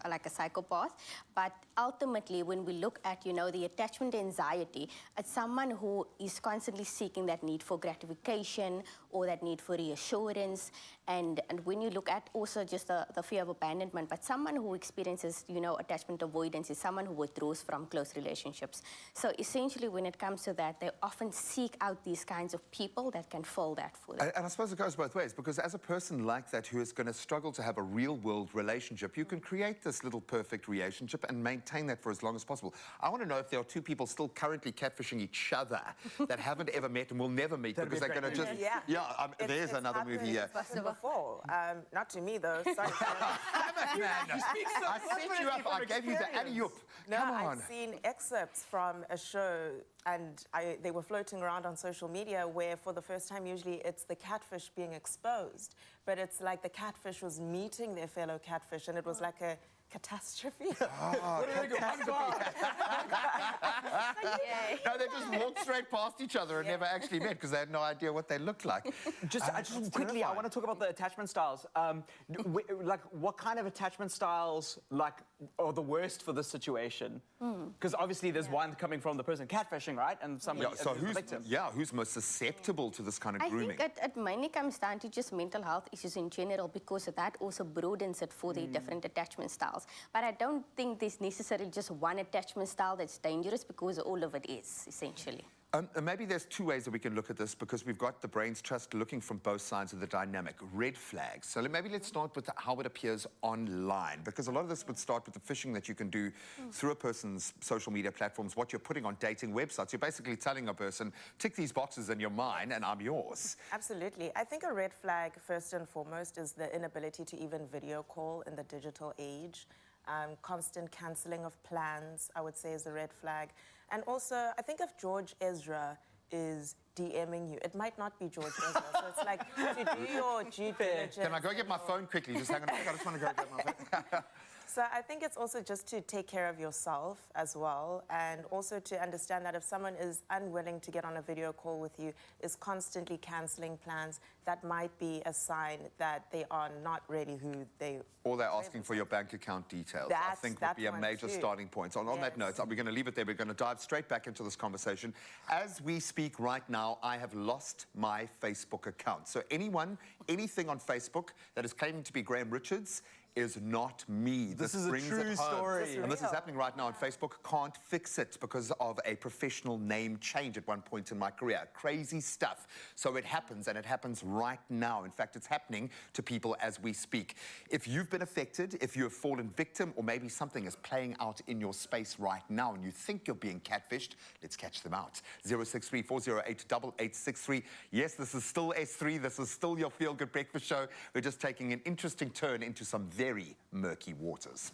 like a psychopath. But ultimately, when we look at, the attachment anxiety, it's someone who is constantly seeking that need for gratification or that need for reassurance. And when you look at also just the fear of abandonment, but someone who experiences, attachment avoidance is someone who withdraws from close relationships. So essentially, when it comes to that, they often seek out these kinds of people that can fill that for them. And I suppose it goes both ways, because as a person like that who is going to struggle to have a real-world relationship, you can create this little perfect relationship and maintain that for as long as possible. I want to know if there are two people still currently catfishing each other that haven't ever met and will never meet, because they're going to just... There's another movie here. Before. Not to me, though. Sorry. I set you up. I gave you the alley-oop. No, Come on. I've seen excerpts from a show, and they were floating around on social media where, for the first time, usually it's the catfish being exposed, but it's like the catfish was meeting their fellow catfish, and it was like a catastrophe. No, they just walked straight past each other and never actually met because they had no idea what they looked like. Just quickly, I want to talk about the attachment styles. What kind of attachment styles are the worst for this situation? Because obviously there's one coming from the person catfishing, right? And somebody so the victim. who's most susceptible to this kind of I grooming? think it mainly comes down to just mental health issues in general, because that also broadens it for the different attachment styles. But I don't think there's necessarily just one attachment style that's dangerous, because all of it is, essentially. Maybe there's two ways that we can look at this, because we've got the brain's trust looking from both sides of the dynamic. Red flags. So maybe let's start with how it appears online, because a lot of this would start with the phishing that you can do through a person's social media platforms, what you're putting on dating websites. You're basically telling a person, tick these boxes and you're mine and I'm yours. Absolutely. I think a red flag, first and foremost, is the inability to even video call in the digital age. Constant cancelling of plans, I would say, is a red flag. And also, I think if George Ezra is DMing you, it might not be George Ezra. So it's like, to do your due diligence. Can I go get my phone quickly? Just hang on. I just want to go get my phone. So I think it's also just to take care of yourself as well, and also to understand that if someone is unwilling to get on a video call with you, is constantly cancelling plans, that might be a sign that they are not really who they Or they're asking for your bank account details. I think would be a major starting point. So on that note, we're going to leave it there. We're going to dive straight back into this conversation. As we speak right now, I have lost my Facebook account. So anything on Facebook that is claiming to be Graham Richards is not me. This is a brings true it home. story. And this is happening right now on Facebook. Can't fix it because of a professional name change at one point in my career. Crazy stuff. So it happens, and it happens right now. In fact, it's happening to people as we speak. If you've been affected, if you have fallen victim, or maybe something is playing out in your space right now and you think you're being catfished, let's catch them out. 063-408-8863. Yes, this is still S3. This is still your Feel Good Breakfast Show. We're just taking an interesting turn into some very murky waters.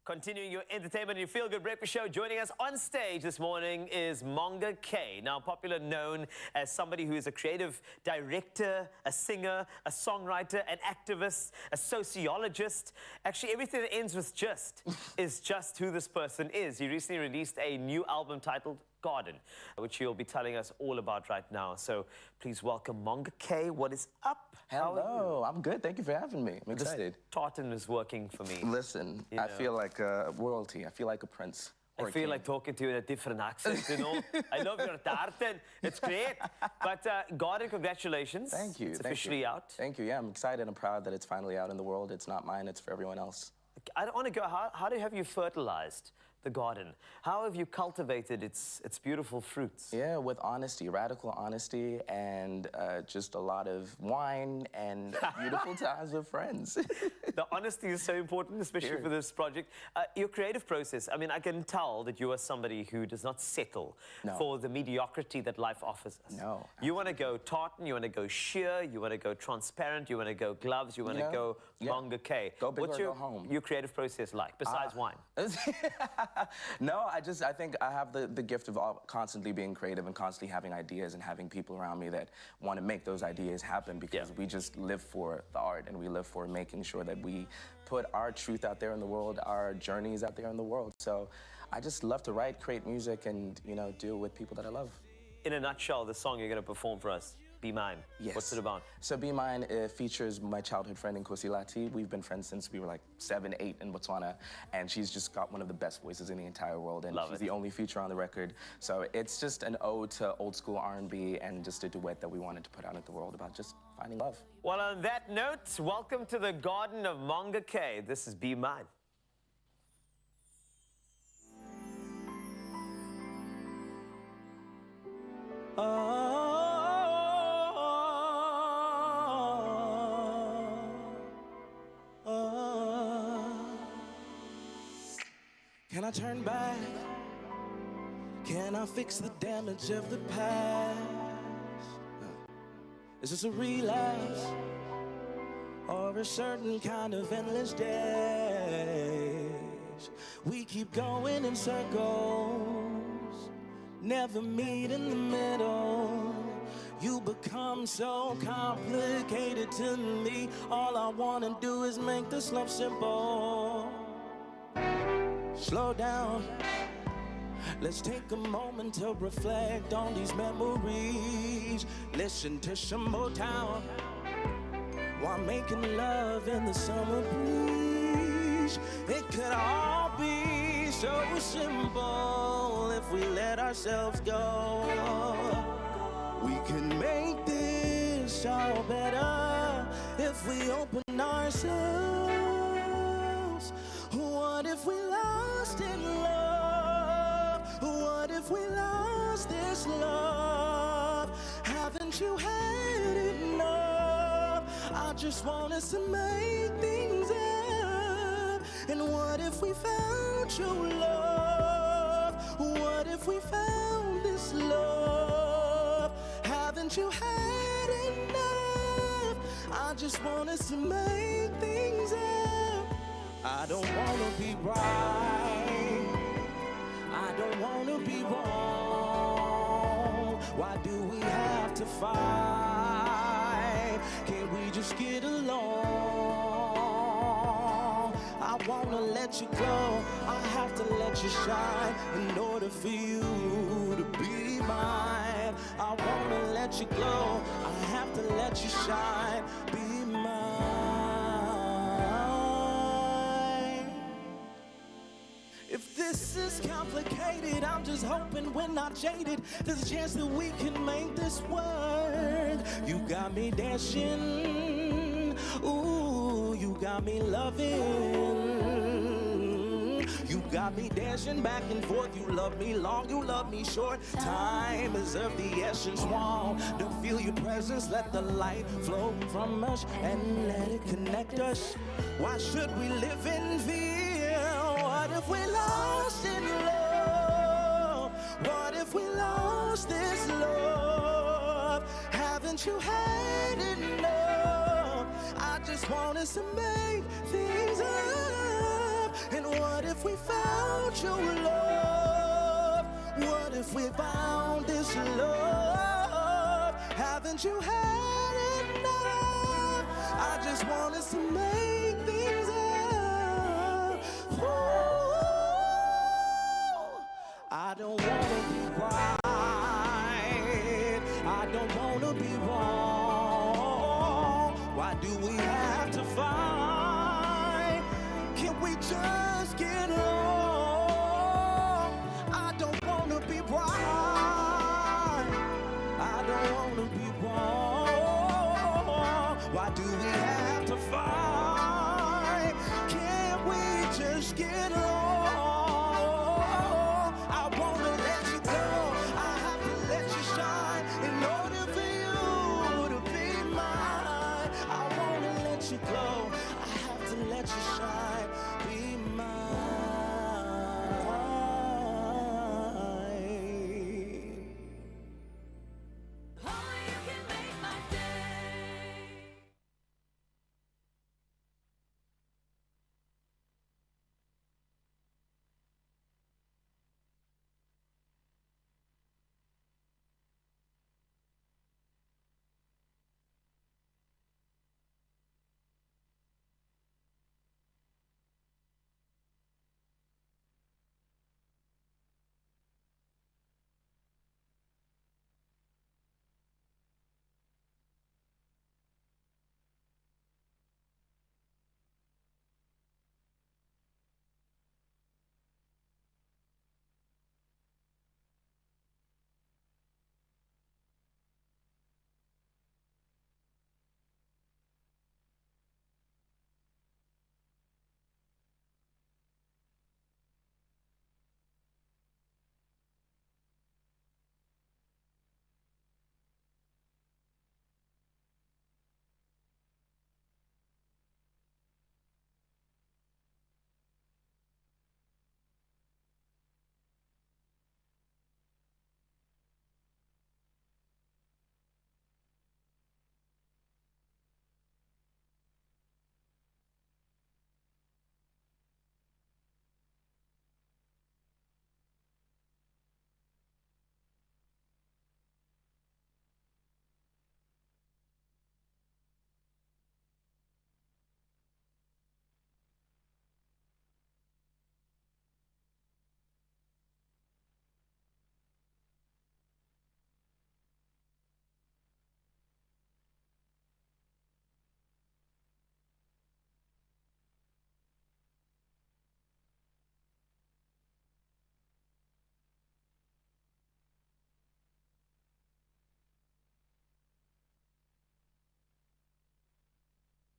Continuing your entertainment and your feel-good breakfast show, joining us on stage this morning is Monga K, now popularly known as somebody who is a creative director, a singer, a songwriter, an activist, a sociologist. Actually, everything that ends with just is just who this person is. He recently released a new album titled Garden, which he'll be telling us all about right now. So please welcome Monga K. What is up? Hello, I'm good. Thank you for having me. I'm excited. Tartan is working for me. Listen, I feel like royalty. I feel like a prince. I feel like talking to you in a different accent, you know. I love your tartan. It's great. But Garden, congratulations. Thank you. It's officially out. Thank you. Yeah, I'm excited. I'm proud that it's finally out in the world. It's not mine. It's for everyone else. I don't want to go. How have you fertilized the garden? How have you cultivated its beautiful fruits? Yeah, with honesty, radical honesty, and just a lot of wine and beautiful times with friends. The honesty is so important, especially for this project. Your creative process, I mean, I can tell that you are somebody who does not settle for the mediocrity that life offers us. No. You want to go tartan, you want to go sheer, you want to go transparent, you want to go gloves, you want to go Monga K. Go big What's or go home. your creative process like, besides wine? No, I think I have the gift of constantly being creative and constantly having ideas and having people around me that want to make those ideas happen, because we just live for the art and we live for making sure that we put our truth out there in the world, our journeys out there in the world. So I just love to write, create music, and, you know, do it with people that I love. In a nutshell, the song you're going to perform for us, Be Mine. Yes. What's it about? So Be Mine features my childhood friend Nkosi Lati. We've been friends since we were like 7, 8 in Botswana, and she's just got one of the best voices in the entire world, and she's the only feature on the record. So it's just an ode to old school R&B and just a duet that we wanted to put out into the world about just finding love. Well, on that note, welcome to the Garden of Monga K. This is Be Mine. Can I turn back? Can I fix the damage of the past? Is this a relapse or a certain kind of endless days? We keep going in circles, never meet in the middle. You become so complicated to me. All I wanna do is make this love simple. Slow down. Let's take a moment to reflect on these memories. Listen to some Motown while making love in the summer breeze. It could all be so simple if we let ourselves go. We can make this all better if we open ourselves. What if we lost in love? What if we lost this love? Haven't you had enough? I just want us to make things up. And what if we found true love? What if we found this love? Haven't you had enough? I just want us to make things up. I don't wanna be right, I don't wanna be wrong. Why do we have to fight? Can't we just get along? I wanna let you go. I have to let you shine in order for you to be mine. I wanna let you glow. I have to let you shine. Be mine. If this is complicated, I'm just hoping we're not jaded. There's a chance that we can make this work. You got me dancing. Ooh, you got me loving. You got me dancing back and forth. You love me long, you love me short. Time is of the essence. Want to feel your presence. Let the light flow from us and let it connect us. Why should we live in fear? What if we lost in love? What if we lost this love? Haven't you had enough? I just want us to make things up. And what if we found your love? What if we found this love? Haven't you had enough? I just want us to make things up. I don't wanna be right. I don't wanna be wrong. Why do we have to fight? Can we just get along? I don't wanna be right. I don't wanna be wrong. Why do we have to fight? Can't we just get along?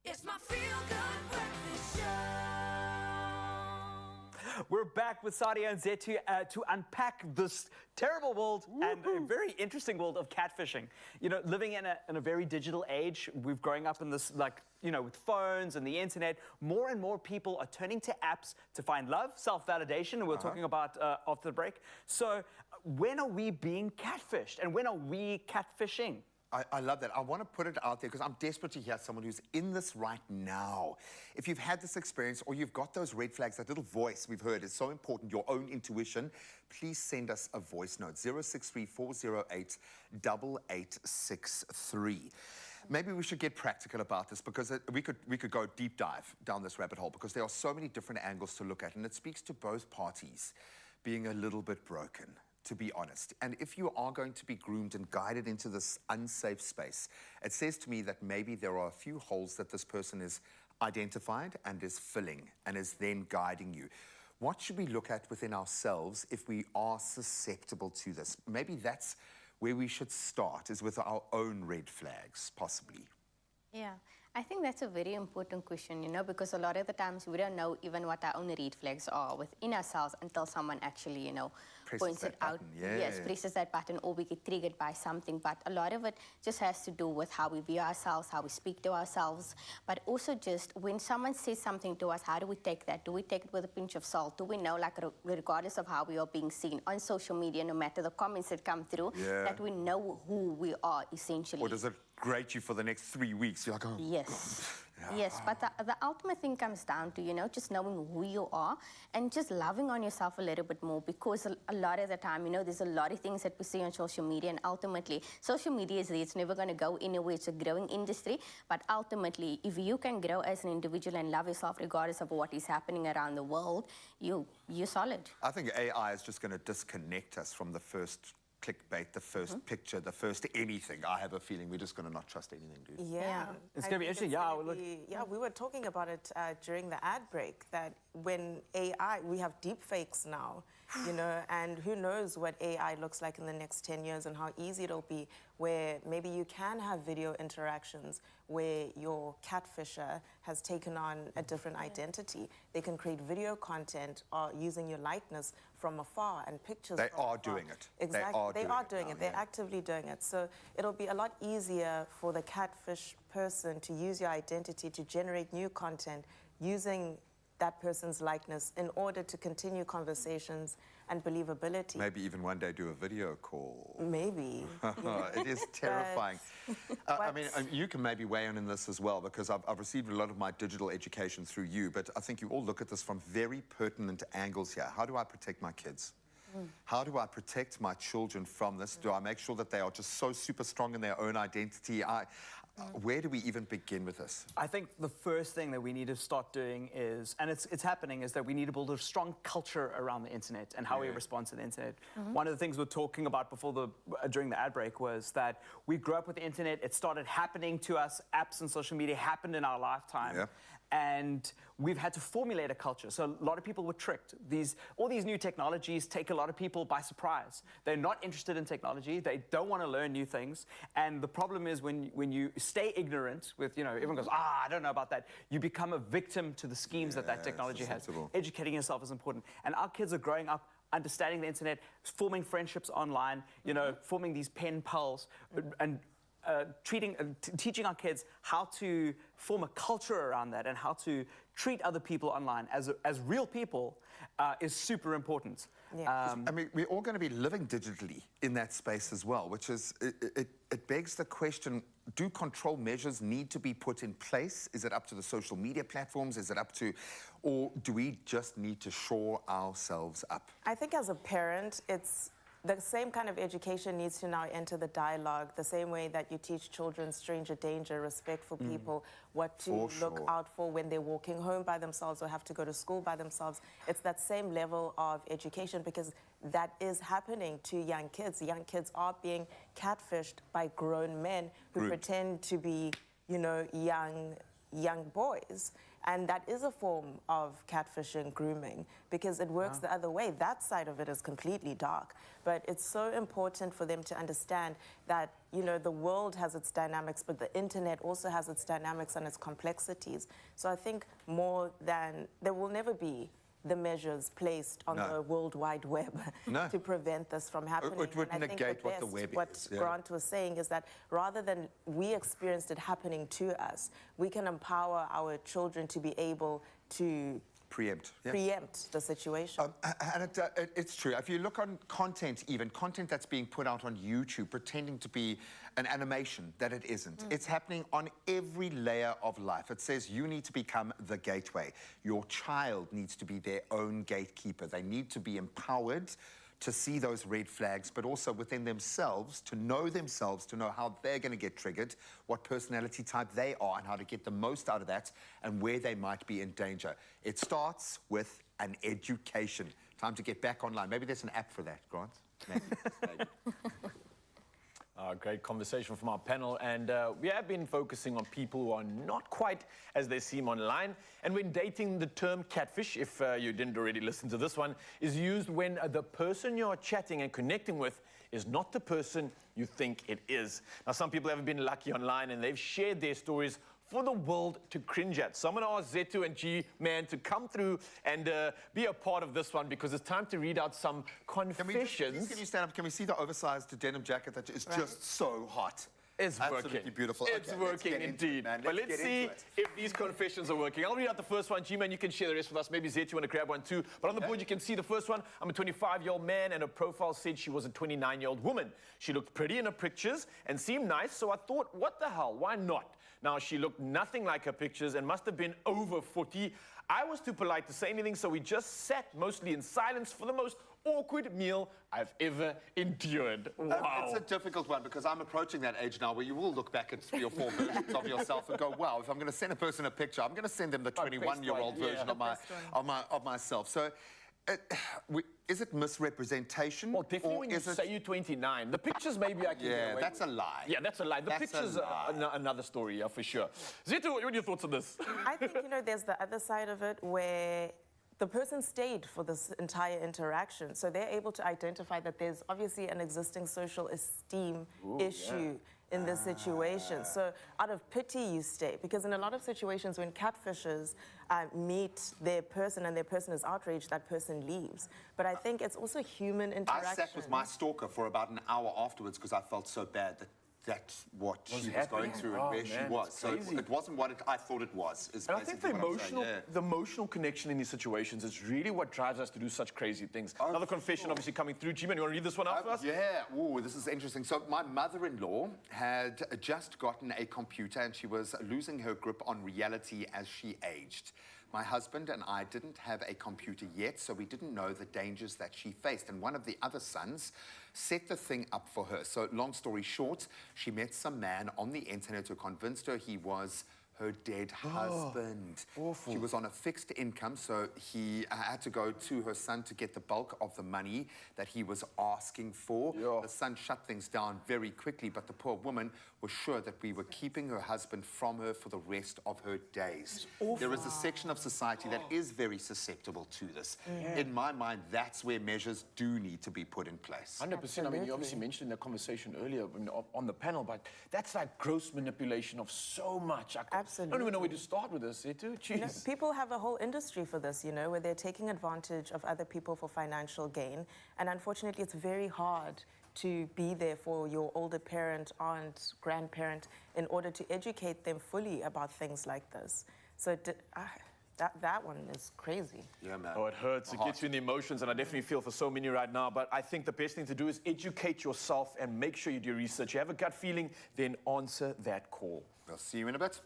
It's my feel-good breakfast show. We're back with Sadia and Zetu to unpack this terrible world and a very interesting world of catfishing. You know, living in a very digital age, we've growing up in this, like, you know, with phones and the internet, more and more people are turning to apps to find love, self-validation, and we're talking about after the break. So when are we being catfished and when are we catfishing? I love that. I want to put it out there because I'm desperate to hear someone who's in this right now. If you've had this experience or you've got those red flags, that little voice we've heard is so important, your own intuition, please send us a voice note, 063 408 8863. Maybe we should get practical about this because we could go deep dive down this rabbit hole because there are so many different angles to look at, and it speaks to both parties being a little bit broken, to be honest. And if you are going to be groomed and guided into this unsafe space, it says to me that maybe there are a few holes that this person is identified and is filling and is then guiding you. What should we look at within ourselves if we are susceptible to this? Maybe that's where we should start, is with our own red flags, possibly. Yeah, I think that's a very important question, because a lot of the times we don't know even what our own red flags are within ourselves until someone actually, points it out. Yes, presses that button, or we get triggered by something. But a lot of it just has to do with how we view ourselves, how we speak to ourselves, but also just when someone says something to us, how do we take that? Do we take it with a pinch of salt? Do we know, like, regardless of how we are being seen on social media, no matter the comments that come through, that we know who we are, essentially? Or does it grate you for the next 3 weeks? You're like, oh. Yes. Yes, but the ultimate thing comes down to, just knowing who you are and just loving on yourself a little bit more, because a lot of the time, there's a lot of things that we see on social media, and ultimately, social media is there. It's never going to go anywhere. It's a growing industry, but ultimately, if you can grow as an individual and love yourself regardless of what is happening around the world, you're solid. I think AI is just going to disconnect us from the first clickbait, the first picture, the first anything. I have a feeling we're just going to not trust anything, dude. Yeah. It's going to be interesting. Yeah, we were talking about it during the ad break, that when AI, we have deep fakes now, and who knows what AI looks like in the next 10 years and how easy it'll be, where maybe you can have video interactions where your catfisher has taken on a different identity. They can create video content using your likeness from afar and pictures They from are afar. doing it. Exactly. They are doing now, it. They're actively doing it. So it'll be a lot easier for the catfish person to use your identity to generate new content using that person's likeness in order to continue conversations and believability. Maybe even one day do a video call. Maybe. It is terrifying. I mean, you can maybe weigh in this as well, because I've received a lot of my digital education through you, but I think you all look at this from very pertinent angles here. How do I protect my kids? How do I protect my children from this? Do I make sure that they are just so super strong in their own identity? Where do we even begin with this? I think the first thing that we need to start doing is, and it's happening, is that we need to build a strong culture around the internet and how we respond to the internet. One of the things we were talking about during the ad break was that we grew up with the internet. It started happening to us. Apps and social media happened in our lifetime. And we've had to formulate a culture. So a lot of people were tricked. All these new technologies take a lot of people by surprise. They're not interested in technology. They don't want to learn new things. And the problem is when you stay ignorant with, everyone goes, I don't know about that. You become a victim to the schemes that technology has. Educating yourself is important. And our kids are growing up understanding the internet, forming friendships online, forming these pen pals, and teaching our kids how to form a culture around that and how to treat other people online as real people is super important. I mean, we're all going to be living digitally in that space as well, which is, it begs the question, do control measures need to be put in place? Is it up to the social media platforms? Is it up to, or do we just need to shore ourselves up? I think as a parent, the same kind of education needs to now enter the dialogue, the same way that you teach children stranger danger, respect for people, what to look out for when they're walking home by themselves or have to go to school by themselves. It's that same level of education, because that is happening to young kids. Young kids are being catfished by grown men who pretend to be, young boys. And that is a form of catfishing, grooming, because it works the other way. That side of it is completely dark. But it's so important for them to understand that, the world has its dynamics, but the internet also has its dynamics and its complexities. So I think there will never be the measures placed on the World Wide Web to prevent this from happening. It would negate what the web is. What Grant was saying is that rather than we experienced it happening to us, we can empower our children to be able to preempt the situation. And it's true. If you look on content that's being put out on YouTube, pretending to be an animation that it isn't. It's happening on every layer of life. It says you need to become the gateway. Your child needs to be their own gatekeeper. They need to be empowered to see those red flags, but also within themselves, to know how they're going to get triggered, what personality type they are, and how to get the most out of that, and where they might be in danger. It starts with an education. Time to get back online. Maybe there's an app for that, Grant. Maybe. Great conversation from our panel, and we have been focusing on people who are not quite as they seem online. And when dating, the term catfish, if you didn't already listen to this one, is used when the person you're chatting and connecting with is not the person you think it is. Now, some people haven't been lucky online, and they've shared their stories for the world to cringe at. So I'm going to ask Zetu and G-Man to come through and be a part of this one, because it's time to read out some confessions. Can you stand up? Can we see the oversized denim jacket that is just so hot? It's Absolutely working. beautiful. It's Okay, working let's get into indeed. it, man. But let's get see into it. if these confessions are working. I'll read out the first one. G-Man, you can share the rest with us. Maybe Zet, you want to grab one too. But on the board, you can see the first one. I'm a 25-year-old man, and her profile said she was a 29-year-old woman. She looked pretty in her pictures and seemed nice, so I thought, what the hell, why not? Now, she looked nothing like her pictures and must have been over 40. I was too polite to say anything, so we just sat mostly in silence for the most awkward meal I've ever endured. Wow. It's a difficult one, because I'm approaching that age now where you will look back at 3 or 4 versions of yourself and go, wow, if I'm going to send a person a picture, I'm going to send them the 21-year-old version of myself. So is it misrepresentation? Well, definitely when you say you're 29. The pictures maybe I can get away that's with. a lie. Yeah, that's a lie. The pictures are another story, yeah, for sure. Zito, what are your thoughts on this? I think, there's the other side of it where the person stayed for this entire interaction. So they're able to identify that there's obviously an existing social esteem issue in this situation. So out of pity, you stay. Because in a lot of situations when catfishers meet their person and their person is outraged, that person leaves. But I think it's also human interaction. I sat with my stalker for about an hour afterwards because I felt so bad that that's what she was going through and where she was. So it wasn't what I thought it was. And I think the emotional connection in these situations is really what drives us to do such crazy things. Another confession obviously coming through. G-Man, you want to read this one out for us? Yeah. Ooh, this is interesting. So my mother-in-law had just gotten a computer, and she was losing her grip on reality as she aged. My husband and I didn't have a computer yet, so we didn't know the dangers that she faced. And one of the other sons set the thing up for her. So long story short, she met some man on the internet who convinced her he was her dead husband. Awful. She was on a fixed income, so he had to go to her son to get the bulk of the money that he was asking for. The son shut things down very quickly, but the poor woman was sure that we were keeping her husband from her for the rest of her days. There is a section of society that is very susceptible to this. In my mind, that's where measures do need to be put in place. 100%. I mean, you obviously mentioned in the conversation earlier on the panel, but that's like gross manipulation of so much. I don't even know where to start with this, Etu. Jeez. People have a whole industry for this, where they're taking advantage of other people for financial gain. And unfortunately, it's very hard to be there for your older parent, aunt, grandparent, in order to educate them fully about things like this. So that one is crazy. Yeah, man. Oh, it hurts. It gets you in the emotions, and I definitely feel for so many right now. But I think the best thing to do is educate yourself and make sure you do research. You have a gut feeling, then answer that call. I'll see you in a bit.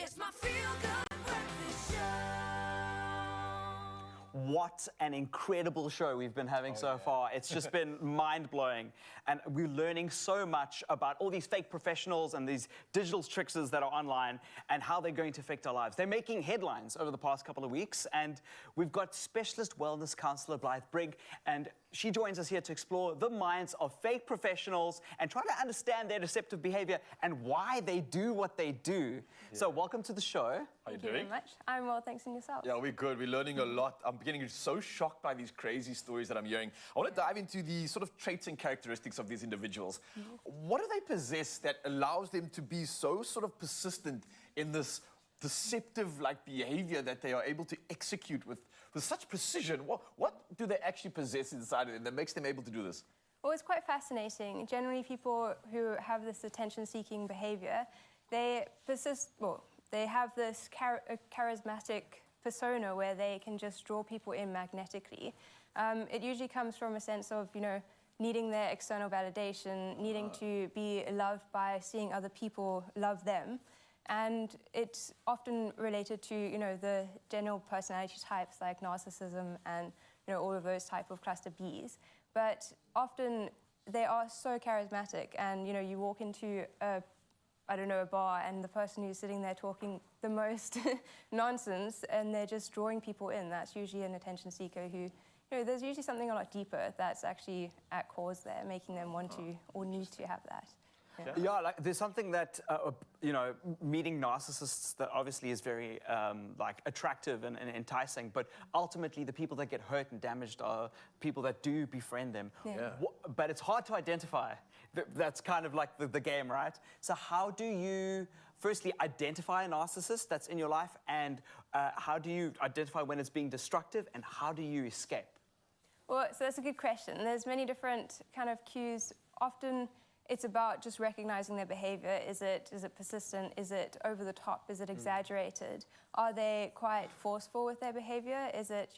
It's my feel-good breakfast show. What an incredible show we've been having so far. It's just been mind-blowing. And we're learning so much about all these fake professionals and these digital tricksters that are online and how they're going to affect our lives. They're making headlines over the past couple of weeks, and we've got specialist wellness counselor Blythe Brigg, and she joins us here to explore the minds of fake professionals and try to understand their deceptive behavior and why they do what they do. So welcome to the show. How you Thank you doing? very much. I'm well, thanks, and yourself. Yeah, we're good. We're learning a lot. I'm getting so shocked by these crazy stories that I'm hearing. I want to dive into the sort of traits and characteristics of these individuals. What do they possess that allows them to be so sort of persistent in this deceptive behavior that they are able to execute with such precision? What do they actually possess inside of them that makes them able to do this? Well, it's quite fascinating. Generally, people who have this attention-seeking behavior, they persist, well, they have this charismatic persona where they can just draw people in magnetically. It usually comes from a sense of, needing their external validation, needing to be loved by seeing other people love them. And it's often related to, the general personality types like narcissism and, all of those type of cluster Bs. But often they are so charismatic and, you walk into a bar and the person who's sitting there talking the most nonsense and they're just drawing people in. That's usually an attention seeker who, there's usually something a lot deeper that's actually at cause there, making them want to or need to have that. Yeah, there's something that, meeting narcissists that obviously is very, attractive and enticing, but ultimately the people that get hurt and damaged are people that do befriend them. But it's hard to identify. That's kind of like the game, right? So how do you, firstly, identify a narcissist that's in your life, and how do you identify when it's being destructive, and how do you escape? Well, so that's a good question. There's many different kind of cues. Often it's about just recognizing their behavior. Is it persistent? Is it over the top? Is it exaggerated? Are they quite forceful with their behavior? Is it,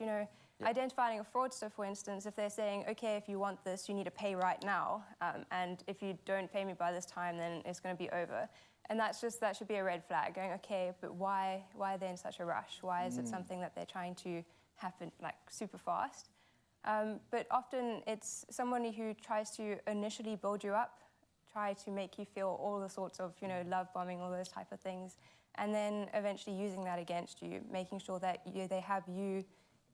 identifying a fraudster, for instance, if they're saying, okay, if you want this, you need to pay right now, and if you don't pay me by this time, then it's going to be over. And that should be a red flag, going, okay, but why are they in such a rush? Why is it something that they're trying to happen, super fast? But often it's someone who tries to initially build you up, try to make you feel all the sorts of, love bombing, all those type of things, and then eventually using that against you, making sure that they have you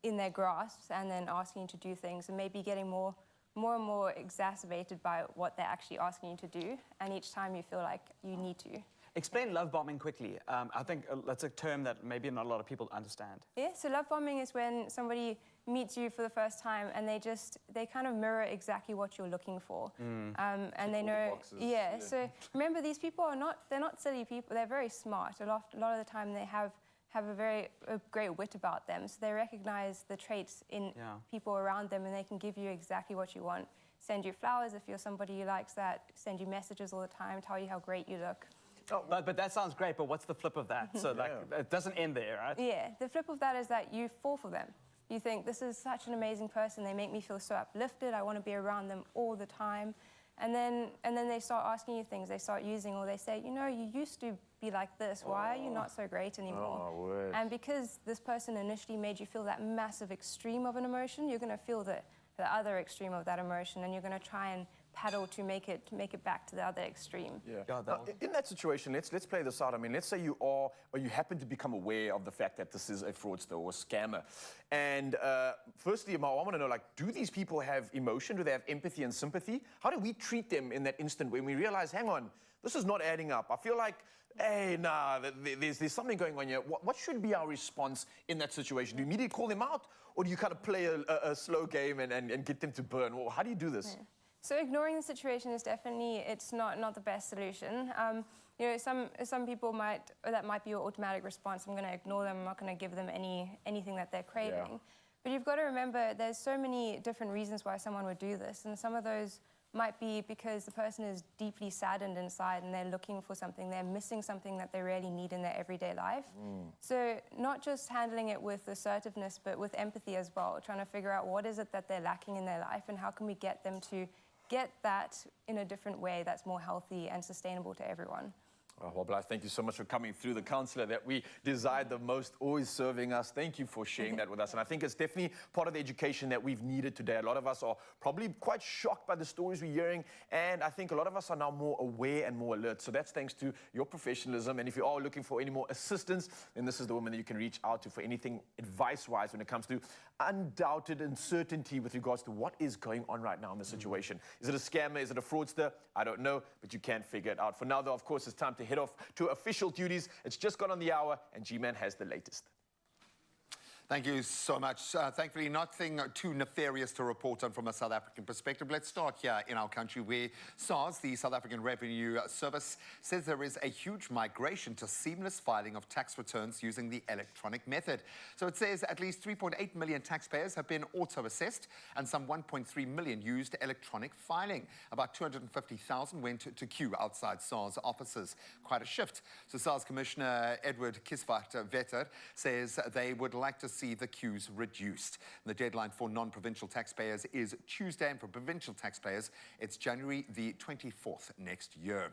in their grasp and then asking you to do things and maybe getting more and more exacerbated by what they're actually asking you to do, and each time you feel like you need to. Explain love bombing quickly. I think that's a term that maybe not a lot of people understand. Yeah, so love bombing is when somebody meets you for the first time and they kind of mirror exactly what you're looking for. And they know, so remember, these people they're not silly people, they're very smart. A lot of the time they have a great wit about them, so they recognize the traits in people around them and they can give you exactly what you want. Send you flowers if you're somebody who likes that, send you messages all the time, tell you how great you look. Oh, but that sounds great, but what's the flip of that? So it doesn't end there, right? Yeah, the flip of that is that you fall for them. You think, this is such an amazing person, they make me feel so uplifted, I want to be around them all the time. And then they start asking you things, they start using, or they say, you used to be like this, why are you not so great anymore? And because this person initially made you feel that massive extreme of an emotion, you're going to feel the other extreme of that emotion, and you're going to try and paddle to make it back to the other extreme. In that situation, let's play this out. I mean, let's say you happen to become aware of the fact that this is a fraudster or a scammer. And firstly, I want to know, do these people have emotion? Do they have empathy and sympathy? How do we treat them in that instant when we realize, hang on, this is not adding up? I feel like, hey, there's something going on here. What should be our response in that situation? Do you immediately call them out, or do you kind of play a slow game and get them to burn? Well, how do you do this? Yeah. So ignoring the situation is definitely, it's not the best solution. Some people that might be your automatic response. I'm going to ignore them. I'm not going to give them anything that they're craving. But you've got to remember, there's so many different reasons why someone would do this, and some of those might be because the person is deeply saddened inside and they're looking for something, they're missing something that they really need in their everyday life. So not just handling it with assertiveness, but with empathy as well, trying to figure out what is it that they're lacking in their life and how can we get them to get that in a different way that's more healthy and sustainable to everyone. Oh, well, Blythe, thank you so much for coming through. The counselor that we desired the most, always serving us. Thank you for sharing that with us. And I think it's definitely part of the education that we've needed today. A lot of us are probably quite shocked by the stories we're hearing. And I think a lot of us are now more aware and more alert. So that's thanks to your professionalism. And if you are looking for any more assistance, then this is the woman that you can reach out to for anything advice-wise when it comes to undoubted uncertainty with regards to what is going on right now in the situation. Is it a scammer? Is it a fraudster? I don't know, but you can figure it out. For now, though, of course, it's time to head off to official duties. It's just gone on the hour, and G-Man has the latest. Thank you so much. Thankfully, nothing too nefarious to report on from a South African perspective. Let's start here in our country where SARS, the South African Revenue Service, says there is a huge migration to seamless filing of tax returns using the electronic method. So it says at least 3.8 million taxpayers have been auto-assessed and some 1.3 million used electronic filing. About 250,000 went to queue outside SARS offices. Quite a shift. So SARS Commissioner Edward Kisvat-Vetter says they would like to see the queues reduced. The deadline for non-provincial taxpayers is Tuesday, and for provincial taxpayers, it's January the 24th next year.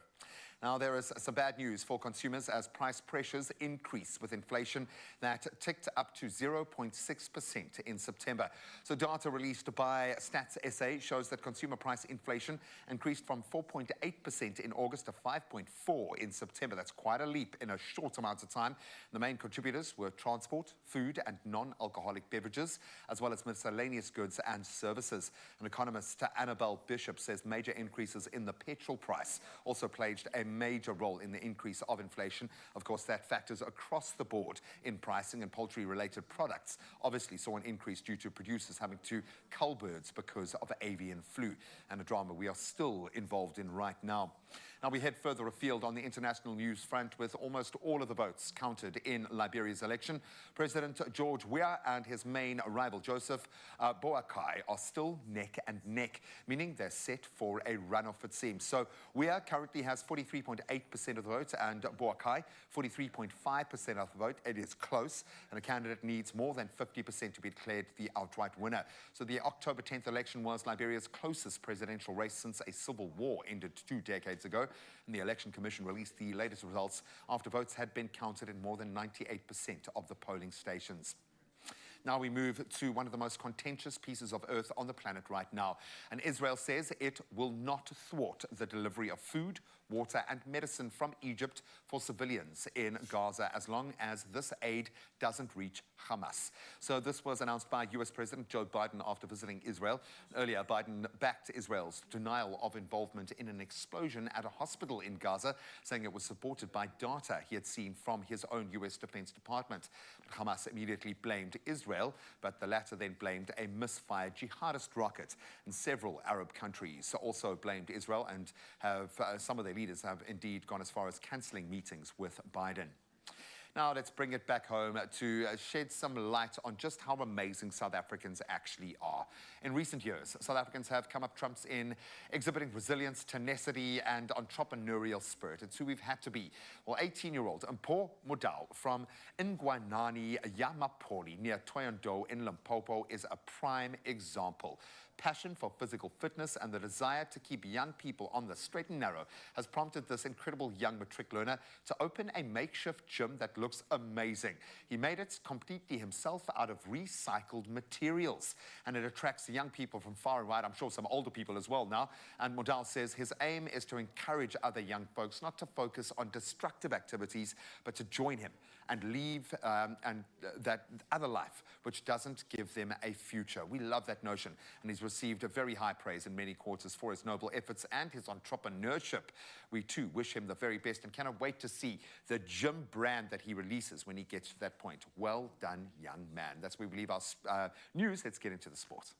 Now, there is some bad news for consumers as price pressures increase with inflation that ticked up to 0.6% in September. So data released by Stats SA shows that consumer price inflation increased from 4.8% in August to 5.4% in September. That's quite a leap in a short amount of time. The main contributors were transport, food and non-alcoholic beverages, as well as miscellaneous goods and services. An economist, Annabelle Bishop, says major increases in the petrol price also played a major role in the increase of inflation. Of course, that factors across the board in pricing, and poultry-related products obviously saw an increase due to producers having to cull birds because of avian flu, and a drama we are still involved in right now. Now we head further afield on the international news front with almost all of the votes counted in Liberia's election. President George Weah and his main rival Joseph Boakai are still neck and neck, meaning they're set for a runoff, it seems. So Weah currently has 43.8% of the vote and Boakai 43.5% of the vote. It is close, and a candidate needs more than 50% to be declared the outright winner. So the October 10th election was Liberia's closest presidential race since a civil war ended 2 decades ago. And the Election Commission released the latest results after votes had been counted in more than 98% of the polling stations. Now we move to one of the most contentious pieces of earth on the planet right now. And Israel says it will not thwart the delivery of food, water and medicine from Egypt for civilians in Gaza as long as this aid doesn't reach Hamas. So this was announced by US President Joe Biden after visiting Israel. Earlier, Biden backed Israel's denial of involvement in an explosion at a hospital in Gaza, saying it was supported by data he had seen from his own US Defense Department. Hamas immediately blamed Israel, but the latter then blamed a misfired jihadist rocket. And several Arab countries also blamed Israel, and have some of their leaders have indeed gone as far as cancelling meetings with Biden. Now let's bring it back home to shed some light on just how amazing South Africans actually are. In recent years, South Africans have come up trumps in exhibiting resilience, tenacity and entrepreneurial spirit. It's who we've had to be. Well, 18-year-old Mpho Modal from Ngwanani Yamapoli near Thohoyandou in Limpopo is a prime example. Passion for physical fitness and the desire to keep young people on the straight and narrow has prompted this incredible young matric learner to open a makeshift gym that looks amazing. He made it completely himself out of recycled materials, and it attracts young people from far and wide. I'm sure some older people as well now. And Modal says his aim is to encourage other young folks not to focus on destructive activities, but to join him and leave that other life which doesn't give them a future. We love that notion, and he's received a very high praise in many quarters for his noble efforts and his entrepreneurship. We too wish him the very best and cannot wait to see the gym brand that he releases when he gets to that point. Well done, young man. That's where we leave our news. Let's get into the sport.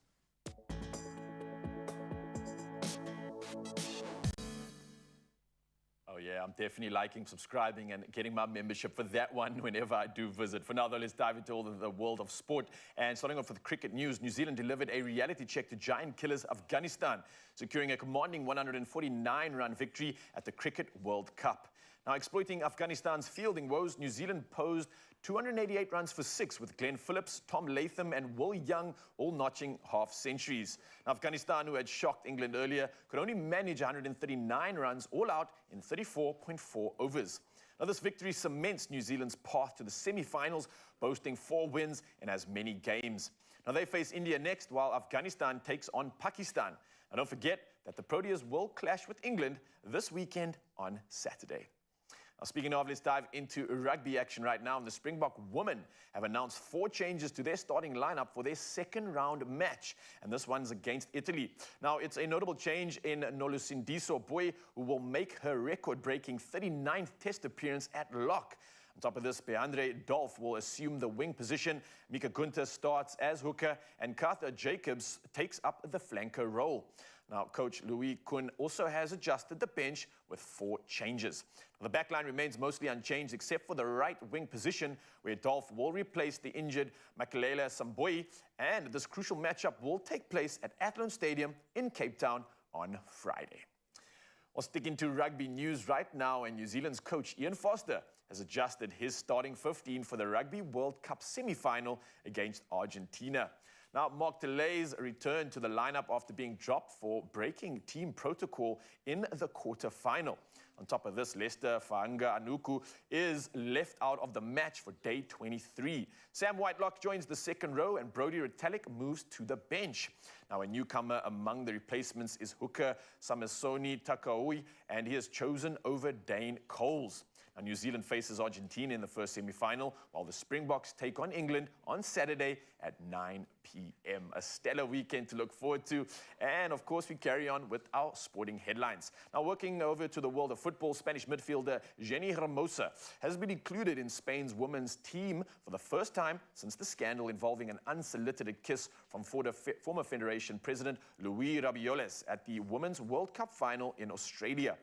Oh yeah, I'm definitely liking, subscribing and getting my membership for that one whenever I do visit. For now though, let's dive into all the world of sport. And starting off with cricket news, New Zealand delivered a reality check to giant killers Afghanistan, securing a commanding 149-run victory at the Cricket World Cup. Now, exploiting Afghanistan's fielding woes, New Zealand posed 288 runs for 6 with Glenn Phillips, Tom Latham and Will Young all notching half centuries. Now, Afghanistan, who had shocked England earlier, could only manage 139 runs all out in 34.4 overs. Now, this victory cements New Zealand's path to the semi-finals, boasting 4 wins in as many games. Now, they face India next, while Afghanistan takes on Pakistan. And don't forget that the Proteas will clash with England this weekend on Saturday. Now, speaking of, let's dive into rugby action right now. And the Springbok women have announced 4 changes to their starting lineup for their second round match. And this one's against Italy. Now, it's a notable change in Nolusindiso Boy, who will make her record-breaking 39th test appearance at lock. On top of this, Beandre Dolph will assume the wing position. Mika Gunter starts as hooker, and Cartha Jacobs takes up the flanker role. Now, coach Louis Kuhn also has adjusted the bench with 4 changes. The backline remains mostly unchanged except for the right wing position, where Dolph will replace the injured Makalela Samboi, and this crucial matchup will take place at Athlone Stadium in Cape Town on Friday. Well, sticking to rugby news right now, and New Zealand's coach Ian Foster has adjusted his starting 15 for the Rugby World Cup semi-final against Argentina. Now, Mark Delay's returned to the lineup after being dropped for breaking team protocol in the quarter-final. On top of this, Lester Fa'anga Anuku is left out of the match for day 23. Sam Whitelock joins the second row, and Brodie Retallick moves to the bench. Now, a newcomer among the replacements is hooker Samisoni Takaui, and he is chosen over Dane Coles. Now, New Zealand faces Argentina in the first semi-final, while the Springboks take on England on Saturday at 9 p.m. A stellar weekend to look forward to. And, of course, we carry on with our sporting headlines. Now, working over to the world of football, Spanish midfielder Jenny Hermosa has been included in Spain's women's team for the first time since the scandal involving an unsolicited kiss from former Federation President Luis Rabioles at the Women's World Cup final in Australia.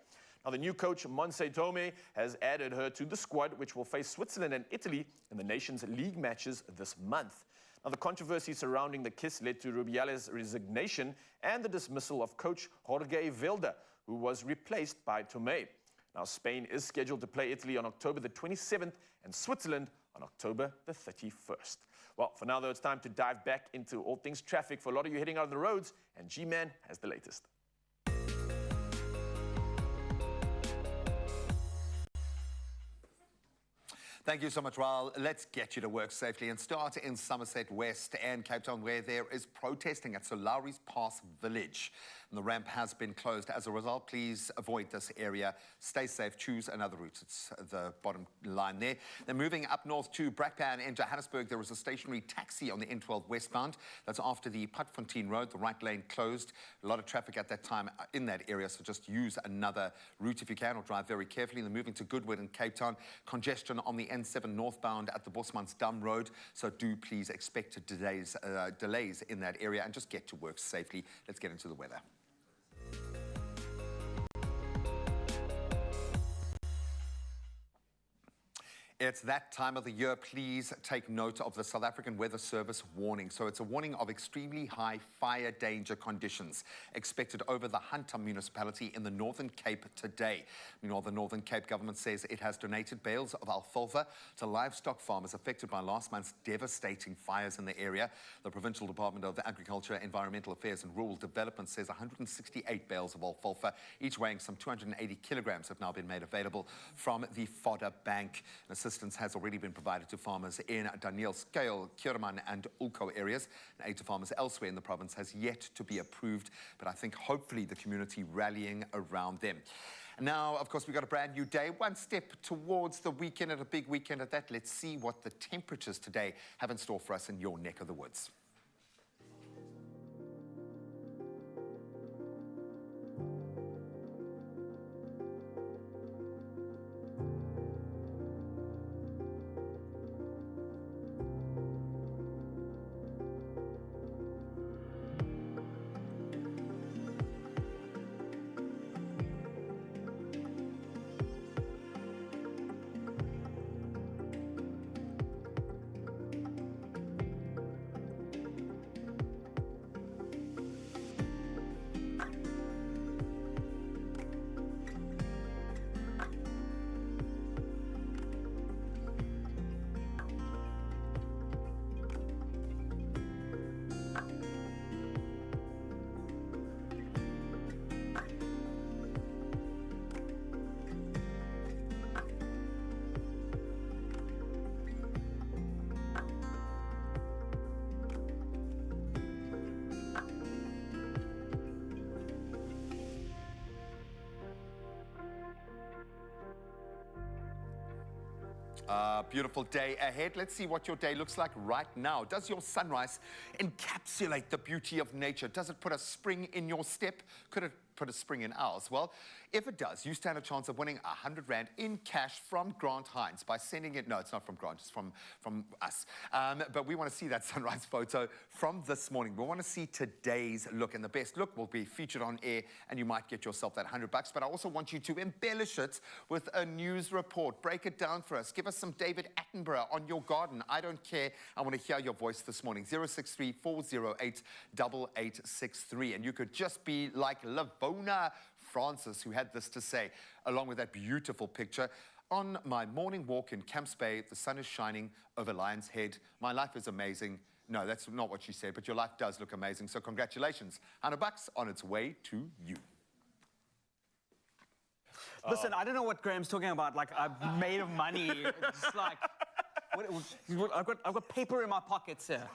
Now, the new coach, Montse Tome, has added her to the squad, which will face Switzerland and Italy in the Nations League matches this month. Now, the controversy surrounding the kiss led to Rubiales' resignation and the dismissal of coach Jorge Velda, who was replaced by Tome. Now, Spain is scheduled to play Italy on October the 27th and Switzerland on October the 31st. Well, for now, though, it's time to dive back into all things traffic for a lot of you heading out on the roads, and G-Man has the latest. Thank you so much, Raul. Let's get you to work safely and start in Somerset West and Cape Town, where there is protesting at Solari's Pass Village. And the ramp has been closed. As a result, please avoid this area. Stay safe. Choose another route. It's the bottom line there. Then moving up north to Brakpan in Johannesburg, there was a stationary taxi on the N12 westbound. That's after the Putfontein Road. The right lane closed. A lot of traffic at that time in that area, so just use another route if you can, or drive very carefully. Then moving to Goodwood in Cape Town, congestion on the N7 northbound at the Bosmansdam Road, so do please expect delays in that area and just get to work safely. Let's get into the weather. It's that time of the year. Please take note of the South African Weather Service warning. So it's a warning of extremely high fire danger conditions expected over the Hunter municipality in the Northern Cape today. Meanwhile, the Northern Cape government says it has donated bales of alfalfa to livestock farmers affected by last month's devastating fires in the area. The Provincial Department of Agriculture, Environmental Affairs and Rural Development says 168 bales of alfalfa, each weighing some 280 kilograms, have now been made available from the fodder bank. Assistance has already been provided to farmers in Daniel Scale, Kuraman and Ulko areas. And aid to farmers elsewhere in the province has yet to be approved, but I think hopefully the community rallying around them. Now, of course, we've got a brand new day, one step towards the weekend, and a big weekend at that. Let's see what the temperatures today have in store for us in your neck of the woods. Beautiful day ahead. Let's see what your day looks like right now. Does your sunrise encapsulate the beauty of nature? Does it put a spring in your step? Could it put a spring in ours? Well, if it does, you stand a chance of winning 100 Rand in cash from Grant Hines by sending it. No, it's not from Grant, it's from us. But we want to see that sunrise photo from this morning. We want to see today's look, and the best look will be featured on air, and you might get yourself that $100. But I also want you to embellish it with a news report. Break it down for us. Give us some David Attenborough on your garden. I don't care. I want to hear your voice this morning. 063-408-8863. And you could just be like Lavona Francis, who had this to say, along with that beautiful picture. On my morning walk in Camps Bay, the sun is shining over Lion's Head. My life is amazing. No, that's not what she said, but your life does look amazing. So congratulations. $100 on its way to you. Listen, I don't know what Graham's talking about. Like, I'm made of money. It's like, I've got paper in my pockets here.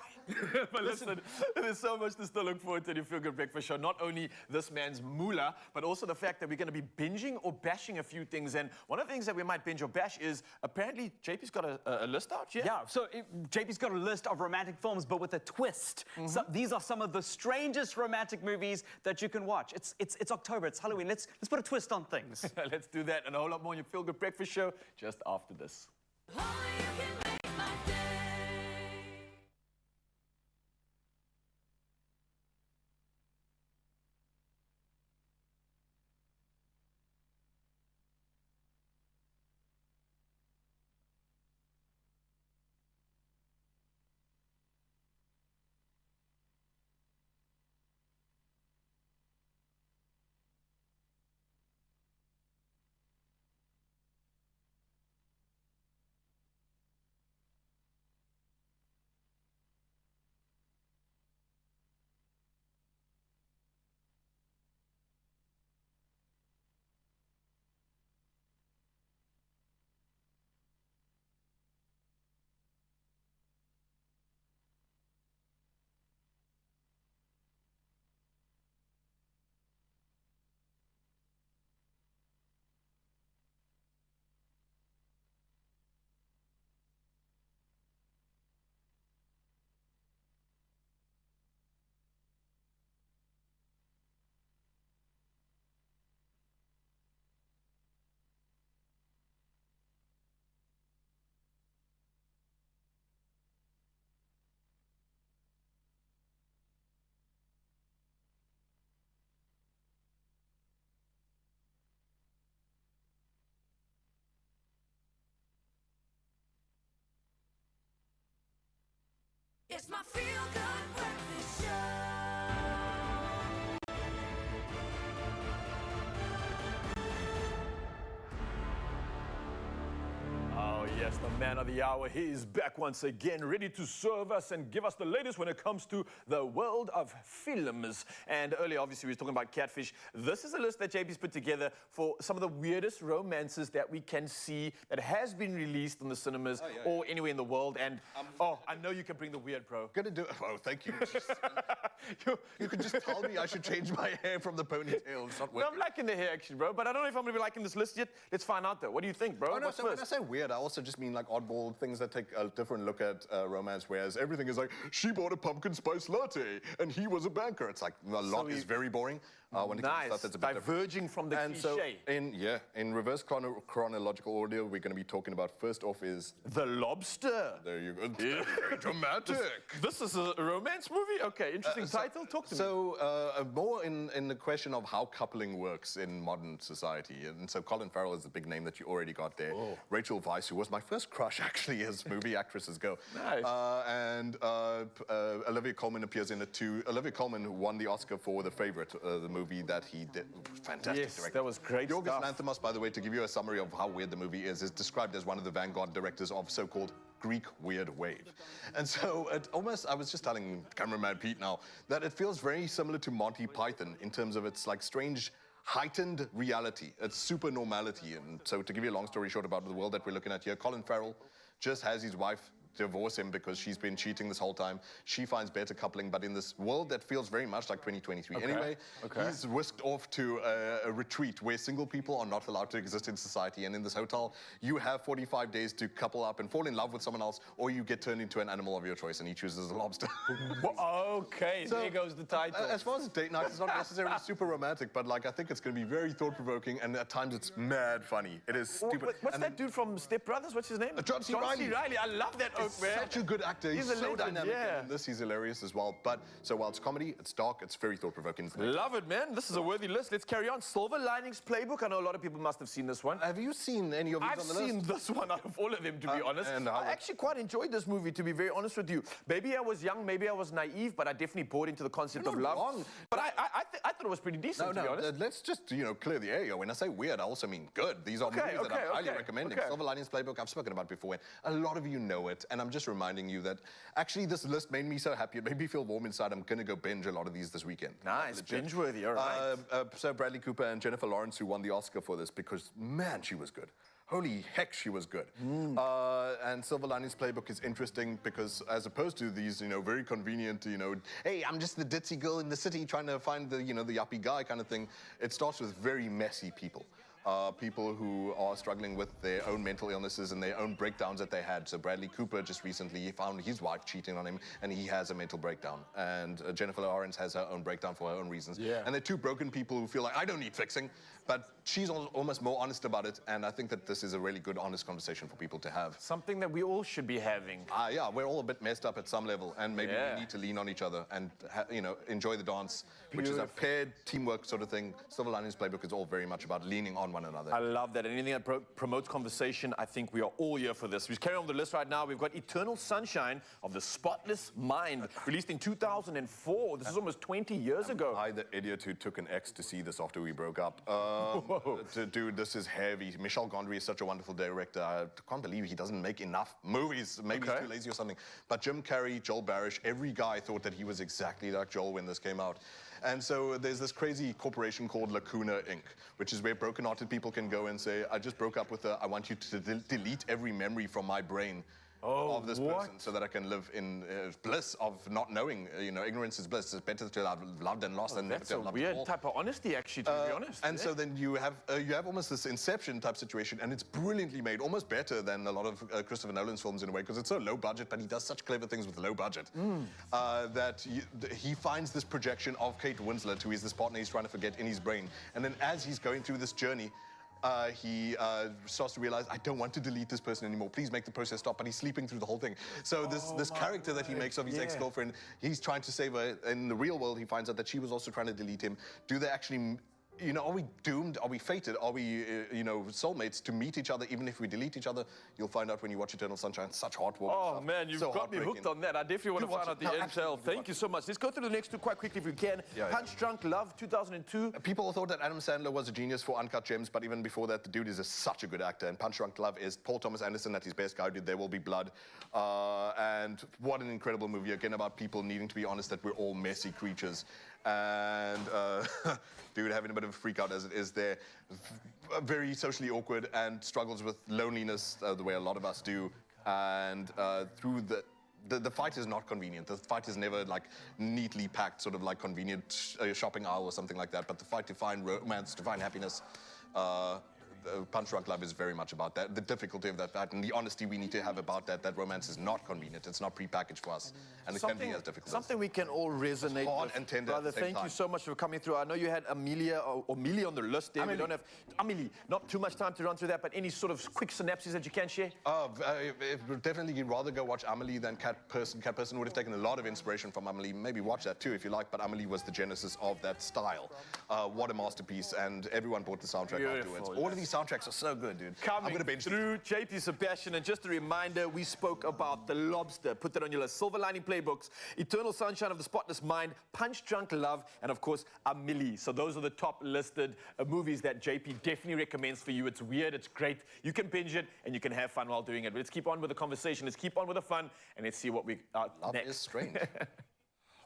But listen, there's so much to still look forward to in your Feel Good Breakfast Show. Not only this man's moolah, but also the fact that we're going to be binging or bashing a few things. And one of the things that we might binge or bash is apparently JP's got a list out here. Yeah, so JP's got a list of romantic films, but with a twist. So these are some of the strangest romantic movies that you can watch. It's October, it's Halloween. Let's put a twist on things. Let's do that and a whole lot more in your Feel Good Breakfast Show just after this. It's my Feel Good Breakfast Show. Oh, yes, the man of the hour. He is back once again, ready to serve us and give us the latest when it comes to the world of films. And earlier, obviously, we were talking about Catfish. This is a list that JP's put together for some of the weirdest romances that we can see that has been released in the cinemas or anywhere in the world. And, I know you can bring the weird, bro. Gonna do it. Oh, thank you. You could just tell me I should change my hair from the ponytail. It's not No, I'm liking the hair, actually, bro. But I don't know if I'm going to be liking this list yet. Let's find out, though. What do you think, bro? Oh, no, What's so first? when I say weird, I also just mean like oddball things that take a different look at romance, whereas everything is like, she bought a pumpkin spice latte and he was a banker. It's like, a lot is very boring. When it comes to stuff that's a bit diverging from the and cliche. So in reverse chronological order, we're going to be talking about, first off is... The Lobster. There you go. Very dramatic. This is a romance movie? Okay, interesting title. Talk to me. So more in the question of how coupling works in modern society. And so Colin Farrell is the big name that you already got there. Rachel Weisz, who was my first crush, actually, as movie actresses go. Nice. And Olivia Colman appears in it too. Olivia Colman won the Oscar for The Favourite, the movie that he did. Fantastic director. That was great Yorgos Lanthimos, by the way, to give you a summary of how weird the movie is described as one of the vanguard directors of so-called Greek weird wave. And so I was just telling cameraman Pete now that it feels very similar to Monty Python in terms of its like strange heightened reality. It's super normality. And so to give you a long story short about the world that we're looking at here, Colin Farrell just has his wife divorce him because she's been cheating this whole time. She finds better coupling, but in this world that feels very much like 2023. Okay. Anyway, Okay. he's whisked off to a retreat where single people are not allowed to exist in society. And in this hotel, you have 45 days to couple up and fall in love with someone else, or you get turned into an animal of your choice, and he chooses a lobster. Okay, So, there goes the title. As far as date night, it's not necessarily super romantic, but like I think it's going to be very thought-provoking, and at times it's mad funny. It is stupid. What's that dude from Step Brothers? What's his name? John C. Reilly. I love that oak, He's man. such a good actor. He's a so legend, dynamic. yeah. And in this, he's hilarious as well. But so while it's comedy, it's dark, it's very thought-provoking. Love it, man. This is a worthy list. Let's carry on. Silver Linings Playbook. I know a lot of people must have seen this one. Have you seen any of these I've on the list? seen this one out of all of them, to be honest. and how I actually quite enjoyed this movie, to be very honest with you. Maybe I was young, maybe I was naive, but I definitely bought into the concept of love. wrong. But I thought it was pretty decent, to be honest. Let's just, clear the air here. When I say weird, I also mean good. These are movies that I'm highly recommending. Silver Linings Playbook, I've spoken about before. A lot of you know it, and I'm just reminding you that actually this list made me so happy. It made me feel warm inside. I'm going to go binge a lot of these this weekend. Nice, binge-worthy, all right. So Bradley Cooper and Jennifer Lawrence, who won the Oscar for this, because, man, she was good. Holy heck, she was good. And Silver Linings Playbook is interesting because as opposed to these, very convenient, hey, I'm just the ditzy girl in the city trying to find the, the yuppie guy kind of thing, it starts with very messy people. People who are struggling with their own mental illnesses and their own breakdowns that they had. So Bradley Cooper just recently found his wife cheating on him, and he has a mental breakdown. And Jennifer Lawrence has her own breakdown for her own reasons. Yeah. And they're two broken people who feel like, I don't need fixing. But she's almost more honest about it, and I think that this is a really good, honest conversation for people to have. Something that we all should be having. Yeah, we're all a bit messed up at some level, and maybe we need to lean on each other and, enjoy the dance, which is a paired teamwork sort of thing. Silver Linings Playbook is all very much about leaning on one another. I love that. Anything that promotes conversation, I think we are all here for this. We carry on the list right now. We've got Eternal Sunshine of the Spotless Mind, released in 2004. This is almost 20 years ago. I, the idiot who took an ex to see this after we broke up. Dude, this is heavy. Michel Gondry is such a wonderful director. I can't believe he doesn't make enough movies. Maybe he's too lazy or something. But Jim Carrey, Joel Barish, every guy thought that he was exactly like Joel when this came out. And so there's this crazy corporation called Lacuna Inc., which is where broken-hearted people can go and say, I just broke up with her. I want you to delete every memory from my brain. Of this person, so that I can live in bliss of not knowing. Ignorance is bliss. It's better to have loved and lost than never to have loved at all. That's a weird type of honesty, actually, to be honest. And so then you have almost this Inception type situation, and it's brilliantly made, almost better than a lot of Christopher Nolan's films in a way, because it's so low budget, but he does such clever things with low budget. That he finds this projection of Kate Winslet, who is this partner he's trying to forget, in his brain. And then as he's going through this journey, he starts to realize, I don't want to delete this person anymore. Please make the process stop. But he's sleeping through the whole thing. So this character that he makes of his ex-girlfriend, he's trying to save her. In the real world, he finds out that she was also trying to delete him. Do they actually... are we doomed? Are we fated? Are we, soulmates to meet each other even if we delete each other? You'll find out when you watch Eternal Sunshine. Such heartwarming stuff. Man, you've got me hooked on that. I definitely want to find out the intel. Thank you so much. Let's go through the next two quite quickly if we can. Punch Drunk Love, 2002. People thought that Adam Sandler was a genius for Uncut Gems, but even before that, the dude is such a good actor. And Punch Drunk Love is Paul Thomas Anderson at his best guy, did There Will Be Blood. And what an incredible movie, again, about people needing to be honest that we're all messy creatures. And dude having a bit of a freak out as it is there. Very socially awkward and struggles with loneliness the way a lot of us do. And through the fight is not convenient. The fight is never like neatly packed, sort of like convenient shopping aisle or something like that. But the fight to find romance, to find happiness, Punch Drunk Love is very much about that. The difficulty of that fight and the honesty we need to have about that romance is not convenient. It's not prepackaged for us. And it can be as difficult. Something we can all resonate with. And tender Brother, at the same thank time. you so much for coming through. I know you had Amelia or Millie on the list there. We don't have Amelie. Not too much time to run through that, but any sort of quick synapses that you can share? Definitely you'd rather go watch Amelie than Cat Person. Cat Person would have taken a lot of inspiration from Amelie. Maybe watch that too if you like, but Amelie was the genesis of that style. What a masterpiece, and everyone bought the soundtrack afterwards. All of these soundtracks are so good, dude. Coming through JP Sebastian, and just a reminder, we spoke about The Lobster. Put that on your list. Silver Lining Playbooks, Eternal Sunshine of the Spotless Mind, Punch Drunk Love, and of course, Amelie. So those are the top listed movies that JP definitely recommends for you. It's weird, it's great. You can binge it, and you can have fun while doing it. But let's keep on with the conversation. Let's keep on with the fun, and let's see what we are Love next. is strange.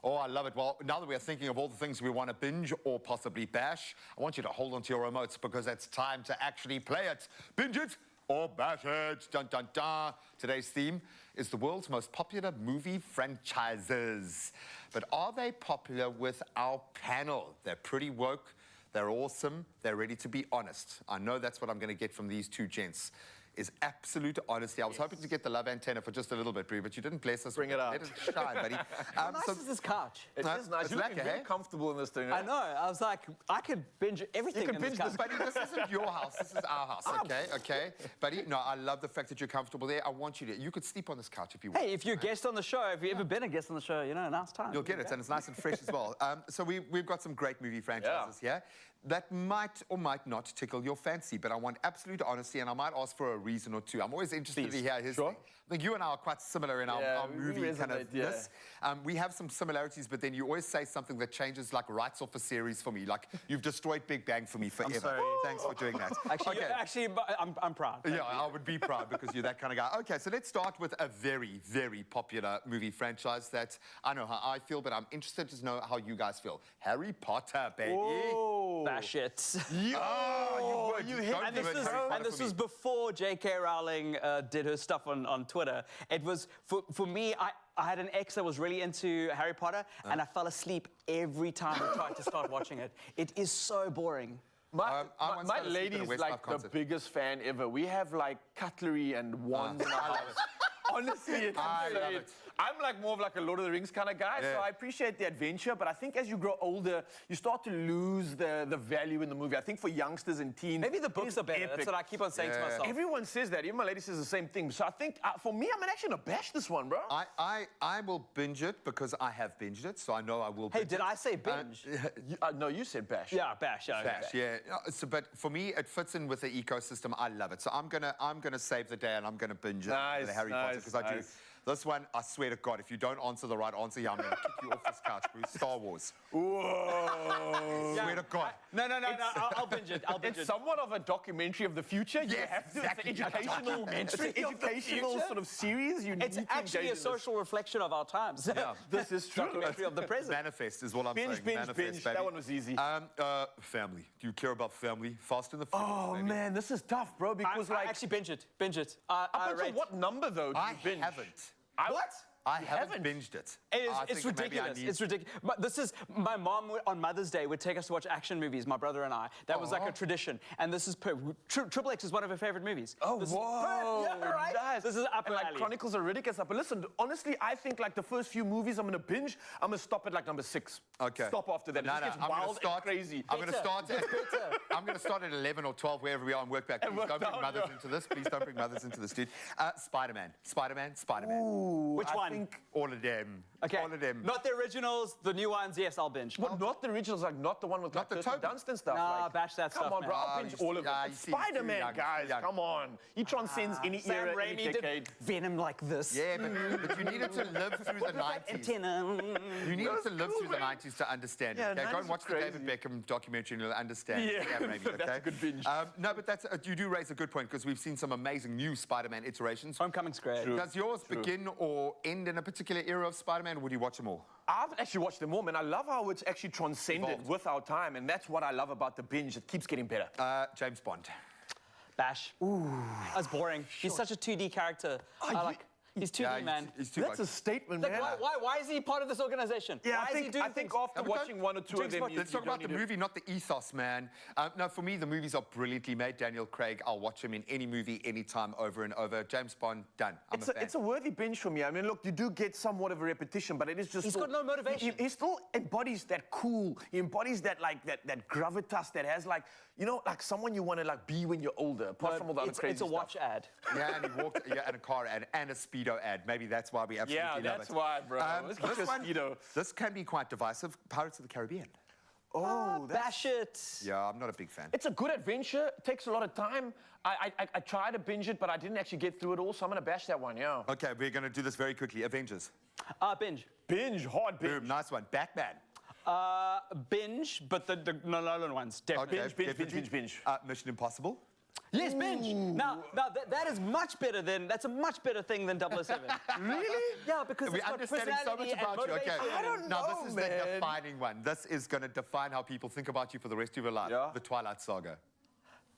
Oh, I love it. Well, now that we're thinking of all the things we want to binge or possibly bash, I want you to hold on to your remotes because it's time to actually play it. Binge it Or bash it, dun dun dun. Today's theme is the world's most popular movie franchises. But are they popular with our panel? They're pretty woke, they're awesome, they're ready to be honest. I know that's what I'm going to get from these two gents. Is absolute honesty. I was hoping to get the love antenna for just a little bit, Brie, but you didn't bless us. Bring it out. Let it shine, buddy. How nice is this couch? It is nice. It's You're looking lekker, very hey? comfortable in this thing. I know. I was like, I could binge everything You can in binge this this, couch. buddy. This isn't your house. This is our house, okay? Okay? Buddy, no, I love the fact that you're comfortable there. I want you to... You could sleep on this couch if you want. Hey, if you're a guest on the show, if you've ever been a guest on the show, you know, now it's time. You'll get it, and it's nice and fresh as well. So we've got some great movie franchises here that might or might not tickle your fancy, but I want absolute honesty, and I might ask for a reason or two. I'm always interested to hear his thing. I think you and I are quite similar in our movie kind of this. We have some similarities, but then you always say something that changes, like writes off a series for me. Like, you've destroyed Big Bang for me forever. sorry. Thanks for doing that. Actually, I'm proud. Yeah, I would be proud because you're that kind of guy. Okay, so let's start with a very, very popular movie franchise that I know how I feel, but I'm interested to know how you guys feel. Harry Potter, baby. Whoa. Bash it. You would. You hit Don't and do this it, was, Harry Potter and this for me. was before J.K. Rowling did her stuff on Twitter. It was, for me, I had an ex that was really into Harry Potter, and I fell asleep every time I tried to start watching it. It is so boring. My fell asleep lady at a is Westlife like the concert. biggest fan ever. We have like cutlery and wands in our I love house. it. Honestly, it's I love insane. it. I'm like more of like a Lord of the Rings kind of guy, so I appreciate the adventure, but I think as you grow older, you start to lose the value in the movie. I think for youngsters and teens, Maybe the books are better. That's what I keep on saying to myself. Everyone says that. Even my lady says the same thing. So I think, for me, I'm actually going to bash this one, bro. I will binge it because I have binged it, so I know I will binge Hey, did it. I say binge? No, you said bash. Yeah, bash. Yeah, Bash, yeah. So, but for me, it fits in with the ecosystem. I love it. So I'm gonna save the day and I'm gonna binge it with Harry Potter because I do. This one, I swear to God, if you don't answer the right answer, yeah, I'm gonna kick you off this couch, Bruce. Star Wars. Whoa. Swear to God. No, I'll binge it. I'll binge It's it. somewhat of a documentary of the future. You Yes, have to. exactly. It's an educational, it's an educational sort of series. You It's need to actually engage a in this. social reflection of our times. Yeah. This is true. Documentary of the present. Manifest is what I'm Binge, saying. binge, Manifest, binge. baby. That one was easy. Family. Do you care about family? Fast and the Furious. Oh, baby. man, this is tough, bro, because I like... actually binge it. Binge it. Up until what number, though, do you I binge? haven't. What? I haven't binged it. It's ridiculous. It's ridiculous. But this is my mom on Mother's Day would take us to watch action movies. My brother and I. That was like a tradition. And this is Triple X is one of her favorite movies. Oh, this whoa! Yeah, right. Nice. This is up and like alley. Chronicles of Riddick and stuff. But listen, honestly, I think like the first few movies I'm gonna binge, I'm gonna stop at like number 6. Okay. Stop after that. It just gets wild and crazy. I'm gonna start at 11 or 12, wherever we are, and work back. Please don't bring mothers into this. Please don't bring mothers into this, dude. Spider-Man. Ooh, Which one? Think... All of them. Okay. All of them. Not the originals, the new ones. Yes, I'll binge. What, not the originals, like not the one with like the Kirsten Toby. Dunst and stuff. Nah, like, bash that come stuff, on, man. bro. I'll binge all of it. Spider-Man, guys, come on. He transcends any Sam era, Raimi any decade. did Venom like this. Yeah, but you needed to live through the 90s. You needed to live through the 90s to understand it. Yeah, Okay, go 90s and watch the crazy. David Beckham documentary and you'll understand. Yeah, Raimi, okay? that's a good binge. No, but that's you do raise a good point because we've seen some amazing new Spider-Man iterations. Homecoming's great. Does yours begin or end in a particular era of Spider-Man, or would you watch them all? I've actually watched them all, man. I love how it's actually transcended Evolved. with our time, and that's what I love about the binge. It keeps getting better. James Bond. Bash. Ooh. That's boring. He's such a 2D character. He's 2D, man. He's too That's a statement, Like, man. why is he part of this organization? Yeah, why I think, is he doing I think things? after watching one or two of them, Let's talk about the movie, not the ethos, man. No, for me, the movies are brilliantly made. Daniel Craig, I'll watch him in any movie, anytime, over and over. James Bond, done. I'm a fan. It's a worthy binge for me. I mean, look, you do get somewhat of a repetition, but it is just... He's got no motivation. He still embodies that cool. He embodies that, like, that gravitas that has, like, you know, like someone you want to, like, be when you're older, apart from all the other crazy It's a watch ad. Yeah, and he walked, and a car ad, and a Speedo ad. Maybe that's why we absolutely love it. Yeah, that's why, bro. Let's get your Speedo. This can be quite divisive. Pirates of the Caribbean. Oh, bash it. Yeah, I'm not a big fan. It's a good adventure. It takes a lot of time. I tried to binge it, but I didn't actually get through it all, so I'm going to bash that one, yeah. Okay, we're going to do this very quickly. Avengers. Binge. Binge, hard binge. Boom, nice one. Batman. Binge, but the Nolan ones, definitely. Okay, binge. Mission Impossible. Yes, binge. Now that is much better than, that's a much better thing than 007. Really? Yeah, because We're it's got understanding so much personality and about you. Okay. motivation. I don't Now, know, this is man. the defining one. This is going to define how people think about you for the rest of your life. Yeah. The Twilight Saga.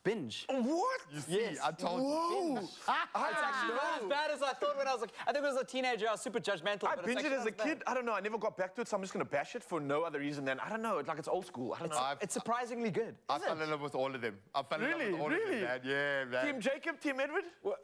Binge. What? You see, I told you. Binge. It's actually not as bad as I thought when I was like, I think it was a teenager, I was super judgmental. I but it's binged it actually as a not bad. kid. I don't know. I never got back to it, so I'm just going to bash it for no other reason than, I don't know, it's old school. I don't know. It's surprisingly good. I fell in love with all of them. I fell in love with all of them, man. Yeah, man. Team Jacob, Team Edward? Well,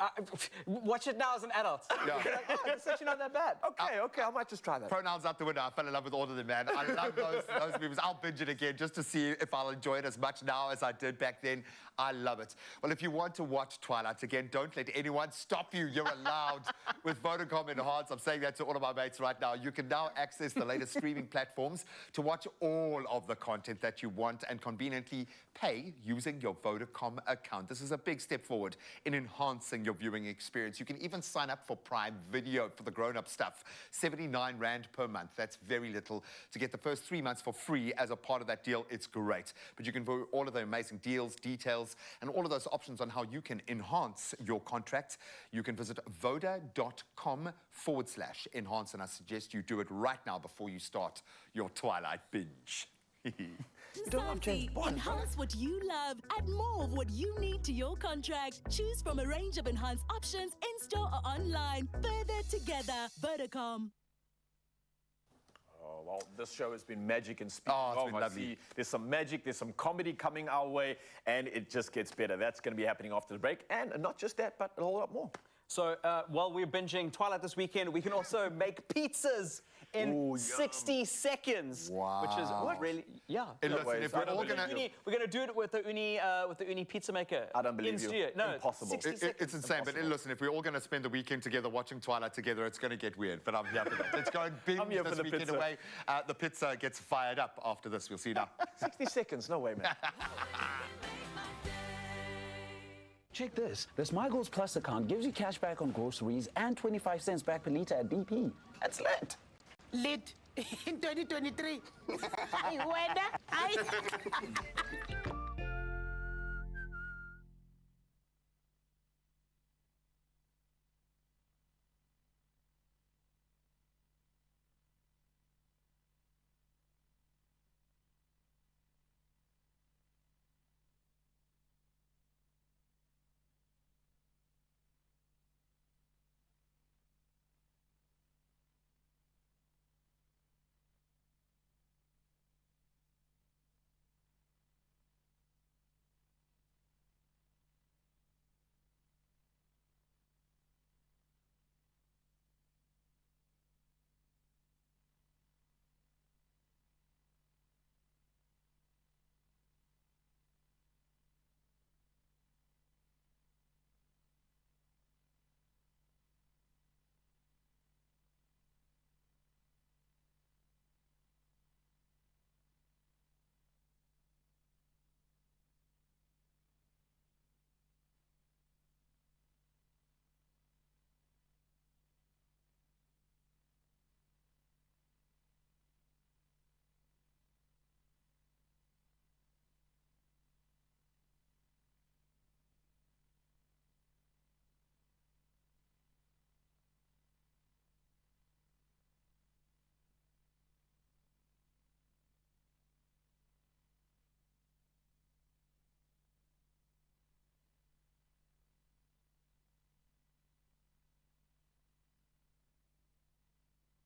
watch it now as an adult. Yeah. You're like, oh, it's actually not that bad. Okay, I might just try that. Pronouns out the window. I fell in love with all of them, man. I love those movies. I'll binge it again just to see if I'll enjoy it as much now as I did back then. I love it. Well, if you want to watch Twilight again, don't let anyone stop you. You're allowed with Vodacom Enhance. I'm saying that to all of my mates right now. You can now access the latest streaming platforms to watch all of the content that you want and conveniently pay using your Vodacom account. This is a big step forward in enhancing your viewing experience. You can even sign up for Prime Video for the grown-up stuff. 79 Rand per month. That's very little. To get the first 3 months for free as a part of that deal, it's great. But you can view all of the amazing deals, details, and all of those options on how you can enhance your contract. You can visit voda.com/enhance, and I suggest you do it right now before you start your Twilight binge. Zanzi, enhance what you love. Add more of what you need to your contract. Choose from a range of enhanced options in-store or online. Further together, Vodacom. Oh, well, this show has been magic, and speaking it's of, been I lovely. see there's some magic, there's some comedy coming our way, and it just gets better. That's going to be happening after the break, and not just that, but a whole lot more. So while we're binging Twilight this weekend, we can also make pizzas in 60 seconds. Wow. Which is really, yeah. Hey, listen, if we're all gonna... We're gonna do it with the Uni pizza maker. I don't believe in you. studio. No, Impossible. 60 seconds. It's insane, but listen, if we're all going to spend the weekend together watching Twilight together, it's going to get weird, but I'm here for that. Let's go and binge I'm here for this the weekend pizza. away. The pizza gets fired up after this. We'll see now. 60 seconds, no way, man. Check this. The My Goals Plus account gives you cash back on groceries and 25 cents back per litre at BP. That's lit. Lit in 2023. Weather.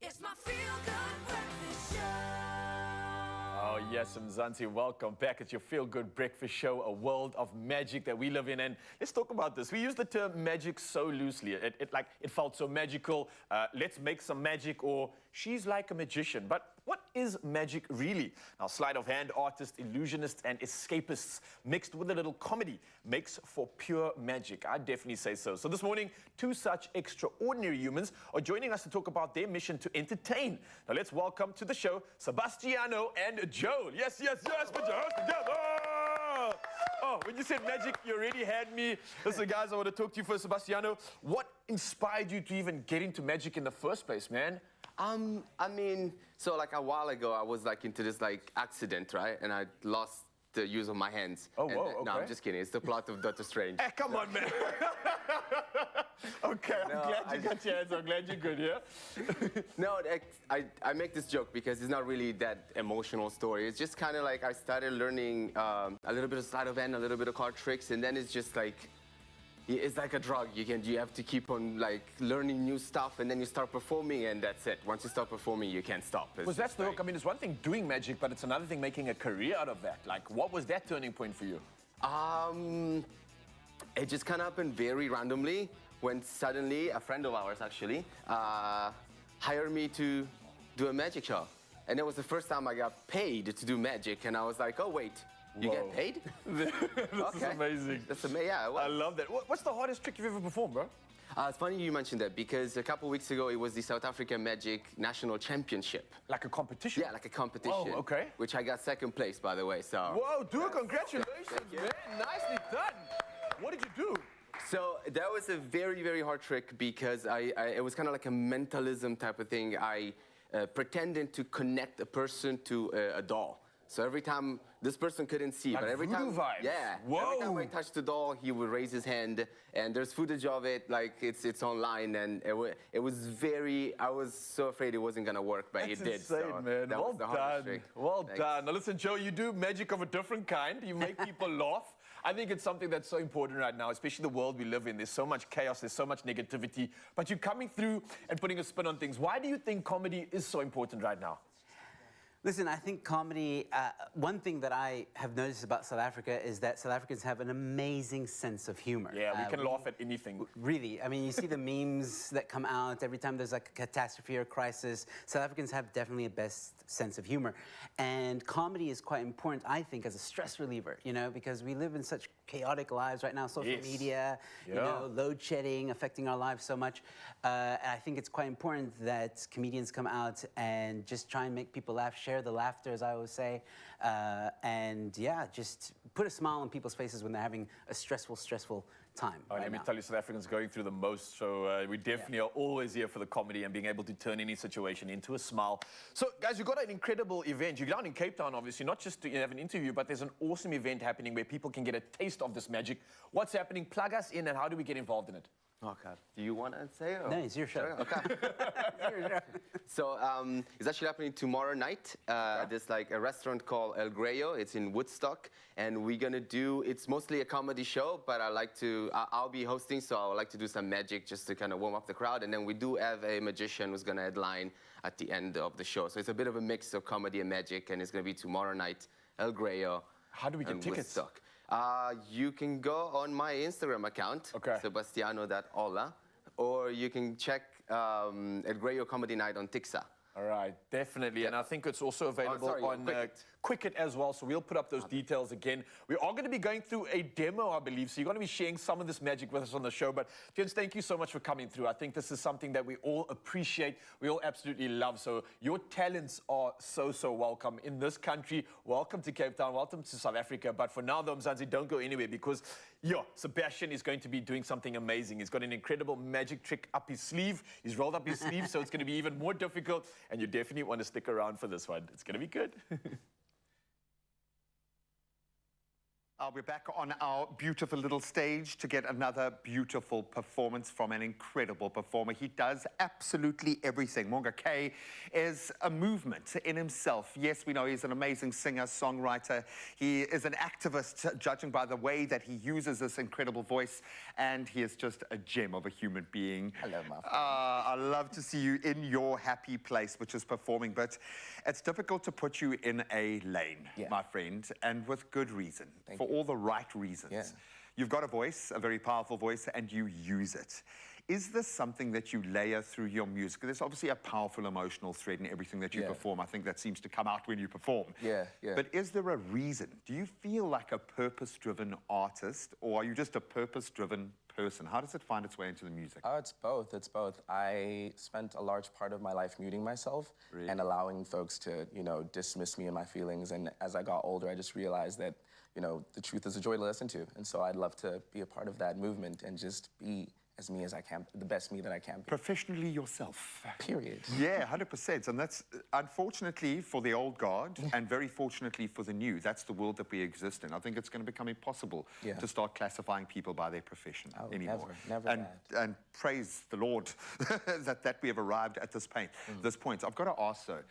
It's my feel-good breakfast show. Oh, yes, Mzansi, welcome back. It's your feel-good breakfast show, a world of magic that we live in. And let's talk about this. We use the term magic so loosely. It felt so magical. Let's make some magic, or she's like a magician. But what is magic really? Now, sleight of hand artists, illusionists, and escapists mixed with a little comedy makes for pure magic. I definitely say so. So this morning, two such extraordinary humans are joining us to talk about their mission to entertain. Now, let's welcome to the show Sebastiano and Joel. Yes, yes, yes, put your hands together. Oh, when you said magic, you already had me. Listen, guys, I want to talk to you first. Sebastiano, what inspired you to even get into magic in the first place, man? I mean, so like a while ago, I was like into this like accident, right? And I lost the use of my hands. Oh, And, whoa, No, I'm okay. just kidding. It's the plot of Doctor Strange. Hey, come on, man. Okay, I'm glad you got your hands. I'm glad you're good, yeah? No, I make this joke because it's not really that emotional story. It's just kind of like I started learning a little bit of sleight of hand, a little bit of card tricks, and then it's just like, it's like a drug. You have to keep on like learning new stuff, and then you start performing, and that's it. Once you start performing, you can't stop. It's Because that's just the like- hook. I mean, it's one thing doing magic, but it's another thing making a career out of that. Like, what was that turning point for you? It just kind of happened very randomly when suddenly a friend of ours actually hired me to do a magic show. And it was the first time I got paid to do magic, and I was like, oh, wait, you get paid? This is amazing. That's amazing, yeah. I love that. What's the hardest trick you've ever performed, bro? It's funny you mentioned that because a couple weeks ago it was the South African Magic National Championship. Like a competition? Yeah, like a competition. Oh, okay. Which I got second place, by the way, so. Whoa, dude, congratulations, man. Nicely done. What did you do? So that was a very, very hard trick because it was kind of like a mentalism type of thing. I pretended to connect a person to a doll. So every time, this person couldn't see, Like but every voodoo time, vibes. yeah, every time I touched the doll, he would raise his hand, and there's footage of it, like it's online, and it was very, I was so afraid it wasn't gonna work, but That's it did. insane, so man. that Well was the hardest done. trick. Well Thanks. done. Now listen, Joe, you do magic of a different kind. You make people laugh. I think it's something that's so important right now, especially the world we live in. There's so much chaos, there's so much negativity, but you're coming through and putting a spin on things. Why do you think comedy is so important right now? Listen, I think comedy, one thing that I have noticed about South Africa is that South Africans have an amazing sense of humor. Yeah, we can laugh at anything. Really. I mean, you see the memes that come out every time there's like a catastrophe or crisis. South Africans have definitely a best sense of humor. And comedy is quite important, I think, as a stress reliever, you know, because we live in such chaotic lives right now, social media, you know, load shedding affecting our lives so much. And I think it's quite important that comedians come out and just try and make people laugh, share the laughter, as I always say, and yeah, just put a smile on people's faces when they're having a stressful time. Oh, let me tell you, South Africans going through the most, so we definitely are always here for the comedy and being able to turn any situation into a smile. So, guys, you've got an incredible event. You're down in Cape Town, obviously, not just to have an interview, but there's an awesome event happening where people can get a taste of this magic. What's happening? Plug us in, and how do we get involved in it? Okay. Do you want to say it? No, it's your show. Okay. So it's actually happening tomorrow night. There's like a restaurant called El Greyo. It's in Woodstock, and we're gonna do. It's mostly a comedy show, but I'll be hosting, so I would like to do some magic just to kind of warm up the crowd. And then we do have a magician who's gonna headline at the end of the show. So it's a bit of a mix of comedy and magic, and it's gonna be tomorrow night, El Greyo. How do we get tickets? Woodstock. You can go on my Instagram account, Sebastiano.ola, or you can check at Greyo Comedy Night on Tixa. All right, definitely. And I think it's also available on Quicket as well. So we'll put up those details again. We are going to be going through a demo, I believe. So you're going to be sharing some of this magic with us on the show. But gents, thank you so much for coming through. I think this is something that we all appreciate. We all absolutely love. So your talents are so, so welcome in this country. Welcome to Cape Town. Welcome to South Africa. But for now, though, Mzansi, don't go anywhere because, Sebastian is going to be doing something amazing. He's got an incredible magic trick up his sleeve. He's rolled up his sleeve, so it's going to be even more difficult. And you definitely want to stick around for this one. It's going to be good. We're back on our beautiful little stage to get another beautiful performance from an incredible performer. He does absolutely everything. Monga K is a movement in himself. Yes, we know he's an amazing singer, songwriter. He is an activist, judging by the way that he uses this incredible voice, and he is just a gem of a human being. Hello, my friend. I love to see you in your happy place, which is performing, but it's difficult to put you in a lane, my friend, and with good reason. For all the right reasons. You've got a voice, a very powerful voice, and you use it. Is this something that you layer through your music? There's obviously a powerful emotional thread in everything that you perform. I think that seems to come out when you perform. But is there a reason? Do you feel like a purpose-driven artist, or are you just a purpose-driven person? How does it find its way into the music? It's both. It's both. I spent a large part of my life muting myself and allowing folks to, dismiss me and my feelings. And as I got older, I just realized that, the truth is a joy to listen to. And so I'd love to be a part of that movement and just be as me as I can, the best me that I can be. Professionally yourself. Period. Yeah, 100%. And that's, unfortunately, for the old guard, and very fortunately for the new. That's the world that we exist in. I think it's going to become impossible to start classifying people by their profession anymore. Never and praise the Lord that we have arrived at this point. I've got to ask, though,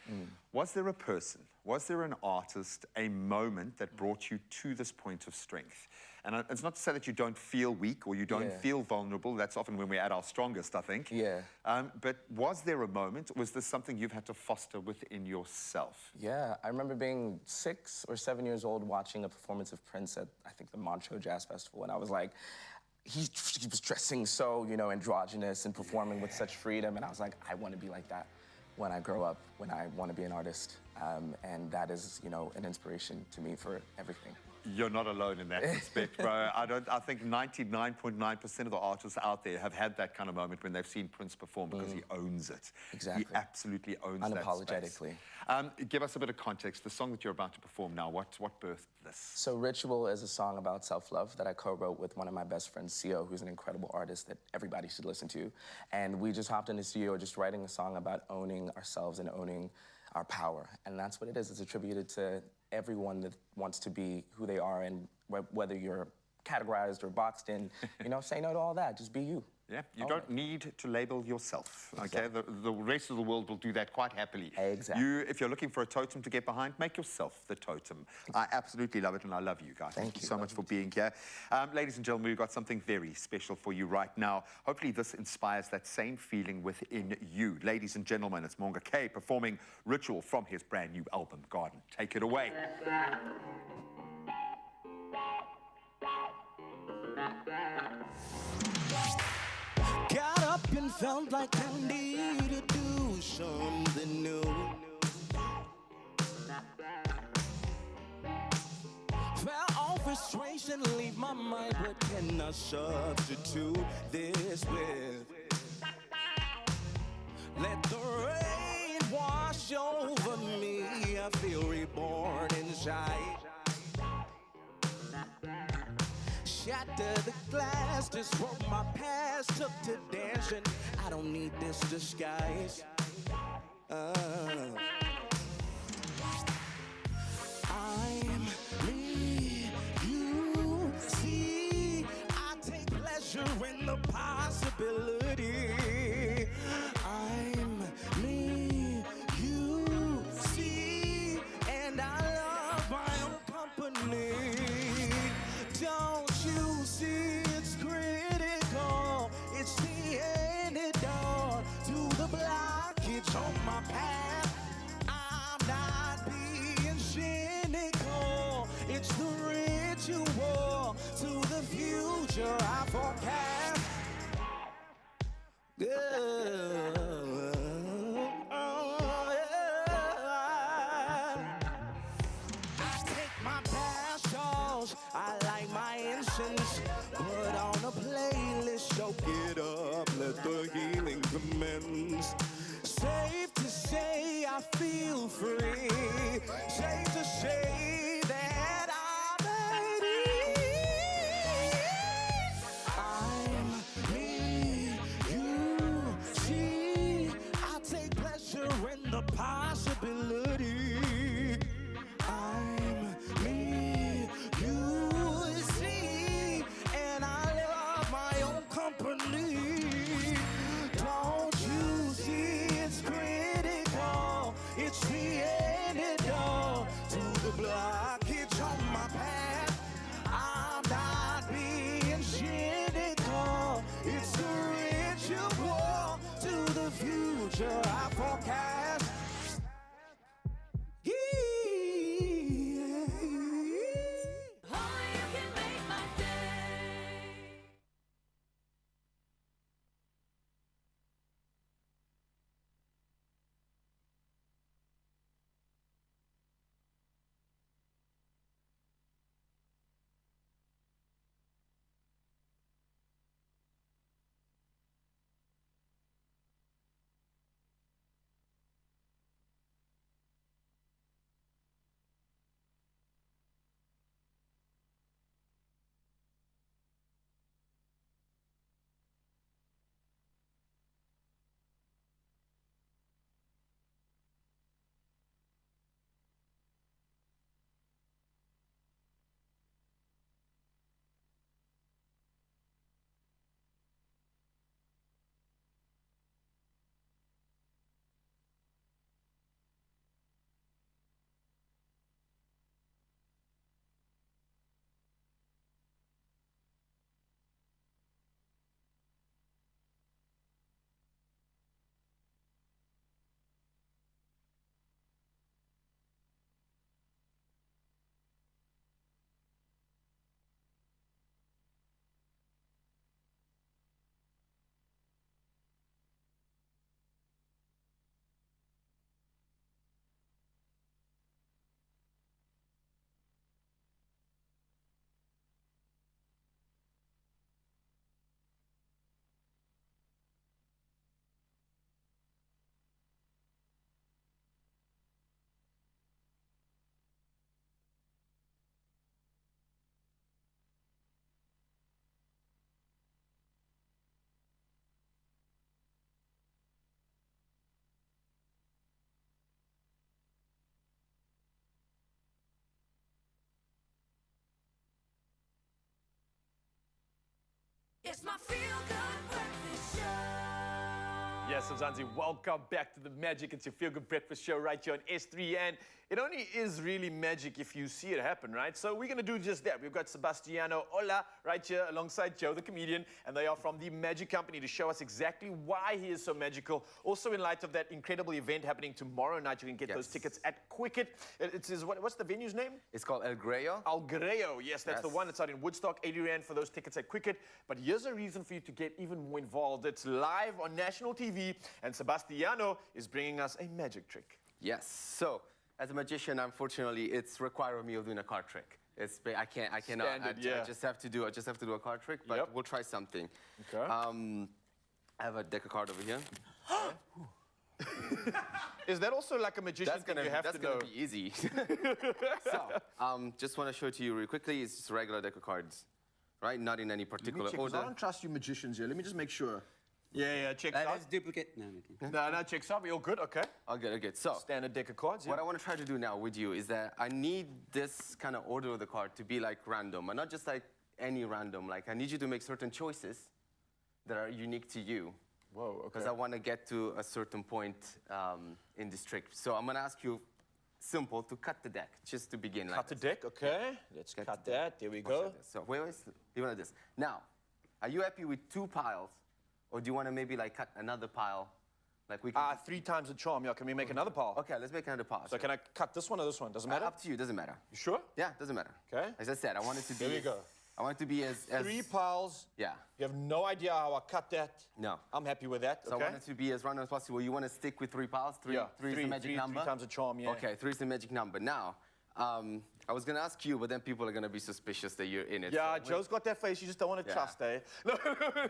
was there a person, was there an artist, a moment that brought you to this point of strength? And it's not to say that you don't feel weak or you don't feel vulnerable. That's often when we're at our strongest, I think. Yeah. But was there a moment? Was this something you've had to foster within yourself? Yeah, I remember being 6 or 7 years old watching a performance of Prince at, I think, the Montreux Jazz Festival, and I was like, he was dressing so, you know, androgynous and performing with such freedom, and I was like, I want to be like that when I grow up, when I want to be an artist. And that is, you know, an inspiration to me for everything. You're not alone in that respect, bro. I think 99.9% of the artists out there have had that kind of moment when they've seen Prince perform because he owns it. Exactly. He absolutely owns Unapologetically. that space. Give us a bit of context. The song that you're about to perform now, what birthed this? So Ritual is a song about self-love that I co-wrote with one of my best friends, Sio, who's an incredible artist that everybody should listen to. And we just hopped into the studio just writing a song about owning ourselves and owning our power. And that's what it is. It's attributed to everyone that wants to be who they are, and whether you're categorized or boxed in, you know, say no to all that. Just be you. Yeah, you don't need to label yourself, okay? The rest of the world will do that quite happily. Exactly. If you're looking for a totem to get behind, make yourself the totem. I absolutely love it, and I love you guys. Thank you so much for being here. Ladies and gentlemen, we've got something very special for you right now. Hopefully this inspires that same feeling within you. Ladies and gentlemen, it's Monga K performing Ritual from his brand new album, Garden. Take it away. Got up and felt like I needed to do something new. Fell all frustration, leave my mind, but can I substitute this with? Let the rain wash over me, I feel reborn inside. Shatter the glass, disrobe my past, took to dancing. I don't need this disguise. I'm me, you see. I take pleasure in the possibility. I'm me, you see, and I love my own company. Don't you see it's critical? It's the antidote to the blockage on my path. I'm not being cynical. It's the ritual to the future I forecast. I like my incense, put on a playlist, soak it up, let the healing commence. Safe to say I feel free, safe to say that I'm at ease. I'm me, you see, I take pleasure in the possibility. I'm me, you see, and I love my own company. Don't you see it's critical? It's the antidote to the blind. It's my feel-good breakfast show. Yes, Mzansi, welcome back to the magic. It's your Feel Good Breakfast show right here on S3, and it only is really magic if you see it happen, right? So we're going to do just that. We've got Sebastiano Ola right here alongside Joe, the comedian, and they are from the Magic Company to show us exactly why he is so magical. Also, in light of that incredible event happening tomorrow night, you can get those tickets at Quicket. It is, what's the venue's name? It's called El Greo. El Greo, yes, that's the one. It's out in Woodstock, 80 Rand for those tickets at Quicket. But here's a reason for you to get even more involved. It's live on national TV, and Sebastiano is bringing us a magic trick. Yes, so as a magician, unfortunately, it's required me of doing a card trick. I cannot. Standard, I just have to do a card trick, but we'll try something. Okay. I have a deck of cards over here. Is that also like a magician thing you have to know? That's gonna be easy. So, just want to show it to you really quickly. It's just a regular deck of cards, right? Not in any particular order. I don't trust you magicians here. Let me just make sure. Yeah, checks That out. is duplicate. No, okay. No, checks out. You're good, okay. Okay. So, standard deck of cards, what I want to try to do now with you is that I need this kind of order of the card to be like random, and not just like any random. Like, I need you to make certain choices that are unique to you. Whoa, okay. Because I want to get to a certain point in this trick. So I'm going to ask you, simple, to cut the deck, just to begin. Cut the deck, okay. Let's cut that. There we go. So wait, leave it like this. Now, are you happy with 2 piles? Or do you want to maybe like cut another pile? Like we can 3 times the charm. Yeah, can we make another pile? Okay, let's make another pile. So can I cut this one or this one? Doesn't matter? Up to you, doesn't matter. You sure? Yeah, doesn't matter. Okay. As I said, I want it to be... Here we go. I want it to be as... 3 piles. Yeah. You have no idea how I cut that? No. I'm happy with that, So I want it to be as random as possible. You want to stick with 3 piles? Three is the magic number? 3 times the charm, yeah. Okay, 3 is the magic number. Now, I was going to ask you, but then people are going to be suspicious that you're in it. Yeah, so Joe's got that face. You just don't want to trust, eh? No,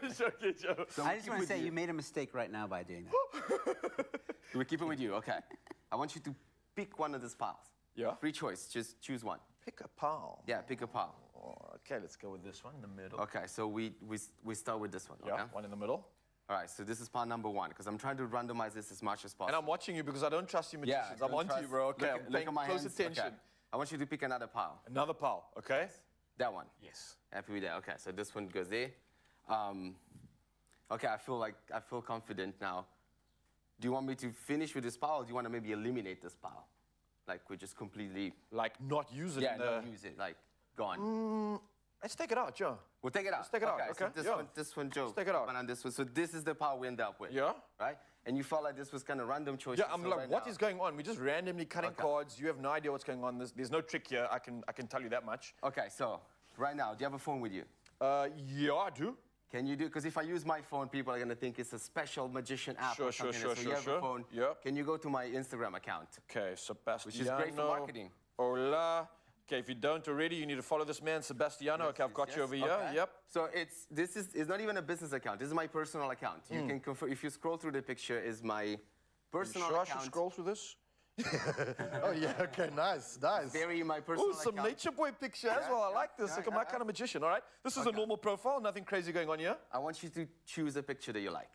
it's okay, Joe. So I just want to say you made a mistake right now by doing that. We keep it with you, okay. I want you to pick one of these piles. Yeah? Free choice, just choose one. Pick a pile. Yeah, pick a pile. Okay, let's go with this one in the middle. Okay, so we start with this one, Yeah, okay? one in the middle. All right, so this is pile number 1, because I'm trying to randomize this as much as possible. And I'm watching you because I don't trust you magicians. Yeah, I'm on to you, bro. Okay, I'm look paying at my close hands. attention. Okay. I want you to pick another pile. Another pile, okay? That one. Yes. Happy with that? Okay, so this one goes there. Okay, I feel confident now. Do you want me to finish with this pile, or do you want to maybe eliminate this pile? Like, we just completely... Like, not use it Yeah, in not use it, like, gone. Let's take it out, Joe. We'll take it out. Let's take it out, So okay. this one, Joe. Let's take it out. And this one. So this is the pile we end up with. Yeah. Right? And you felt like this was kind of random choice. Yeah, I'm like, what is going on? We're just randomly cutting cards. You have no idea what's going on. There's no trick here. I can tell you that much. Okay, so right now, do you have a phone with you? Yeah, I do. Can you do? Because if I use my phone, people are gonna think it's a special magician app Sure, or something. sure, so sure, you have sure. a phone. Yep. Can you go to my Instagram account? Okay, Sebastiano. Which is great for marketing. Hola. Okay, if you don't already, you need to follow this man, Sebastiano. Okay, I've got you over here. Okay. Yep. So it's not even a business account. This is my personal account. You can confirm if you scroll through the picture. Is my personal sure account. I should scroll through this? Oh yeah, okay, nice. Very my personal Oh, some account. nature boy picture as well. I like this. Look at my kind of magician, all right? This is a normal profile, nothing crazy going on here. I want you to choose a picture that you like.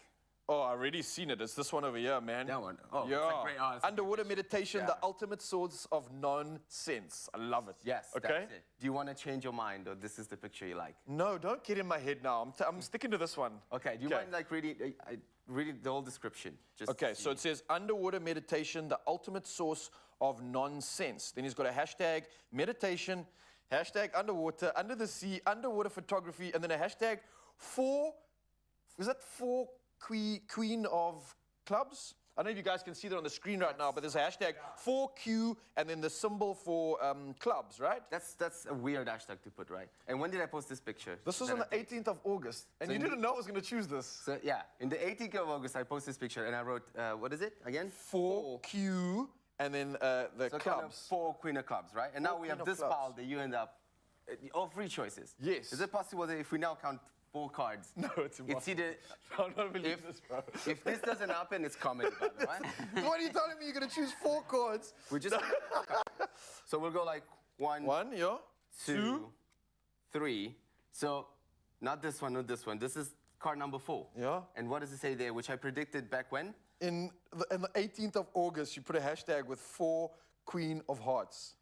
Oh, I already seen it. It's this one over here, man. That one. Oh, yeah. it's like great. Oh, it's Underwater meditation, Yeah. the ultimate source of nonsense. I love it. Yes, Okay. that's it. Do you want to change your mind, or this is the picture you like? No, don't get in my head now. I'm sticking to this one. Okay. Do you mind like reading the whole description? Just Okay, so it says underwater meditation, the ultimate source of nonsense. Then he's got a hashtag meditation, hashtag underwater, under the sea, underwater photography, and then a hashtag for Queen of Clubs? I don't know if you guys can see that on the screen right now, but there's a hashtag 4Q and then the symbol for clubs, right? That's a weird hashtag to put, right? And when did I post this picture? This was on the 18th of August, and So you in didn't know I was going to choose this. So yeah, in the 18th of August, I posted this picture, and I wrote, what is it again? 4Q and then the So kind of clubs. 4 Queen of Clubs, right? And now we Queen have of this Clubs. pile that you end up, all 3 choices. Yes. Is it possible that if we now count 4 cards, No, it's impossible. it's either, I'm not believing this, bro. if this doesn't happen, it's comedy, by the way. What are you telling me? You're going to choose 4 cards? We just, so we'll go like 1, 2, 3. So not this one, not this one. This is card number 4. Yeah. And what does it say there, which I predicted back when? In the 18th of August, you put a hashtag with 4 Queen of Hearts.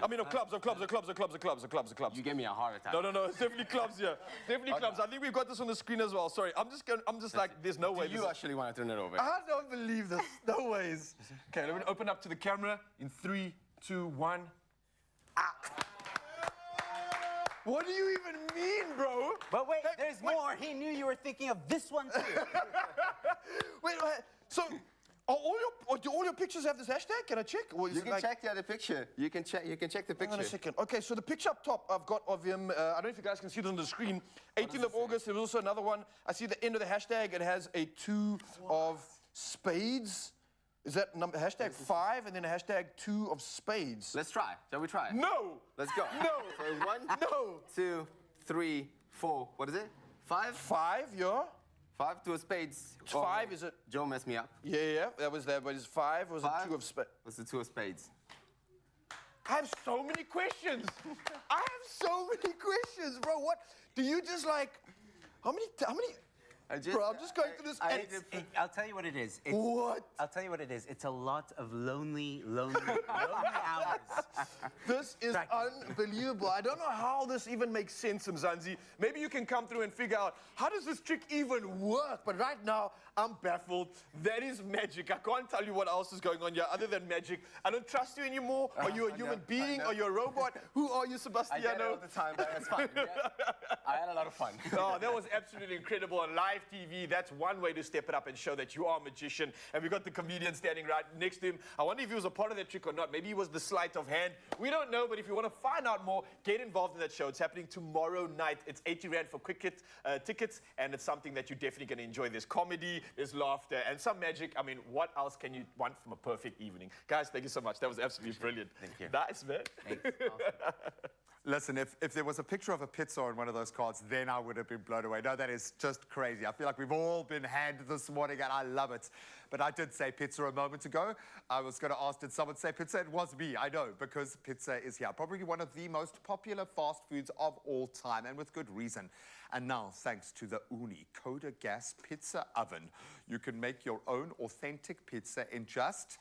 I mean, of clubs. You gave me a heart attack. No, it's definitely clubs here. Definitely clubs. I think we've got this on the screen as well. Sorry, I'm just like, there's no way. Do you actually want to turn it over? I don't believe this. No ways. Okay, let me open up to the camera in 3, 2, 1. What do you even mean, bro? But wait, there's more. He knew you were thinking of this one too. wait. So, do all your pictures have this hashtag? Can I check? Or is You it can like... check the other picture. You can check the picture. Hang on a second. Okay, so the picture up top I've got of him, I don't know if you guys can see it on the screen. 18th of August, there's also another one. I see the end of the hashtag, it has a 2 of spades. Is that number hashtag 5 and then a hashtag 2 of spades? Let's try. Shall we try? No! Let's go. No! So 1, No! 2, 3, 4. What is it? 5? 5, yeah. 5, 2 of spades. 5 is it? Joe messed me up. Yeah, that was there, but it's 5 or was it 2 of spades? What's the 2 of spades? I have so many questions. I have so many questions, bro. What? Do you just like, how many? Bro, I'm just going through this. I'll tell you what it is. What? I'll tell you what it is. It's a lot of lonely hours. This is unbelievable. I don't know how this even makes sense, Mzansi. Maybe you can come through and figure out, how does this trick even work? But right now, I'm baffled. That is magic. I can't tell you what else is going on here other than magic. I don't trust you anymore. Are you a human being? Are you a robot? Who are you, Sebastiano? I get it all the time, but it's fine. I had a lot of fun. Oh, that was absolutely incredible on live TV. That's one way to step it up and show that you are a magician. And we got the comedian standing right next to him. I wonder if he was a part of that trick or not. Maybe he was the sleight of hand. We don't know, but if you want to find out more, get involved in that show. It's happening tomorrow night. It's 80 Rand for quick tickets, and it's something that you're definitely going to enjoy. There's comedy, there's laughter, and some magic. I mean, what else can you want from a perfect evening? Guys, thank you so much. That was absolutely brilliant. Thank you. Nice, man. Thanks. Listen, if there was a picture of a pizza on one of those cards, then I would have been blown away. No, that is just crazy. I feel like we've all been handed this morning, and I love it. But I did say pizza a moment ago. I was going to ask, did someone say pizza? It was me, I know, because pizza is here. Probably one of the most popular fast foods of all time, and with good reason. And now, thanks to the Uni Coda Gas Pizza Oven, you can make your own authentic pizza in just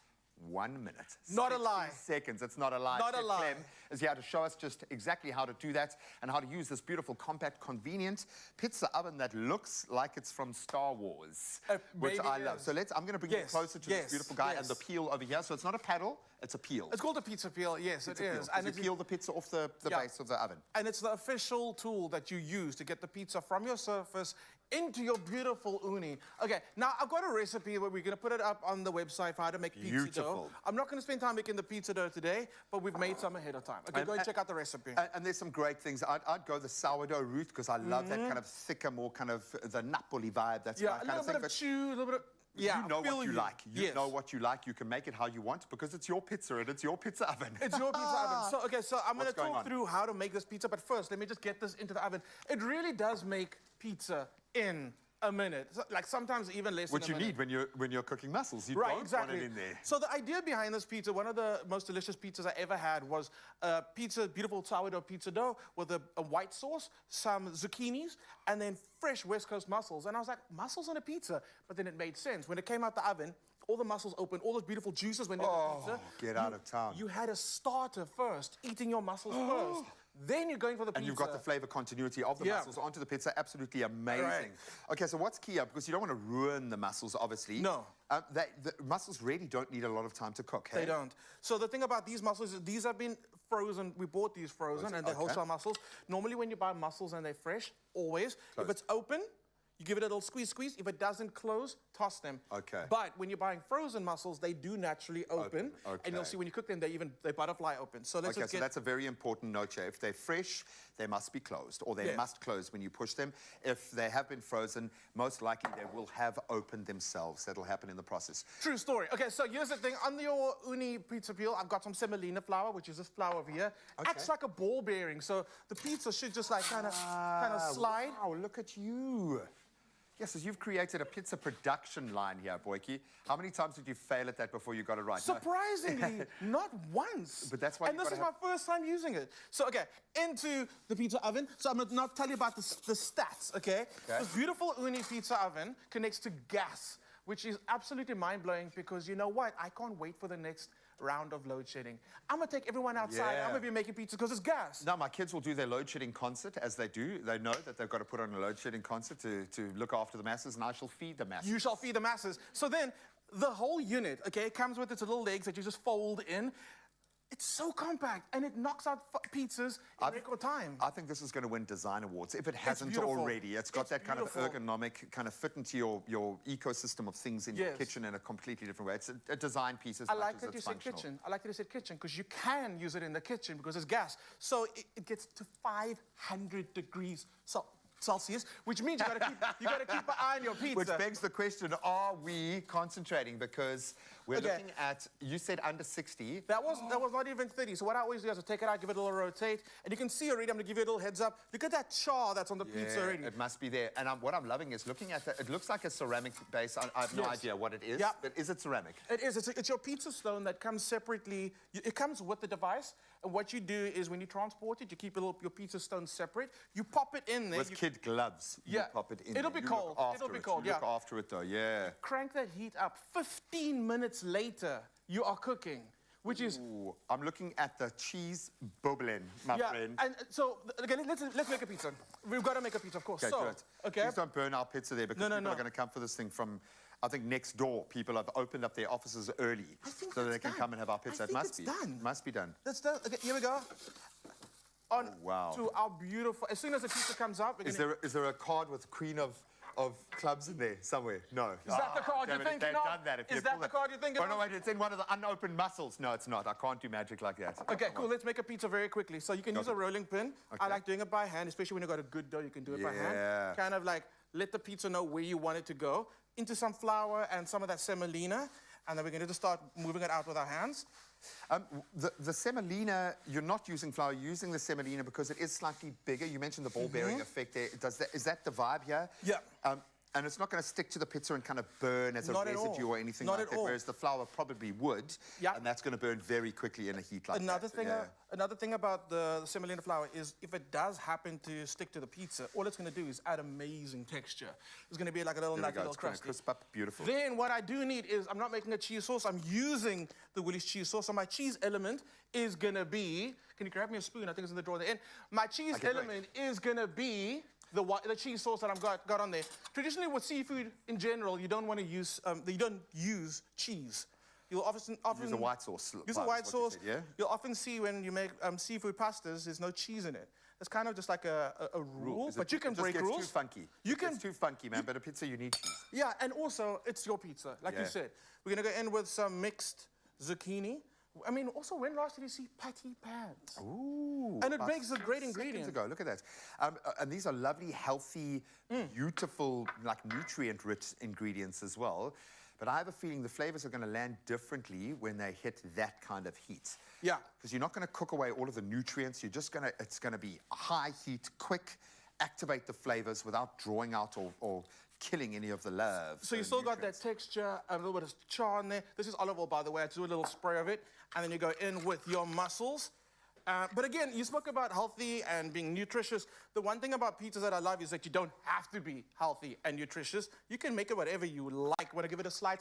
1 minute. Not a lie. Seconds. It's not a lie. Not a Chef lie. Clem is here to show us just exactly how to do that and how to use this beautiful, compact, convenient pizza oven that looks like it's from Star Wars, which I love. So I'm going to bring you closer to this beautiful guy and the peel over here. So it's not a paddle, it's a peel. It's called a pizza peel, yes, it is. And you peel the pizza off the base of the oven. And it's the official tool that you use to get the pizza from your surface into your beautiful uni. Okay, now I've got a recipe where we're going to put it up on the website for how to make pizza dough. I'm not going to spend time making the pizza dough today, but we've made some ahead of time. Okay, go and check out the recipe. And there's some great things. I'd go the sourdough route because I love that kind of thicker, more kind of the Napoli vibe. That's my kind of thing. A little bit of chew, a little bit of... Yeah, you know what you like. You know what you like. You can make it how you want because it's your pizza and it's your pizza oven. It's your pizza oven. So, okay, so I'm going to talk through how to make this pizza, but first, let me just get this into the oven. It really does make pizza in a minute. So, like sometimes even less than a minute. Which you need when you're cooking mussels. You don't want it in there. So the idea behind this pizza, one of the most delicious pizzas I ever had was beautiful sourdough pizza dough with a white sauce, some zucchinis, and then fresh West Coast mussels. And I was like, mussels on a pizza? But then it made sense. When it came out the oven, all the mussels open, all those beautiful juices went in the pizza. Get out of town. You had a starter first, eating your mussels first. Then you're going for the pizza. And you've got the flavor continuity of the mussels onto the pizza. Absolutely amazing. Right. Okay, so what's key here? Because you don't want to ruin the mussels, obviously. No. The mussels really don't need a lot of time to cook, hey? They don't. So the thing about these mussels is these have been frozen. We bought these frozen, and they're wholesale mussels. Normally when you buy mussels and they're fresh, always, if it's open, you give it a little squeeze. If it doesn't close, toss them. Okay. But when you're buying frozen mussels, they do naturally open. Okay. And you'll see when you cook them, they butterfly open. So let's just so that's a very important note here. If they're fresh, they must be closed, or they must close when you push them. If they have been frozen, most likely they will have opened themselves. That'll happen in the process. True story. Okay, so here's the thing. On your uni pizza peel, I've got some semolina flour, which is this flour over here. Acts like a ball bearing, so the pizza should just like kind of slide. Wow, look at you. Yes, so you've created a pizza production line here, Boyki. How many times did you fail at that before you got it right? Surprisingly, not once. But that's why. And this is my first time using it. So, okay, into the pizza oven. So I'm going to not tell you about the stats, okay? This beautiful uni pizza oven connects to gas, which is absolutely mind-blowing because you know what? I can't wait for the next round of load shedding. I'm gonna take everyone outside. Yeah. I'm gonna be making pizza because it's gas. Now, my kids will do their load shedding concert as they do. They know that they've got to put on a load shedding concert to look after the masses, and I shall feed the masses. You shall feed the masses. So then, the whole unit, okay, it comes with its little legs that you just fold in. It's so compact, and it knocks out pizzas in record time. I think this is going to win design awards, if it hasn't beautiful. already. It's got that kind beautiful. of ergonomic, kind of fit into your ecosystem of things in your kitchen in a completely different way. It's a design piece as I much like as that it's you said functional. kitchen. I like that you said kitchen because you can use it in the kitchen because it's gas. So it gets to 500 degrees Celsius, which means you gotta keep an eye on your pizza. Which begs the question, are we concentrating? Because we're looking at, you said under 60. That was not even 30. So what I always do is I take it out, give it a little rotate, and you can see already, I'm gonna give you a little heads up. Look at that char that's on the pizza already. It must be there. And what I'm loving is looking at it looks like a ceramic base. I have no idea what it is, but is it ceramic? It is. It's your pizza stone that comes separately. It comes with the device. And what you do is when you transport it, you keep your pizza stone separate. You pop it in there. With kid gloves. Yeah. You pop it in It'll there. be You look cold. after It'll be it. cold, You look after it though, yeah. Crank that heat up. 15 minutes later, you are cooking, which is... Ooh, I'm looking at the cheese bubbling, my friend. And so, again, let's make a pizza. We've got to make a pizza, of course. Okay, so, good. okay. Please don't burn our pizza there because people are going to come for this thing from, I think, next door. People have opened up their offices early so that they can come and have our pizza. It must be. done. It must be done. That's done. Okay, here we go. On wow. to our beautiful... As soon as the pizza comes out, we're going Is there a card with Queen of clubs in there somewhere? No. Is that the card you're thinking They've of? done that. Is that the card you're thinking of? Oh, no, of? wait, it's in one of the unopened muscles. No, it's not. I can't do magic like that. Okay, cool. Let's make a pizza very quickly. So you can use a rolling pin. I like doing it by hand, especially when you've got a good dough, you can do it by hand. Kind of like let the pizza know where you want it to go. Into some flour and some of that semolina. And then we're going to just start moving it out with our hands. The semolina, you're not using flour, you're using the semolina because it is slightly bigger. You mentioned the ball-bearing effect there. Is that the vibe here? Yeah. And it's not going to stick to the pizza and kind of burn as a residue or anything like that, whereas the flour probably would, and that's going to burn very quickly in a heat like that. Another thing about the semolina flour is if it does happen to stick to the pizza, all it's going to do is add amazing texture. It's going to be like a little nutty, little crusty. It's going to crisp up beautiful. Then what I do need is, I'm not making a cheese sauce, I'm using the Willys cheese sauce. So my cheese element is going to be, can you grab me a spoon? I think it's in the drawer at the end. My cheese element is going to be the cheese sauce that I've got on there. Traditionally, with seafood in general, you don't want to use you don't use cheese. You'll often use a white sauce. Use a white sauce. Said, yeah? You'll often see when you make seafood pastas, there's no cheese in it. It's kind of just like a rule, but you can break rules. It gets too funky. It's too funky, man. But a pizza, you need cheese. Yeah, and also it's your pizza, like you said. We're gonna go in with some mixed zucchini. I mean, also, when last did you see patty pans? Ooh. And it makes a great ingredient. Ago. Look at that. And these are lovely, healthy, beautiful, like nutrient-rich ingredients as well. But I have a feeling the flavors are going to land differently when they hit that kind of heat. Yeah. Because you're not going to cook away all of the nutrients. You're just going to, it's going to be high heat, quick, activate the flavors without drawing out or killing any of the love. So you still got that texture, a little bit of char in there. This is olive oil, by the way. I do a little spray of it. And then you go in with your mussels. But again, you spoke about healthy and being nutritious. The one thing about pizzas that I love is that you don't have to be healthy and nutritious. You can make it whatever you like. Want to give it a slide?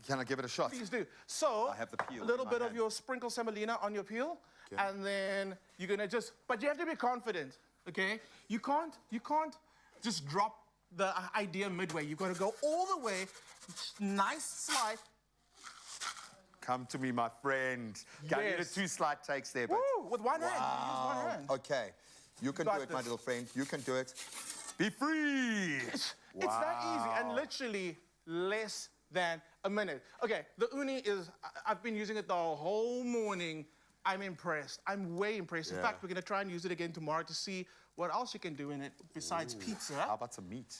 Can I give it a shot? Please do. So, I have the peel a little bit of your sprinkle semolina on your peel. Okay. And then you're going to just, but you have to be confident, okay? You can't just drop the idea midway. You've got to go all the way, nice slide. Come to me, my friend. Yes. I needed 2 slight takes there. But woo, with one hand. You use one hand. Okay. You can do it, my little friend. You can do it. Be free. It's that easy and literally less than a minute. Okay, the uni is, I've been using it the whole morning. I'm impressed. I'm way impressed. In fact, we're going to try and use it again tomorrow to see what else you can do in it besides pizza. How about some meat?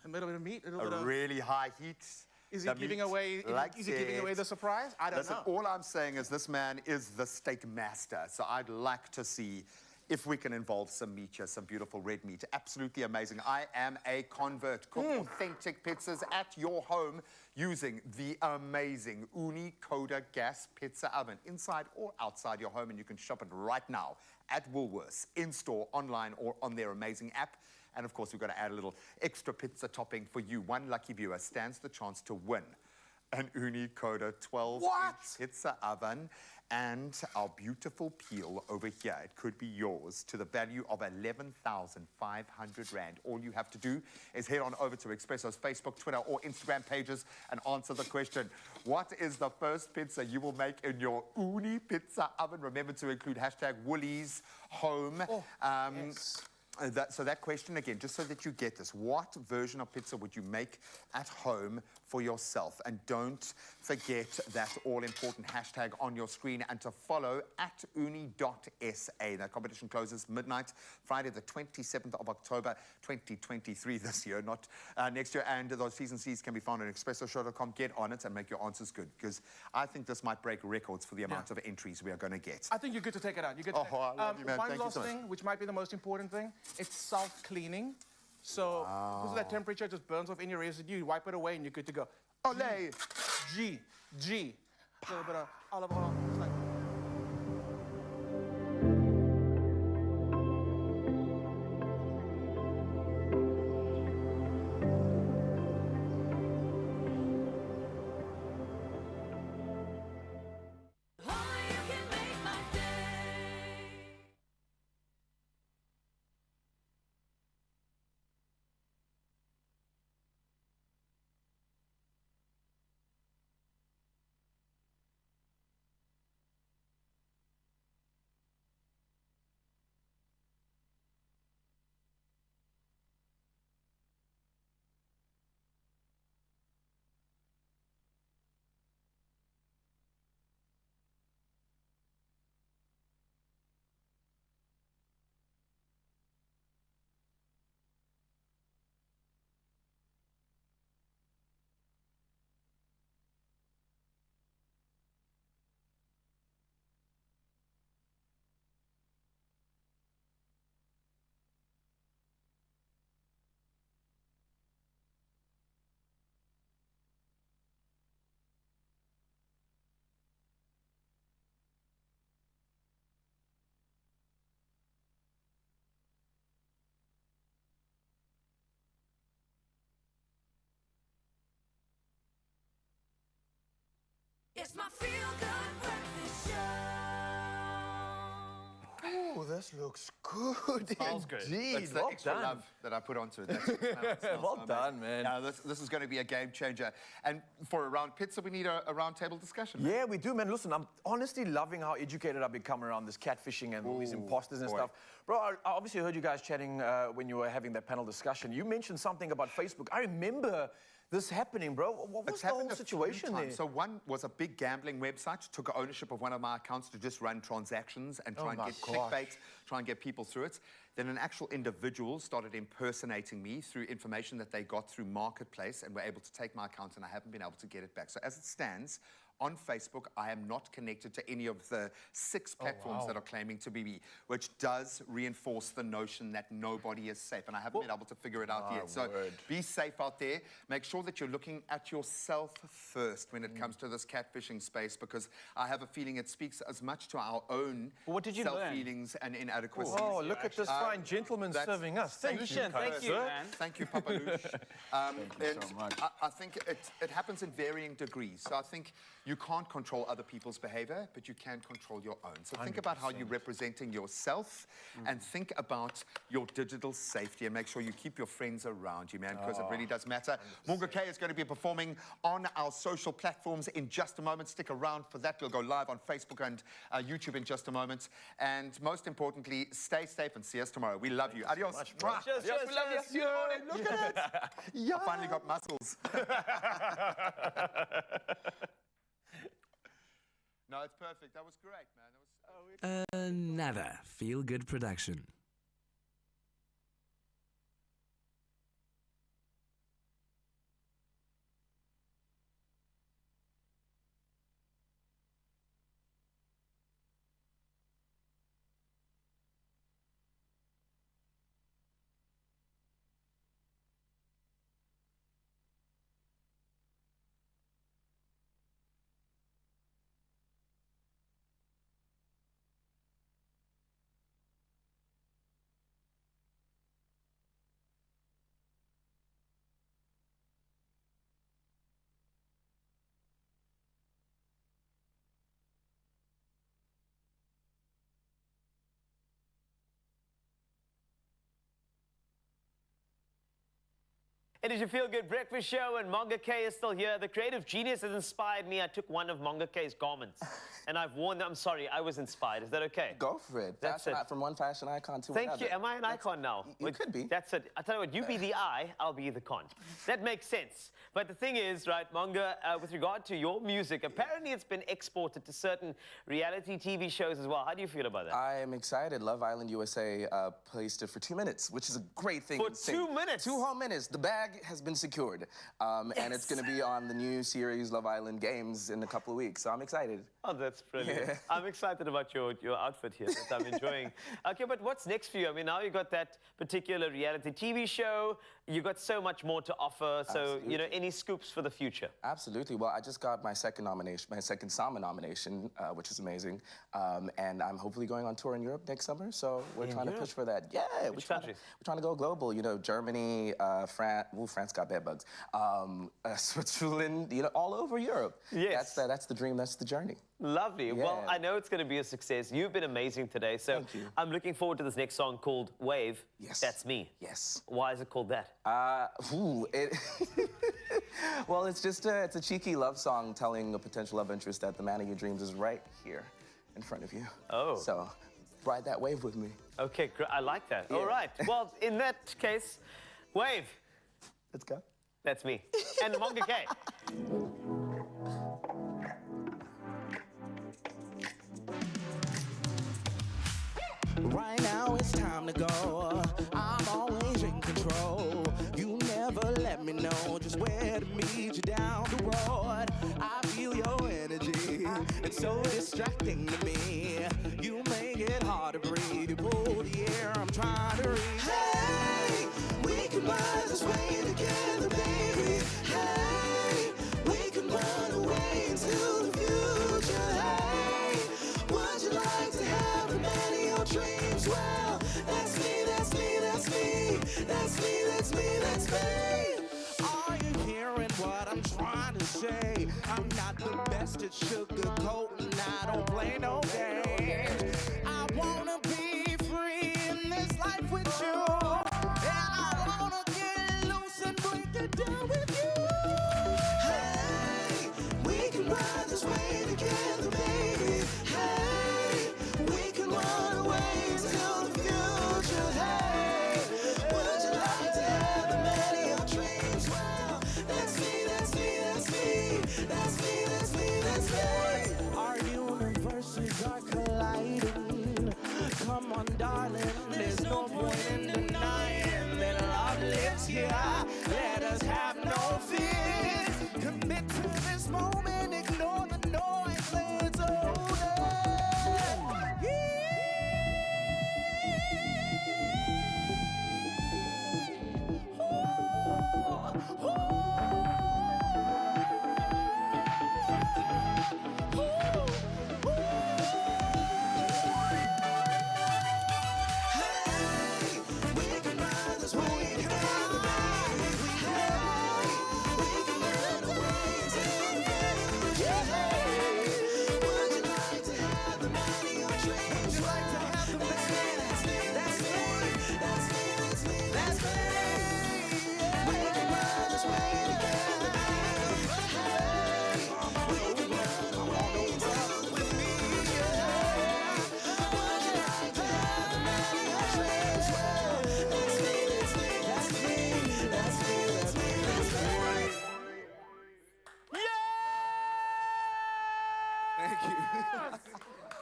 A little bit of meat. A really high heat. Is he giving away? Is he giving away the surprise? I don't know. All I'm saying is this man is the steak master. So I'd like to see if we can involve some meat here, some beautiful red meat. Absolutely amazing. I am a convert. Cook authentic pizzas at your home using the amazing Uni Coda gas pizza oven, inside or outside your home, and you can shop it right now at Woolworths, in-store, online, or on their amazing app. And of course, we've got to add a little extra pizza topping for you. One lucky viewer stands the chance to win an Uni Coda 12-inch pizza oven. and our beautiful peel over here. It could be yours to the value of 11,500 Rand. All you have to do is head on over to Expresso's Facebook, Twitter, or Instagram pages and answer the question. What is the first pizza you will make in your Uni pizza oven? Remember to include hashtag Woolies Home. Yes. So that question again, just so that you get this, what version of pizza would you make at home for yourself? And don't forget that all-important hashtag on your screen and to follow at uni.sa. That competition closes midnight, Friday the 27th of October, 2023 this year, not next year. And those T's and C's can be found on expressoshow.com. Get on it and make your answers good, because I think this might break records for the amount of entries we are going to get. I think you're good to take it out. You're good to take I love you, man. One Thank you last so much. thing, which might be the most important thing, it's self-cleaning. So because of that temperature, it just burns off any residue. You wipe it away and you're good to go. Olé! G. A little bit of olive oil. Just like It's my feel-good breakfast show. Ooh, this looks good. Smells good. Indeed. That's the Well extra done. love that I put onto it. That's it smells Well so done, amazing. man. Yeah, this is going to be a game changer. And for a round pizza, we need a round table discussion. Yeah, we do, man. Listen, I'm honestly loving how educated I've become around this catfishing and all these imposters and boy. stuff. Bro, I obviously heard you guys chatting when you were having that panel discussion. You mentioned something about Facebook. I remember this happening, bro. What was the whole situation there? So one was a big gambling website, took ownership of one of my accounts to just run transactions and try and my get gosh. clickbait, try and get people through it. Then an actual individual started impersonating me through information that they got through Marketplace and were able to take my account, and I haven't been able to get it back. So as it stands, on Facebook, I am not connected to any of the 6 platforms that are claiming to be me, which does reinforce the notion that nobody is safe. And I haven't been able to figure it out yet. So be safe out there. Make sure that you're looking at yourself first when it comes to this catfishing space, because I have a feeling it speaks as much to our own What did you learn? self-feelings and inadequacies. Oh, look at this fine gentleman serving us. Thank you, Thank kind you, sir. man. Thank you, Papa Lush. you so much. I think it happens in varying degrees. So I think you can't control other people's behavior, but you can control your own. So think about how you're representing yourself and think about your digital safety, and make sure you keep your friends around you, man, because it really does matter. Monga K is going to be performing on our social platforms in just a moment. Stick around for that. We'll go live on Facebook and YouTube in just a moment. And most importantly, stay safe and see us tomorrow. We love you. Adios. Mwah. Cheers, Yes, cheers, we love cheers. you. Look at it. I finally got muscles. No, it's perfect. That was great, man. Another feel-good production. It is your Feel Good Breakfast Show, and Monga K is still here. The creative genius has inspired me. I took one of Monga K's garments, and I've worn them. I'm sorry, I was inspired. Is that okay? Go for it. That's it. From one fashion icon to Thank another. you. Am I an icon now? You could be. That's it. I tell you what, you be the eye, I'll be the con. That makes sense. But the thing is, right, Monga, with regard to your music, apparently it's been exported to certain reality TV shows as well. How do you feel about that? I am excited. Love Island USA placed it for 2 minutes, which is a great thing. For 2 minutes? 2 whole minutes. The bag has been secured. And it's going to be on the new series Love Island Games in a couple of weeks. So I'm excited. Oh, that's brilliant. Yeah. I'm excited about your outfit here that I'm enjoying. Okay, but what's next for you? I mean, now you got that particular reality TV show. You got so much more to offer. So, Absolutely. you know, any scoops for the future? Absolutely. Well, I just got my second nomination, my second Sama nomination, which is amazing. And I'm hopefully going on tour in Europe next summer. So we're trying to push for that. Yeah. Which countries? We're trying to go global. You know, Germany, France. Well, France got bed bugs. Switzerland. You know, all over Europe. Yes. That's the dream. That's the journey. Lovely. Yeah. Well, I know it's going to be a success. You've been amazing today. So Thank you. I'm looking forward to this next song called Wave. Yes. That's me. Yes. Why is it called that? Well, it's just it's a cheeky love song telling a potential love interest that the man of your dreams is right here in front of you. Oh. So ride that wave with me. Okay, I like that. Yeah. All right. Well, in that case, Wave. Let's go. That's me. And Monga K. Right now it's time to go. I'm always in control. You never let me know just where to meet you down the road. I feel your energy. It's so distracting to me. You make it hard to breathe. You pull the air I'm trying to reach. Hey, we can ride this way together, baby. Hey, we can run away into the future. Hey, would you like to have a man of your dreams? Well, that's me, that's me, that's me. That's me, that's me, that's me. Are you hearing what I'm trying to say? I'm not the best at sugarcoating. I don't play no games. I wanna be free in this life with you. And I wanna get loose and break it down with you. Hey, we can ride this way together, baby. Hey, we can run away till the future. Hey, would you like to have the man of your dreams? Well, that's me, that's me, that's me. That's me, that's me, that's me. Our universes are colliding. Come on, darling, there's no point in denying that love lives here. Let us have no fears. Commit to this moment, ignore the noise, let's hold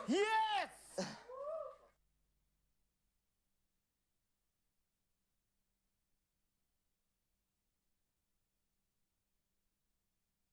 Yes!